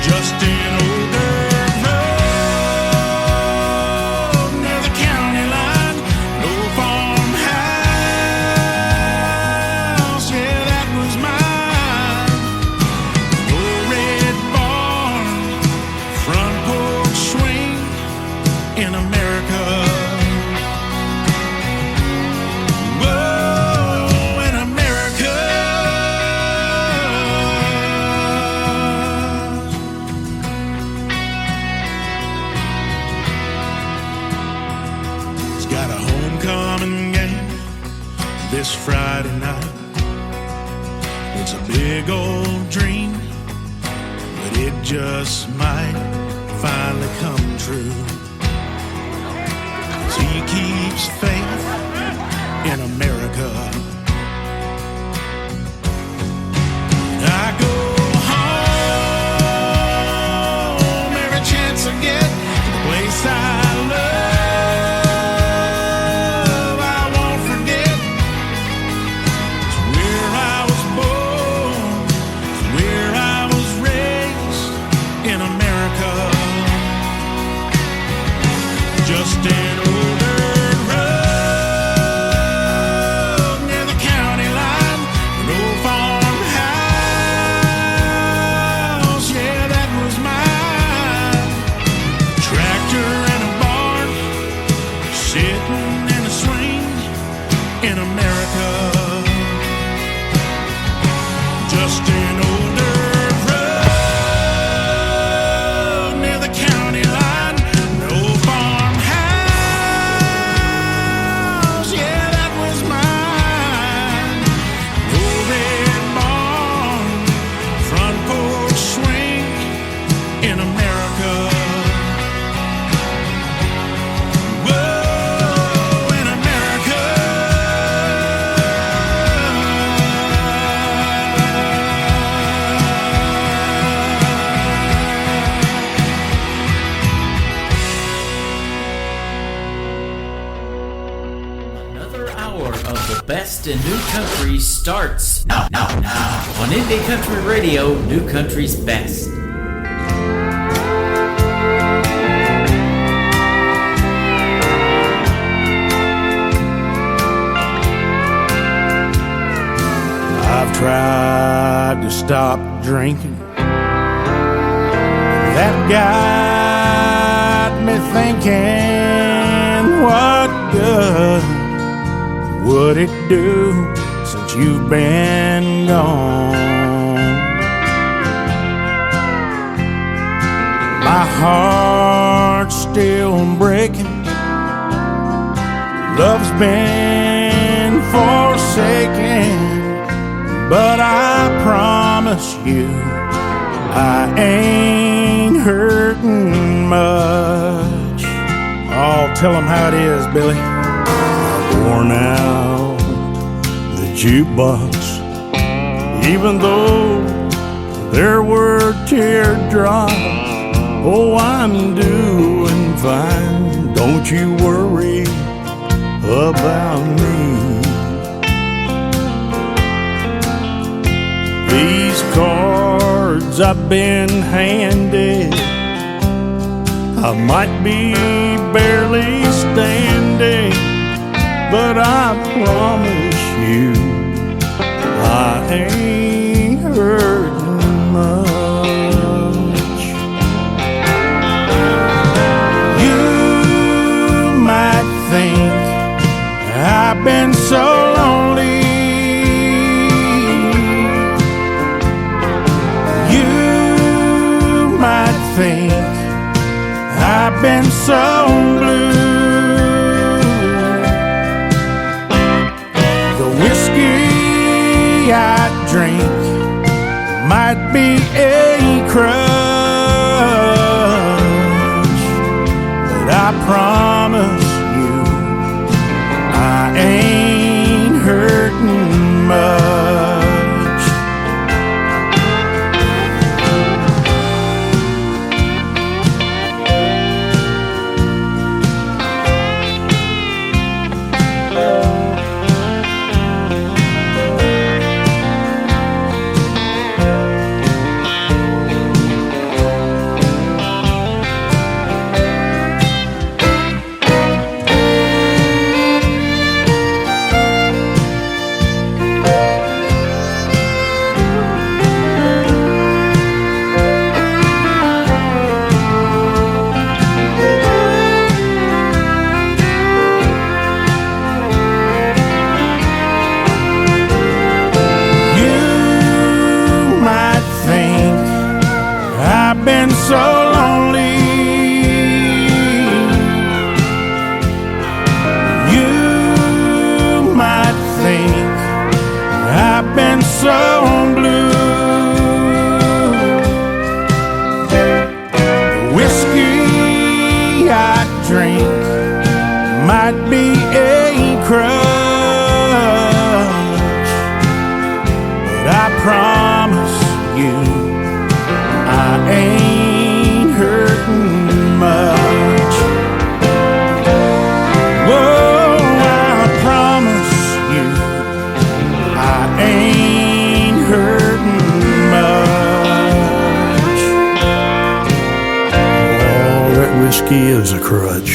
S14: Just an older road near the county line, no farmhouse, yeah, that was mine. No red barn, front porch swing in America. Whoa, in America. Got a homecoming game this Friday night. It's a big old dream, but it just might finally come true. 'Cause he keeps faith in America. I go home every chance I get to the place I love. I won't forget. It's where I was born. It's where I was raised in America. Just an older road near the county line. No farmhouse, yeah, that was mine. Tractor
S4: hour of the best in new country starts now on Indie Country Radio, New Country's Best.
S14: I've tried to stop drinking. That got me thinking, what good would it do since you've been gone? My heart's still breaking. Love's been forsaken. But I promise you, I ain't hurting much. Oh, tell them how it is, Billy. I've worn out the jukebox, even though there were teardrops. Oh, I'm doing fine. Don't you worry about me. These cards I've been handed, I might be barely standing, but I promise you, I ain't hurting much. You might think I've been so lonely. Think I've been so blue. The whiskey I drink might be a crutch, but I promise you, I ain't hurting much. So lonely, you might think I've been so blue. The whiskey I drink might be a crutch, but I promise you, I ain't hurting much. Whoa, I promise you, I ain't hurting much. Oh, that whiskey is a crutch.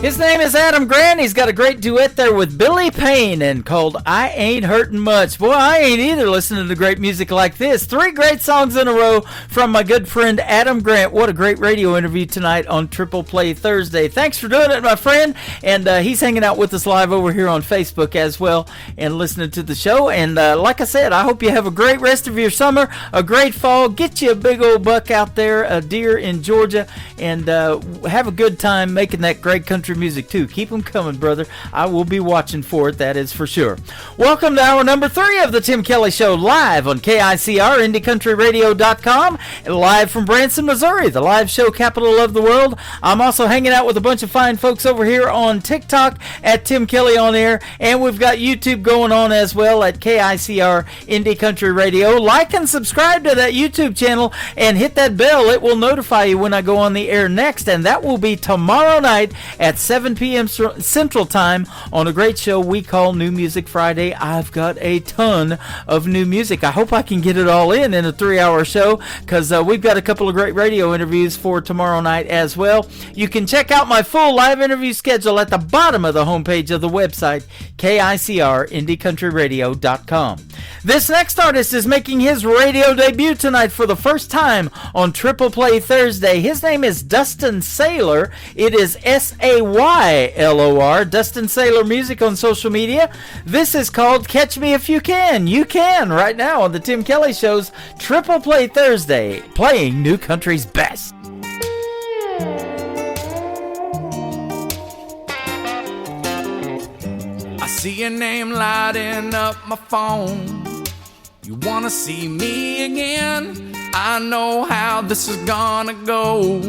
S3: His name is Adam Grant. He's got a great duet there with Billy Payne and called I Ain't Hurtin' Much. Boy, I ain't either listening to great music like this. 3 great songs in a row from my good friend Adam Grant. What a great radio interview tonight on Triple Play Thursday. Thanks for doing it, my friend. And he's hanging out with us live over here on Facebook as well and listening to the show. And like I said, I hope you have a great rest of your summer, a great fall. Get you a big old buck out there, a deer in Georgia, and have a good time making that great country country music too. Keep them coming, brother. I will be watching for it, that is for sure. Welcome to hour number 3 of the Tim Kelly Show, live on KICR, IndieCountryRadio.com, and live from Branson, Missouri, the live show capital of the world. I'm also hanging out with a bunch of fine folks over here on TikTok at Tim Kelly on Air, and we've got YouTube going on as well at KICR Indie Country Radio. Like and subscribe to that YouTube channel and hit that bell. It will notify you when I go on the air next, and that will be tomorrow night at 7 p.m. Central Time on a great show we call New Music Friday. I've got a ton of new music. I hope I can get it all in a 3-hour show, because we've got a couple of great radio interviews for tomorrow night as well. You can check out my full live interview schedule at the bottom of the homepage of the website, KICR-IndieCountryRadio.com. This next artist is making his radio debut tonight for the first time on Triple Play Thursday. His name is Dustin Saylor. It is Saylor, Dustin Saylor Music on social media. This is called Catch Me If You Can. You can right now on the Tim Kelly Show's Triple Play Thursday, playing New Country's best.
S15: I see your name lighting up my phone. You wanna see me again? I know how this is gonna go.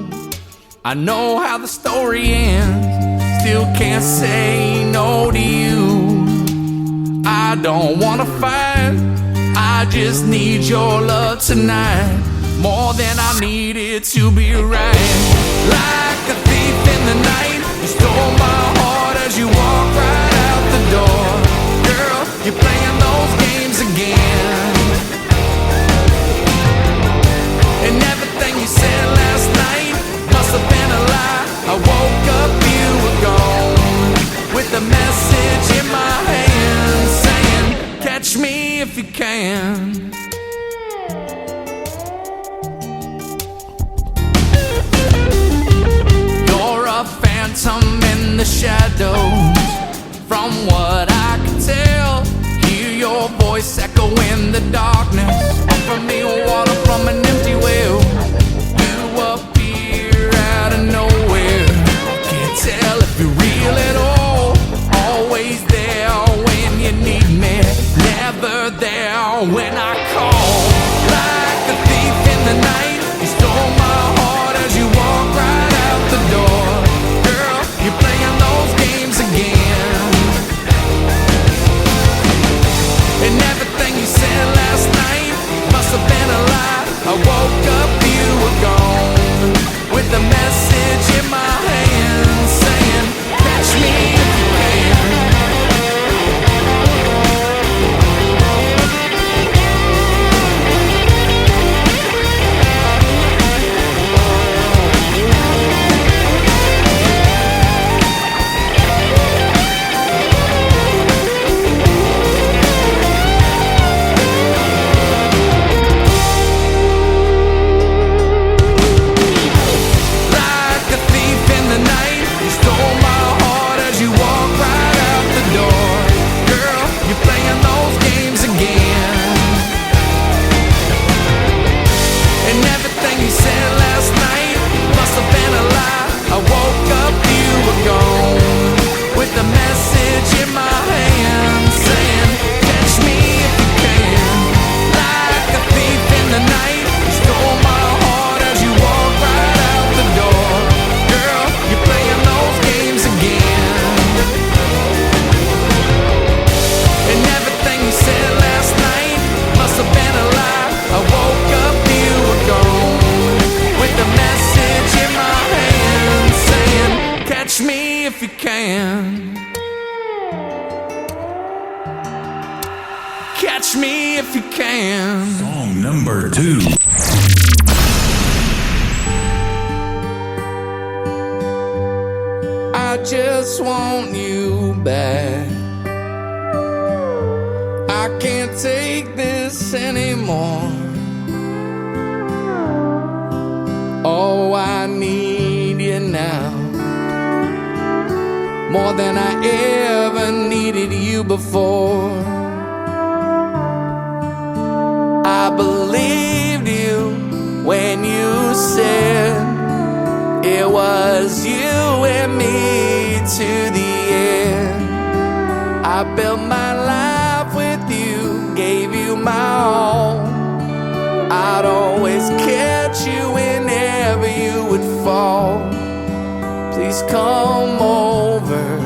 S15: I know how the story ends. Still can't say no to you. I don't wanna fight, I just need your love tonight, more than I needed to be right. Like a thief in the night, you stole my heart as you walked right out the door. Girl, you're playing those games again, and everything you said last night must have been a lie. I woke up, you were gone, with a message in my hand saying, catch me if you can. You're a phantom in the shadows, from what I can tell. Hear your voice echo in the darkness, offer me water from an empty well. You appear out of nowhere, can't tell if you're real at all. Always there when you need me, never there when I call. Like a thief in the night, you stole my heart as you walked right out the door. Girl, you're playing those games again, and everything you said last night must have been a lie. I woke up, you were gone, with a message in my hand saying, catch me if you can. If you can, catch me if you can.
S4: Song number 2.
S15: I just want you back. I can't take this anymore. Oh, I need you now, more than I ever needed you before. I believed you when you said it was you and me to the end. I built my life with you, gave you my all. I'd always catch you whenever you would fall. Please come over,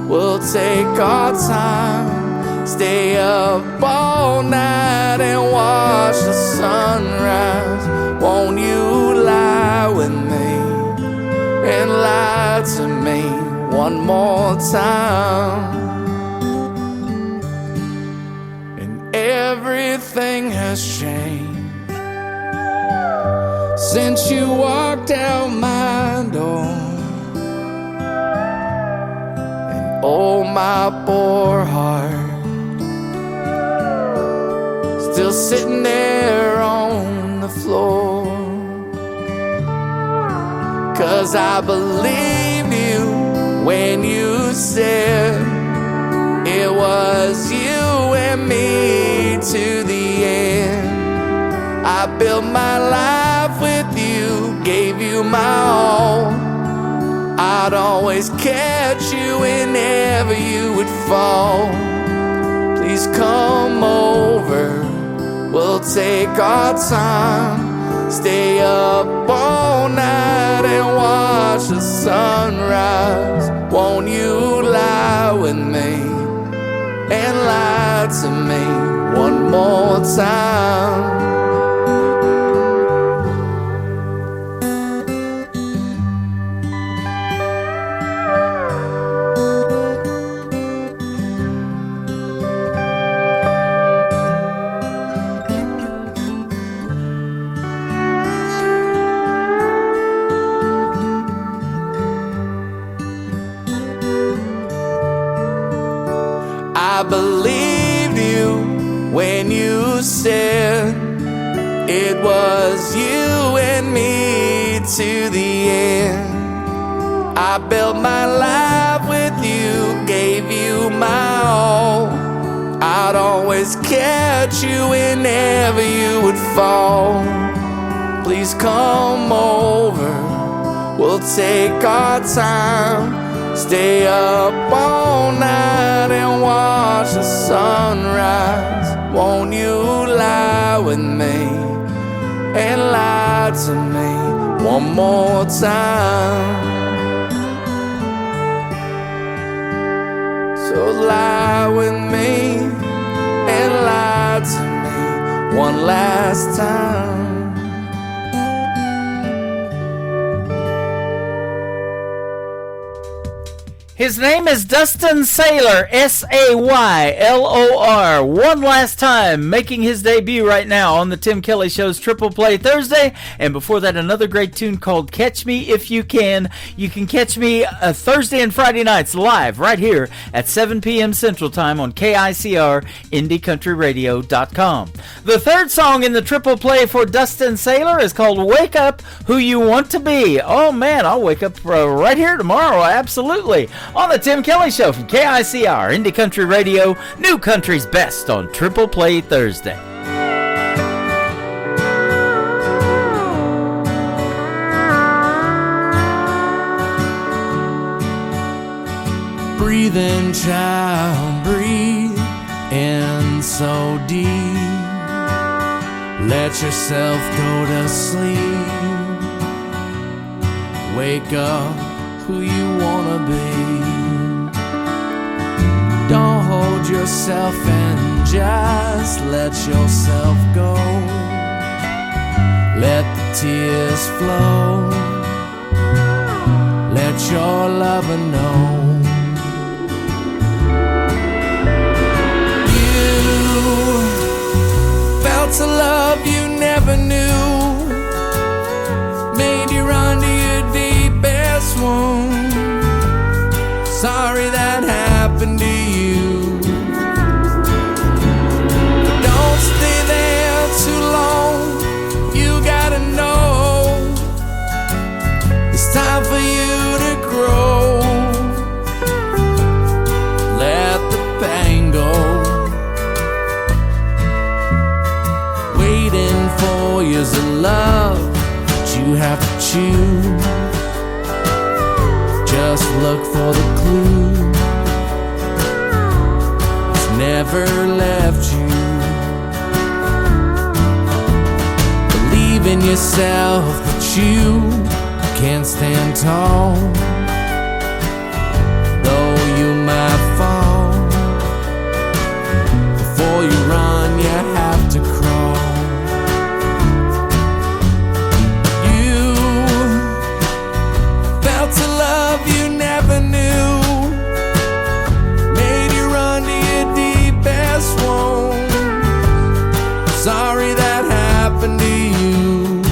S15: we'll take our time. Stay up all night and watch the sunrise. Won't you lie with me and lie to me one more time? And everything has changed since you walked out my door. And oh, my poor heart, still sitting there on the floor. 'Cause I believed you when you said it was you and me to the end. I built my life with you, gave you my all. I'd always catch you whenever you would fall. Please come over, we'll take our time. Stay up all night and watch the sunrise. Won't you lie with me and lie to me one more time? I believed you when you said it was you and me to the end. I built my life with you, gave you my all. I'd always catch you whenever you would fall. Please come over, we'll take our time. Stay up all night and watch the sunrise. Won't you lie with me and lie to me one more time? So lie with me and lie to me one last time.
S3: His name is Dustin Saylor, Saylor. One last time, making his debut right now on the Tim Kelly Show's Triple Play Thursday. And before that, another great tune called Catch Me If You Can. You can catch me Thursday and Friday nights live right here at 7 p.m. Central Time on KICR, IndieCountryRadio.com. The third song in the Triple Play for Dustin Saylor is called Wake Up Who You Want to Be. Oh man, I'll wake up right here tomorrow, absolutely. On the Tim Kelly Show from KICR, Indie Country Radio, New Country's Best on Triple Play Thursday.
S15: Breathe in, child, breathe in so deep. Let yourself go to sleep. Wake up who you wanna be. Don't hold yourself and just let yourself go. Let the tears flow. Let your lover know. You felt a love you never knew. Made you run to your deepest wound. Sorry that happened to you. But don't stay there too long. You gotta know it's time for you to grow. Let the pain go. Waiting for years of love, but you have to choose. Just look for the clue. It's never left you. Believe in yourself that you can stand tall. Though you might fall, before you run, you have to crawl. You felt a love you never knew, made you run to your deepest wounds. Sorry that happened to you,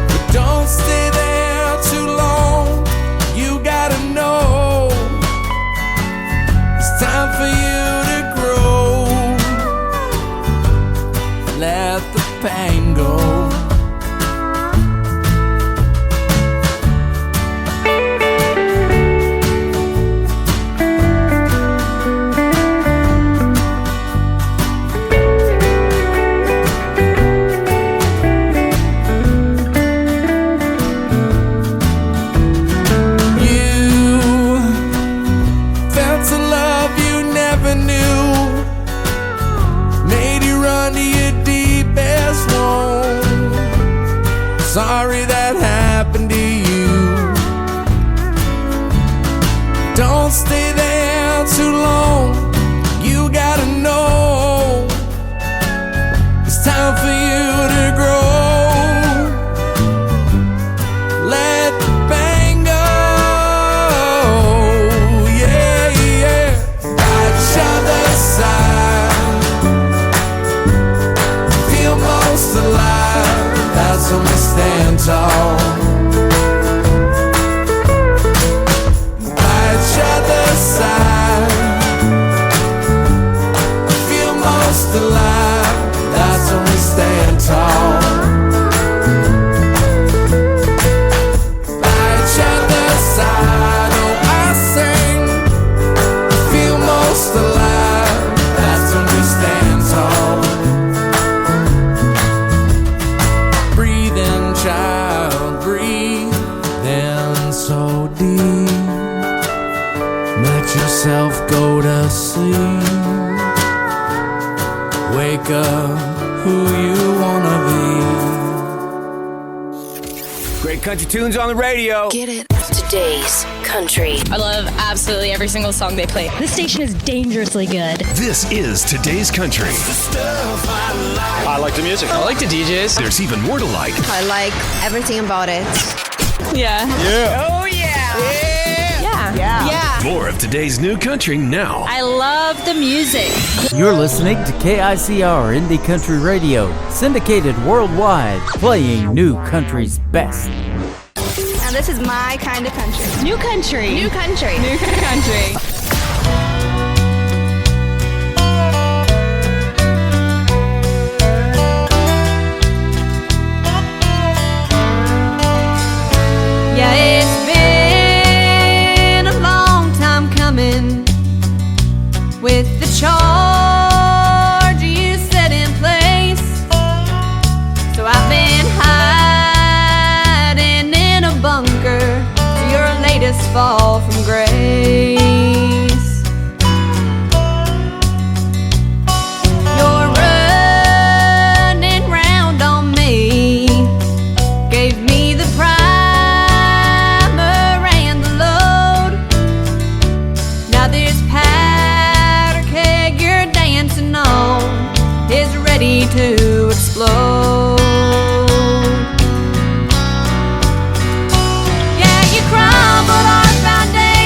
S15: but don't stay there too long. You gotta know it's time for you to grow. Let the pain go. Sorry that happened to you. Don't stay there too long. You gotta know it's time for you to grow. Let the pain go. Yeah, yeah. By each other's side, feel most alive. That's when we stand tall. By each other's side, feel most alive. That's when we stand tall. By each other's side, oh I sing, feel most alive. That's when we stand tall. Breathe in, child, breathe in so deep. Let yourself go to sleep. Wake up who you wanna be.
S8: Great country tunes on the radio.
S9: Get it. Today's country.
S16: I love absolutely every single song they play.
S17: This station is dangerously good.
S10: This is Today's Country.
S18: I like the music.
S10: I like the DJs. There's even more to like.
S11: I like everything about it.
S16: Yeah.
S18: Yeah.
S16: Oh, yeah.
S11: Yeah.
S10: More of today's new country now.
S16: I love the music.
S3: You're listening to KICR Indie Country Radio, syndicated worldwide, playing new country's best.
S11: Now this is my kind of country.
S16: New country.
S11: New country.
S16: New country.
S5: Yeah, it's been a long time coming with the charge you set in place. So I've been hiding in a bunker to your latest fall from grace. You're running round on me, gave me the primer and the load. Now this powder keg you're dancing on is ready to explode. Yeah, you crumbled our foundation.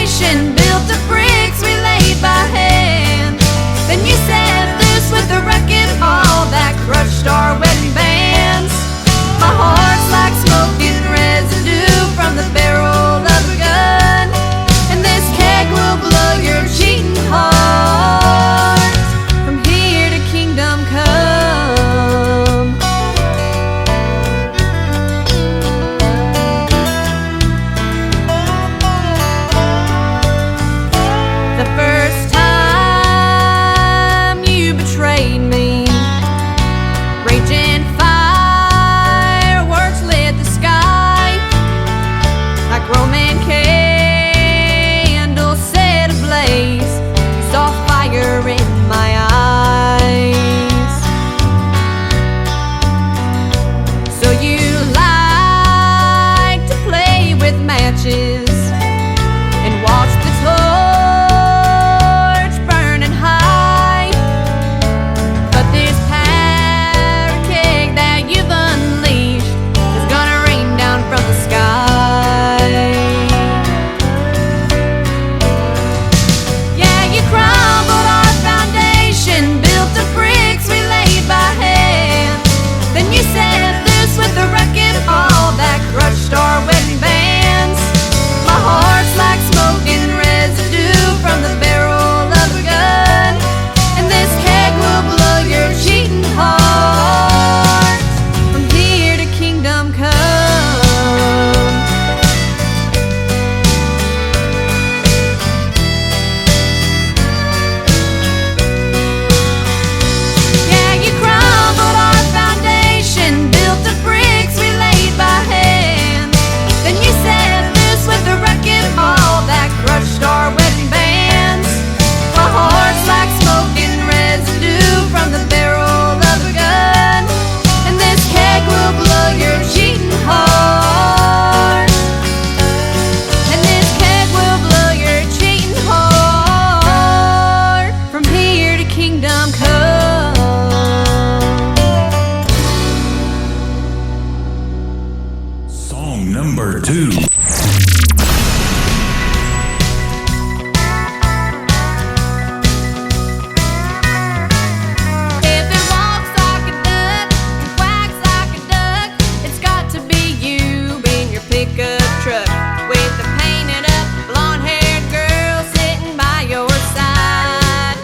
S4: 2.
S5: If it walks like a duck and quacks like a duck, it's got to be you in your pickup truck with the painted up blonde-haired girl sitting by your side.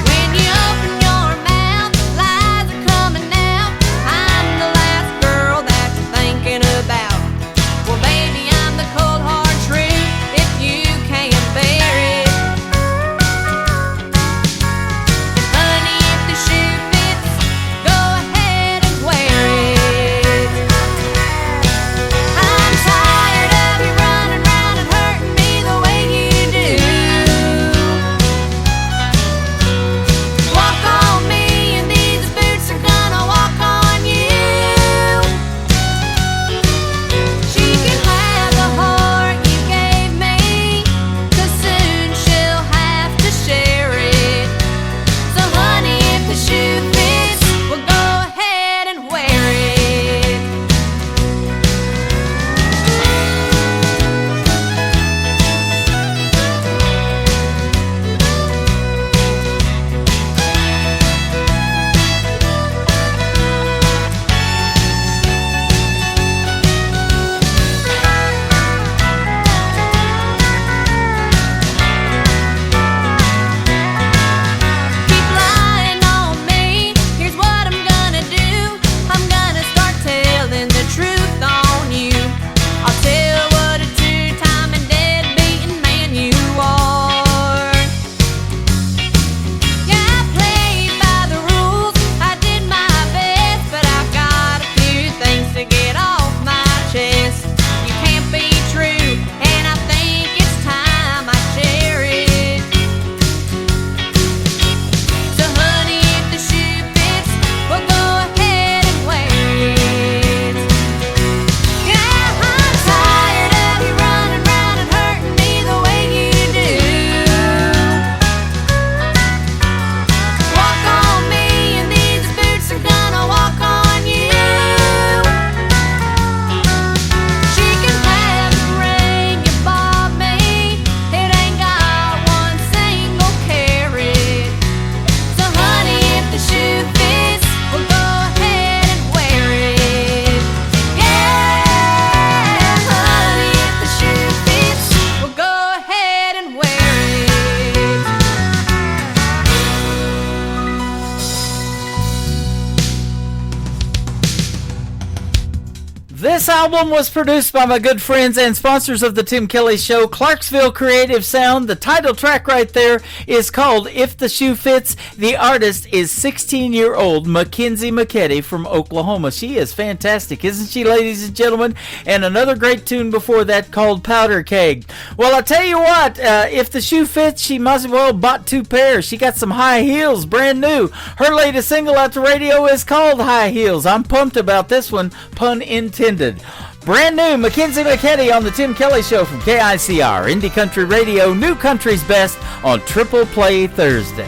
S5: When you open your mouth, lies are coming out. I'm the last girl that you're thinking about. Well, baby, I'm the cold hard truth if you can't bear it. Honey, if the shoe fits, go ahead and wear it. I'm tired of you running round and hurting me the way you do. Walk on me and these boots are gonna walk on you. She can have the heart you gave me, 'cause soon she'll have to share it. So honey, if the shoe fits, well go ahead and wear it. Keep lying on me, here's what I'm gonna do. I'm gonna start telling the truth on you. I'll tell what a two-time and deadbeating man you are. Yeah, I played by the rules, I did my best, but I've got a few things to get off my chest. You can't be true, and I think it's time I share it. So honey, if the shoe fits, well go ahead and wear it. Yeah, I'm tired of you running round and hurting me the way you do. Walk on me and these boots are gonna walk on you. She can have the ring you bought me, it ain't got one single carat. So honey, if the shoe fits, well go ahead and wear it. Yeah, honey, if the shoe fits, well go ahead and wear it.
S3: This album was produced by my good friends and sponsors of the Tim Kelly Show, Clarksville Creative Sound. The title track right there is called If the Shoe Fits. The artist is 16-year-old Mackenzie McKetty from Oklahoma. She is fantastic, isn't she, ladies and gentlemen? And another great tune before that called Powder Keg. Well, I tell you what, if the shoe fits, she must as well bought 2 pairs. She got some high heels, brand new. Her latest single at the radio is called High Heels. I'm pumped about this one, pun intended. Brand new, Mackenzie McKetty on the Tim Kelly Show from KICR, Indie Country Radio, New Country's Best on Triple Play Thursday.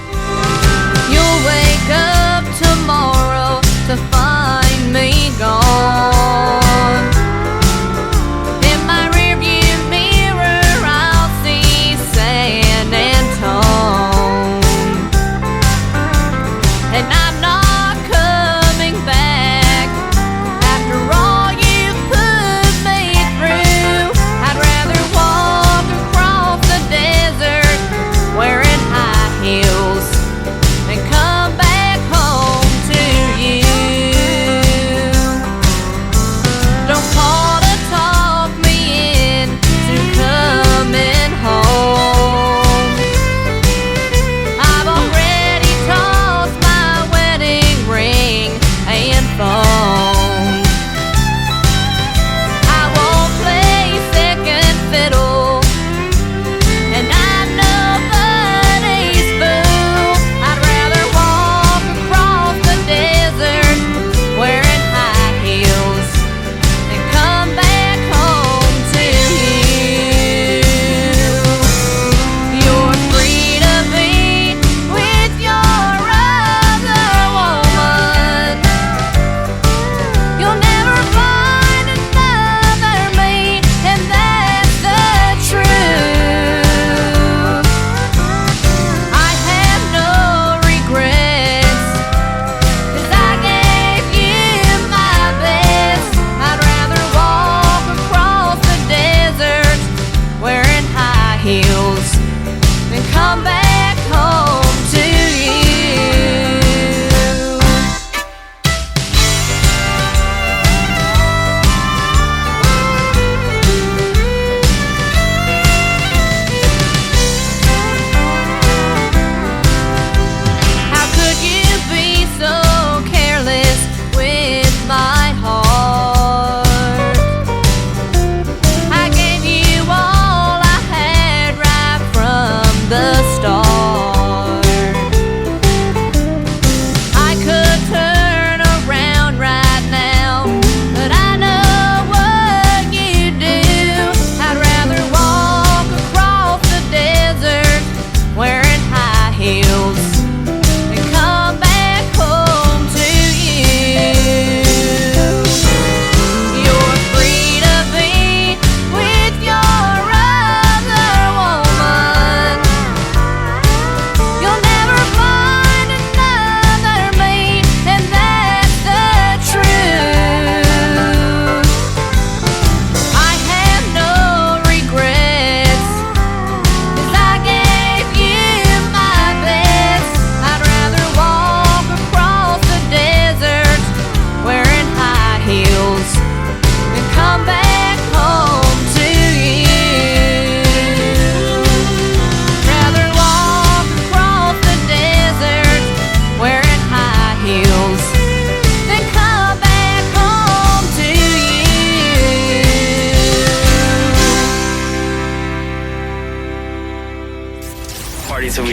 S5: You'll wake up tomorrow to find me gone. In my rearview mirror, I'll see San Antone, and I'm not coming back after all you put me through. I'd rather walk across the desert wearing high heels.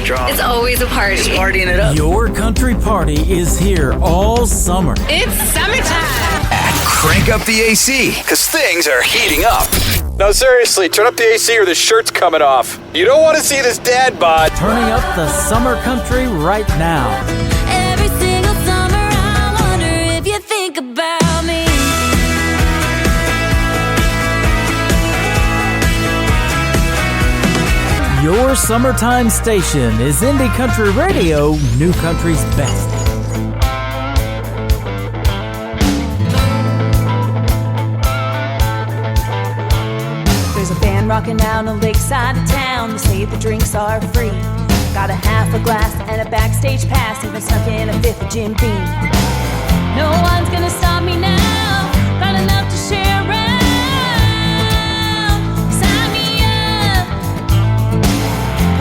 S18: drunk.
S9: It's always a party.
S18: Just partying it up.
S3: Your country party is here all summer.
S9: It's summertime.
S10: Crank up the AC, because things are heating up.
S8: No, seriously, turn up the AC or the shirt's coming off. You don't want to see this dad bod.
S3: Turning up the summer country right now.
S5: Every single summer I wonder if you think about me.
S3: Your summertime station is Indie Country Radio, New Country's best.
S19: There's a band rocking down the lakeside of town. They say the drinks are free. Got a half a glass and a backstage pass, even snuck in a fifth of Jim Beam. No one's gonna stop me now. Got enough to share around. Sign me up.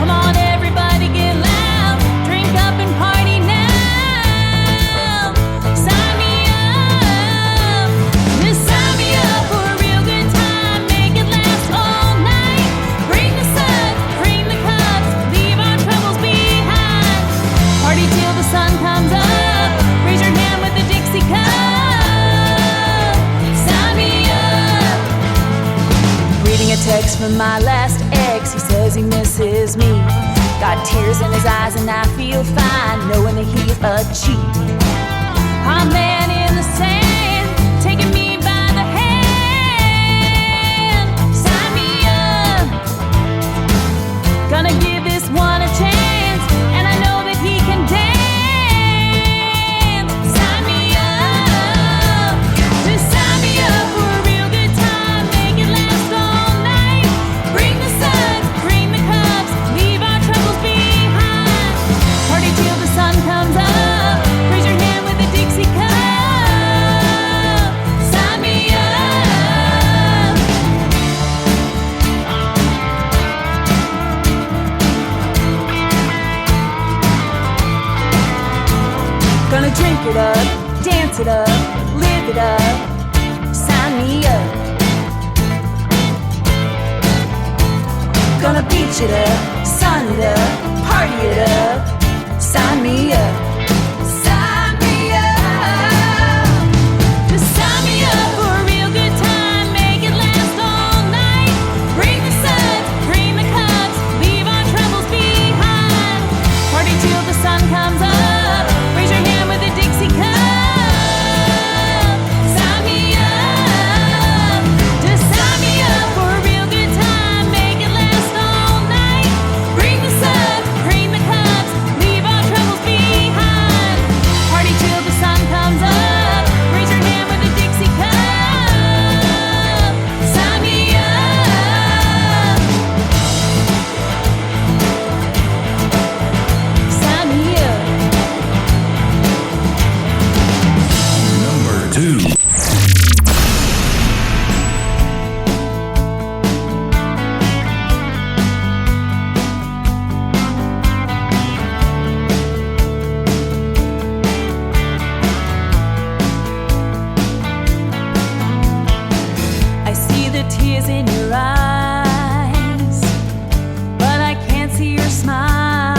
S19: Come on, everybody, get loud. Drink up and party now. Sign me up. Just sign me up for a real good time. Make it last all night. Bring the sun, bring the cups. Leave our troubles behind. Party till the sun comes up. Raise your hand with the Dixie cup. Sign me up. Reading a text from my last ex. He says he misses me. Got tears in his eyes and I feel fine knowing that he's a cheat. I'm man in the sand, taking me by the hand. Sign me up. Gonna give this one a chance, and I know that he can dance. Sign me up. Just sign me up for a real good time. Make it last all night. Bring the sun, bring the cups. Leave our troubles behind. Party till the sun comes up. Raise your hand with a Dixie cup. Sign me up. Gonna drink it up, dance it up, live it up. Sign me up. Gonna beach it up, sun it up, party it up. Sign me up. Sign me up. Just sign me up for a real good time. Make it last all night. Bring the sun, bring the cups. Leave our troubles behind. Party till the sun comes up. Raise your hand with a Dixie cup. Sign me up. Just sign me up for a real good time. Make it last all night. Bring the sun, bring the cups. Leave our troubles behind. Party till the sun comes up. Raise your hand with a Dixie cup. Sign me up. Sign me up.
S4: Number 2.
S19: I see the tears in your eyes, but I can't see your smile.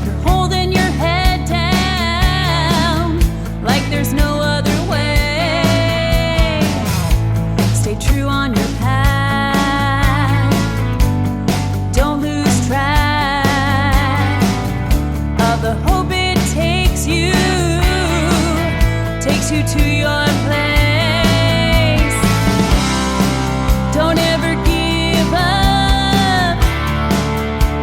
S19: You're holding your head down like there's no other way. Stay true on your path. Don't lose track of the hope it takes you to your place. Don't ever give up.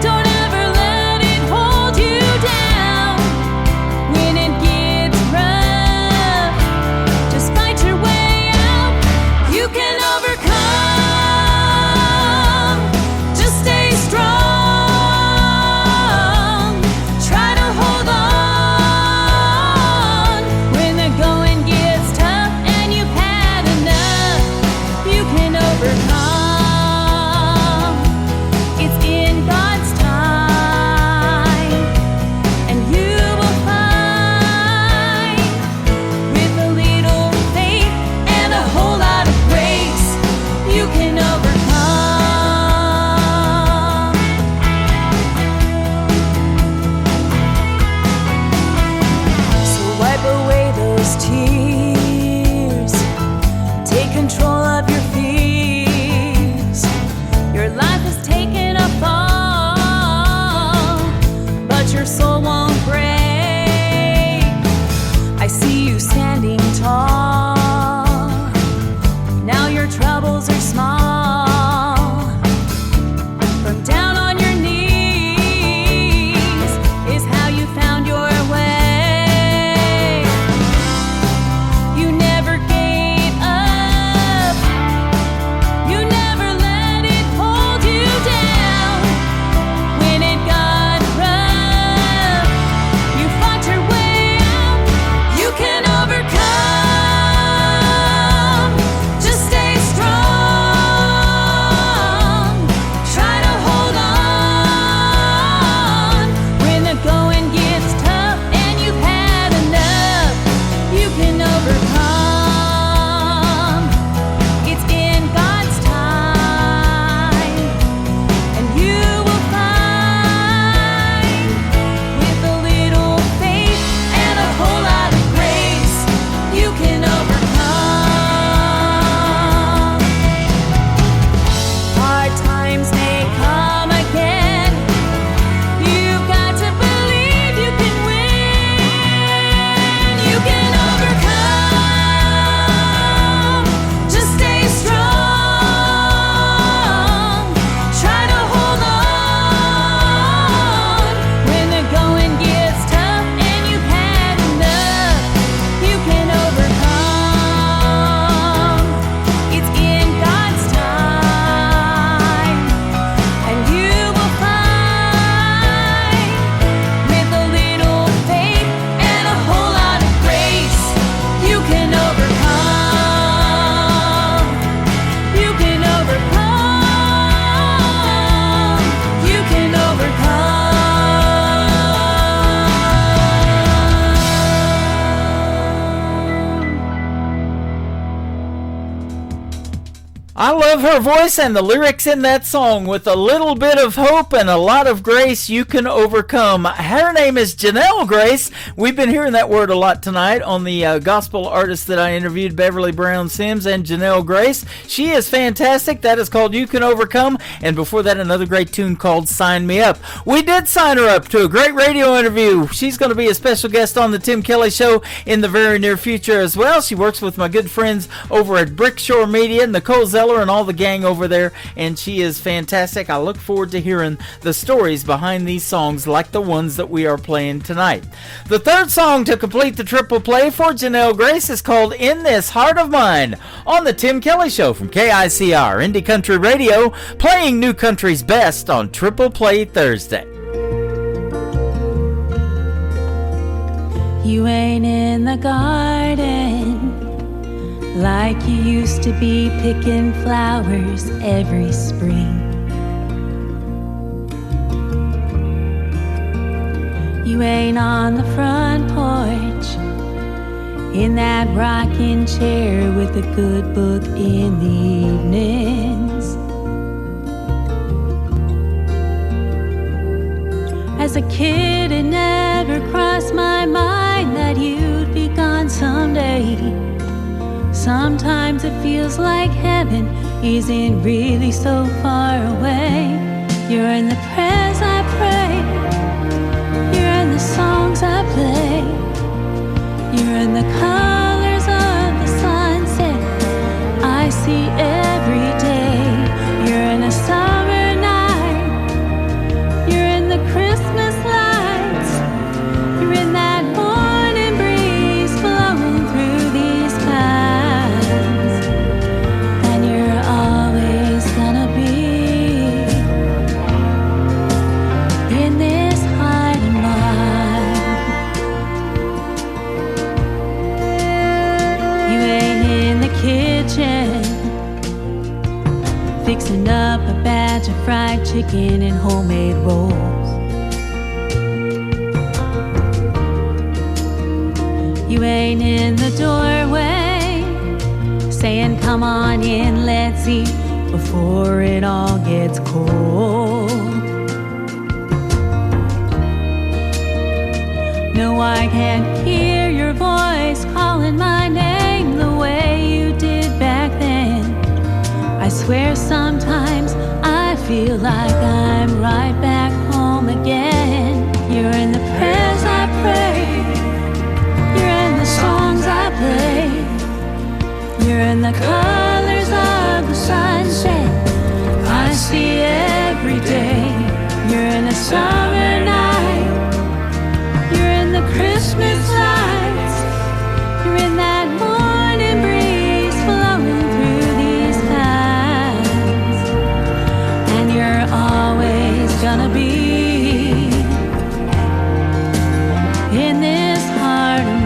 S19: Don't ever let it hold you down. When it gets rough, just fight your way out. You can overcome. Just stay strong. Try to hold on when the going gets tough.
S3: I love her voice and the lyrics in that song. With a little bit of hope and a lot of grace, you can overcome. Her name is Janelle Grace. We've been hearing that word a lot tonight on the gospel artist that I interviewed, Beverly Brown Sims and Janelle Grace. She is fantastic. That is called You Can Overcome. And before that, another great tune called Sign Me Up. We did sign her up to a great radio interview. She's going to be a special guest on the Tim Kelly Show in the very near future as well. She works with my good friends over at Brickshore Media, Nicole Zeller, and all the gang over there, and she is fantastic. I look forward to hearing the stories behind these songs like the ones that we are playing tonight. The third song to complete the triple play for Janelle Grace is called In This Heart of Mine on the Tim Kelly Show from KICR Indie Country Radio, playing new country's best on Triple Play Thursday.
S19: You ain't in the garden like you used to be, picking flowers every spring. You ain't on the front porch in that rocking chair with a good book in the evenings. As a kid, it never crossed my mind that you'd be gone someday. Sometimes it feels like heaven isn't really so far away. You're in the prayers I pray, you're in the songs I play, you're in the colors of the sunset I see every day. You're in a summer night, you're in the Christmas lights, you're in that morning breeze blowing through these pines, and you're always gonna be in this heart of mine. You ain't in the kitchen fixing up a batch of fried chicken and homemade rolls. You ain't in the doorway saying, come on in, let's eat before it all gets cold. No, I can't hear your voice calling my name the way you did back then. I swear sometimes I feel like I'm right back home again. You're in the prayers I pray, you're in the songs I play, you're in the colors of the sunset I see every day. You're in a summer night, you're in the Christmas lights, you're in that morning breeze blowing through these pines, and you're always gonna be in this heart of mine.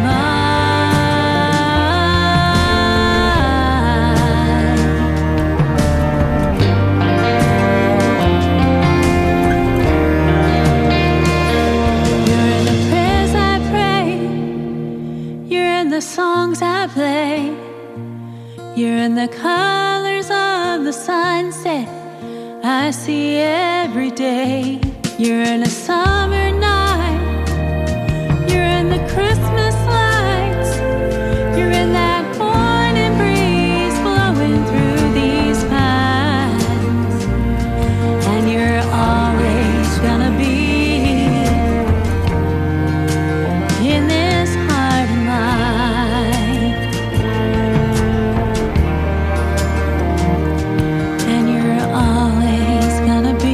S19: You're in the prayers I pray, you're in the songs I play, you're in the colors of the sunset I see every day. You're in a summer night, you're in the Christmas lights, you're in that morning breeze blowing through these pines, and you're always gonna be in this heart of mine, and you're always gonna be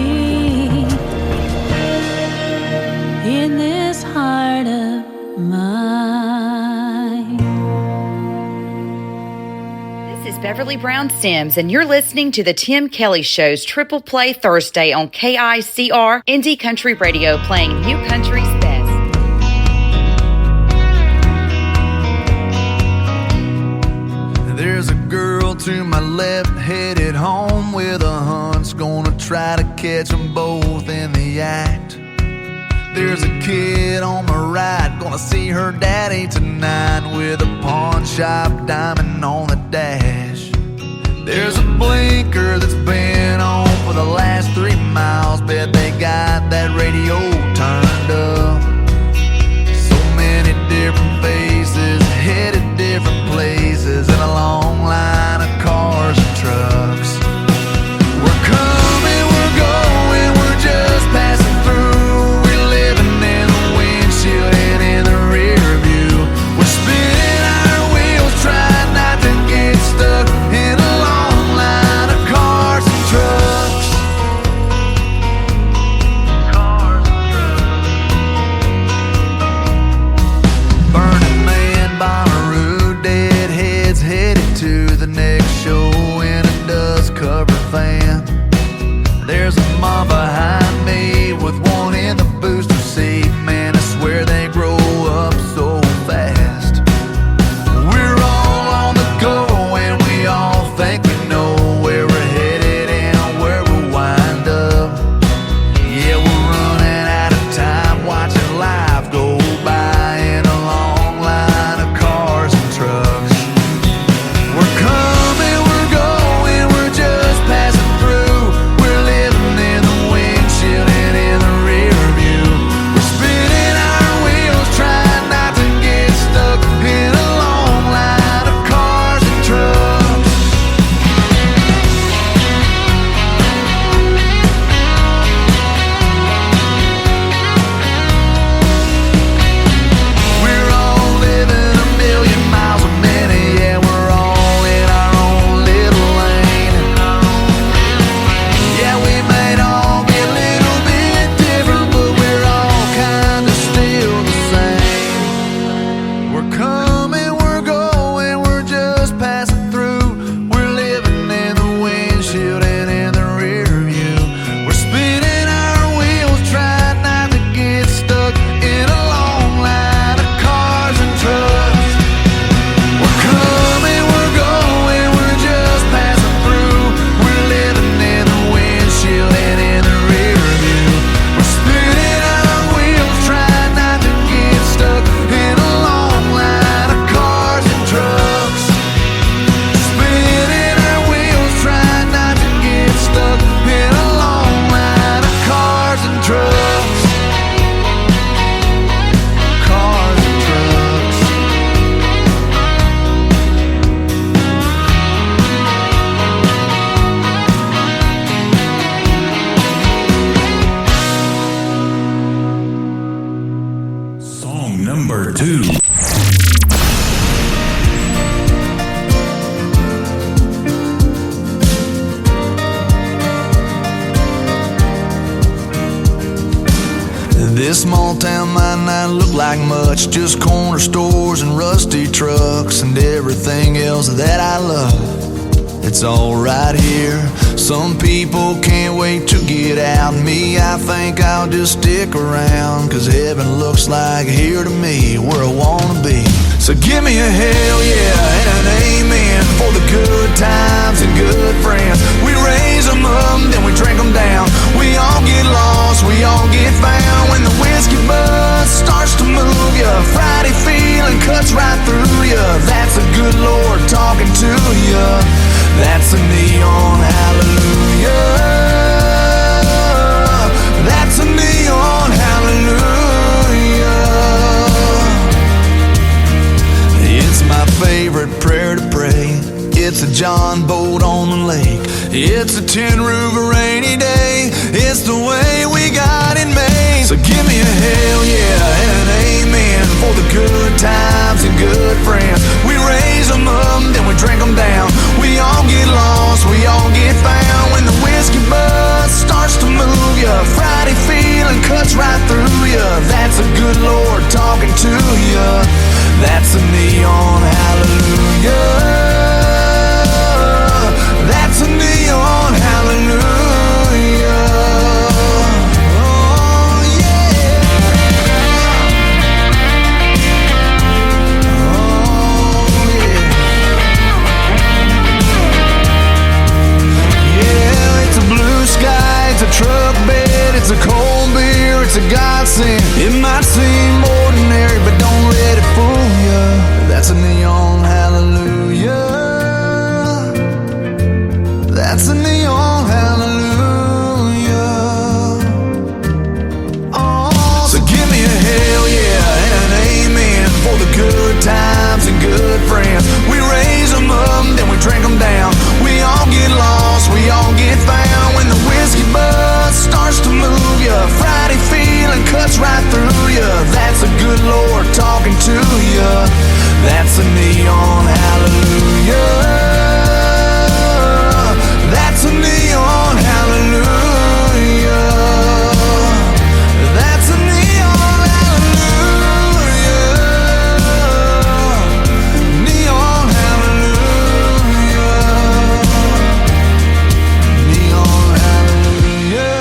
S19: in this heart of mine.
S6: This is Beverly Brown Sims, and you're listening to the Tim Kelly Show's Triple Play Thursday on KICR Indie Country Radio, playing new country's best.
S20: There's a girl to my left headed home with a hunch, gonna try to catch them both in the act. There's a kid on my right, gonna see her daddy tonight with a pawn shop diamond on the dash. There's a blinker that's been on for the last 3 miles. Bet they got that radio turned up. So many different faces headed different places in a long line of cars and trucks. We're coming, we're going, we're just passing through. We're living in the windshield and in the rear view. We're spinning our wheels, trying not to get stuck in a long line of cars and trucks. Burning Man, Bonnaroo, deadheads headed to the next show in a dust-covered van. There's a mom behind me with one in the booster seat. Man, I swear they grow up so fast. We're all on the go and we all think we know where we're headed and where we'll wind up. Yeah, we're running out of time watching life go by in a long line of cars and trucks. We're coming, we're going, we're just passing through. We're living in the windshield and in the rear view. We're spinning our wheels, trying not to get stuck in a long line of cars and trucks. We're all living a million miles a minute. Yeah, we're all in our own little lane. Yeah, we might all be a little bit different, but we're all kinda still the same. We're coming, we're going, we're just passing through. We're living in the windshield and in the rear view. We're spinning our wheels, trying not to get stuck in a long line of cars and trucks. We're coming, we're going, we're just passing through. We're living in the windshield and in the rear view. We're spinning our wheels, trying not to get stuck in a long line of cars and trucks. Spinning our wheels, trying not to get stuck in a long line of cars and trucks. Cars and trucks.
S4: Song number 2.
S20: This small town might not look like much, just corner stores and rusty trucks and everything else that I love. It's all right here. Some people can't wait to get out. Me, I think I'll just stick around, 'cause heaven looks like here to me, where I wanna be. So give me a hell yeah and an amen for the good times and good friends. We raise them up, then we drink them down. We all get lost, we all get found. When the whiskey buzz starts to move ya, Friday feeling cuts right through ya. That's a good Lord talking to ya. That's a neon hallelujah. That's a neon hallelujah. It's my favorite prayer to pray. It's a John boat on the lake. It's a tin roof a rainy day. It's the way we got it made. So give me a hell yeah and an amen for the good times and good friends. We raise them up, then we drink them down. We all get lost, we all get found. When the whiskey buzz starts to move ya, Friday feeling cuts right through ya. That's a good Lord talking to ya. That's a neon hallelujah. That's a neon hallelujah. Oh yeah. Oh yeah. Yeah, it's a blue sky, it's a truck bed, it's a cold beer, it's a godsend. It might seem ordinary, but don't let it fool ya. That's a neon hallelujah. times and good friends. We raise them up, then we drink them down. We all get lost, we all get found. When the whiskey buzz starts to move ya, Friday feeling cuts right through ya. That's a good Lord talking to ya. That's a neon hallelujah. That's a neon hallelujah. That's a neon hallelujah. Neon hallelujah. Neon hallelujah.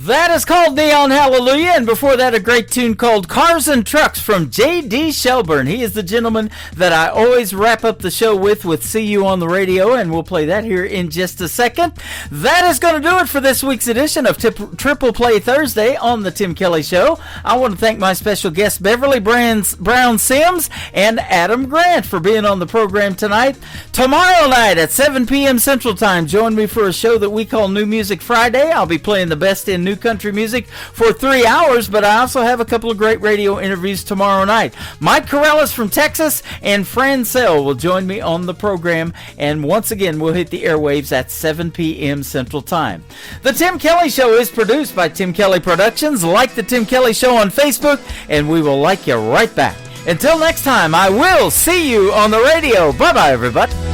S3: That is called Neon Hallelujah, and before that a great tune called Cars and Trucks from J.D. Shelburne. He is the gentleman that I always wrap up the show with See You on the Radio, and we'll play that here in just a second. That is going to do it for this week's edition of Triple Play Thursday on the Tim Kelly Show. I want to thank my special guests Beverly Brown Sims and Adam Grant for being on the program tonight. Tomorrow night at 7 p.m. Central Time, join me for a show that we call New Music Friday. I'll be playing the best in new country music for 3 hours, but I also have a couple of great radio interviews tomorrow night. Mike Corrales from Texas and Fran Sell will join me on the program, and once again we'll hit the airwaves at 7 p.m. Central Time. The Tim Kelly Show is produced by Tim Kelly Productions. Like the Tim Kelly Show on Facebook, and we will like you right back. Until next time, I will see you on the radio. Bye-bye, everybody.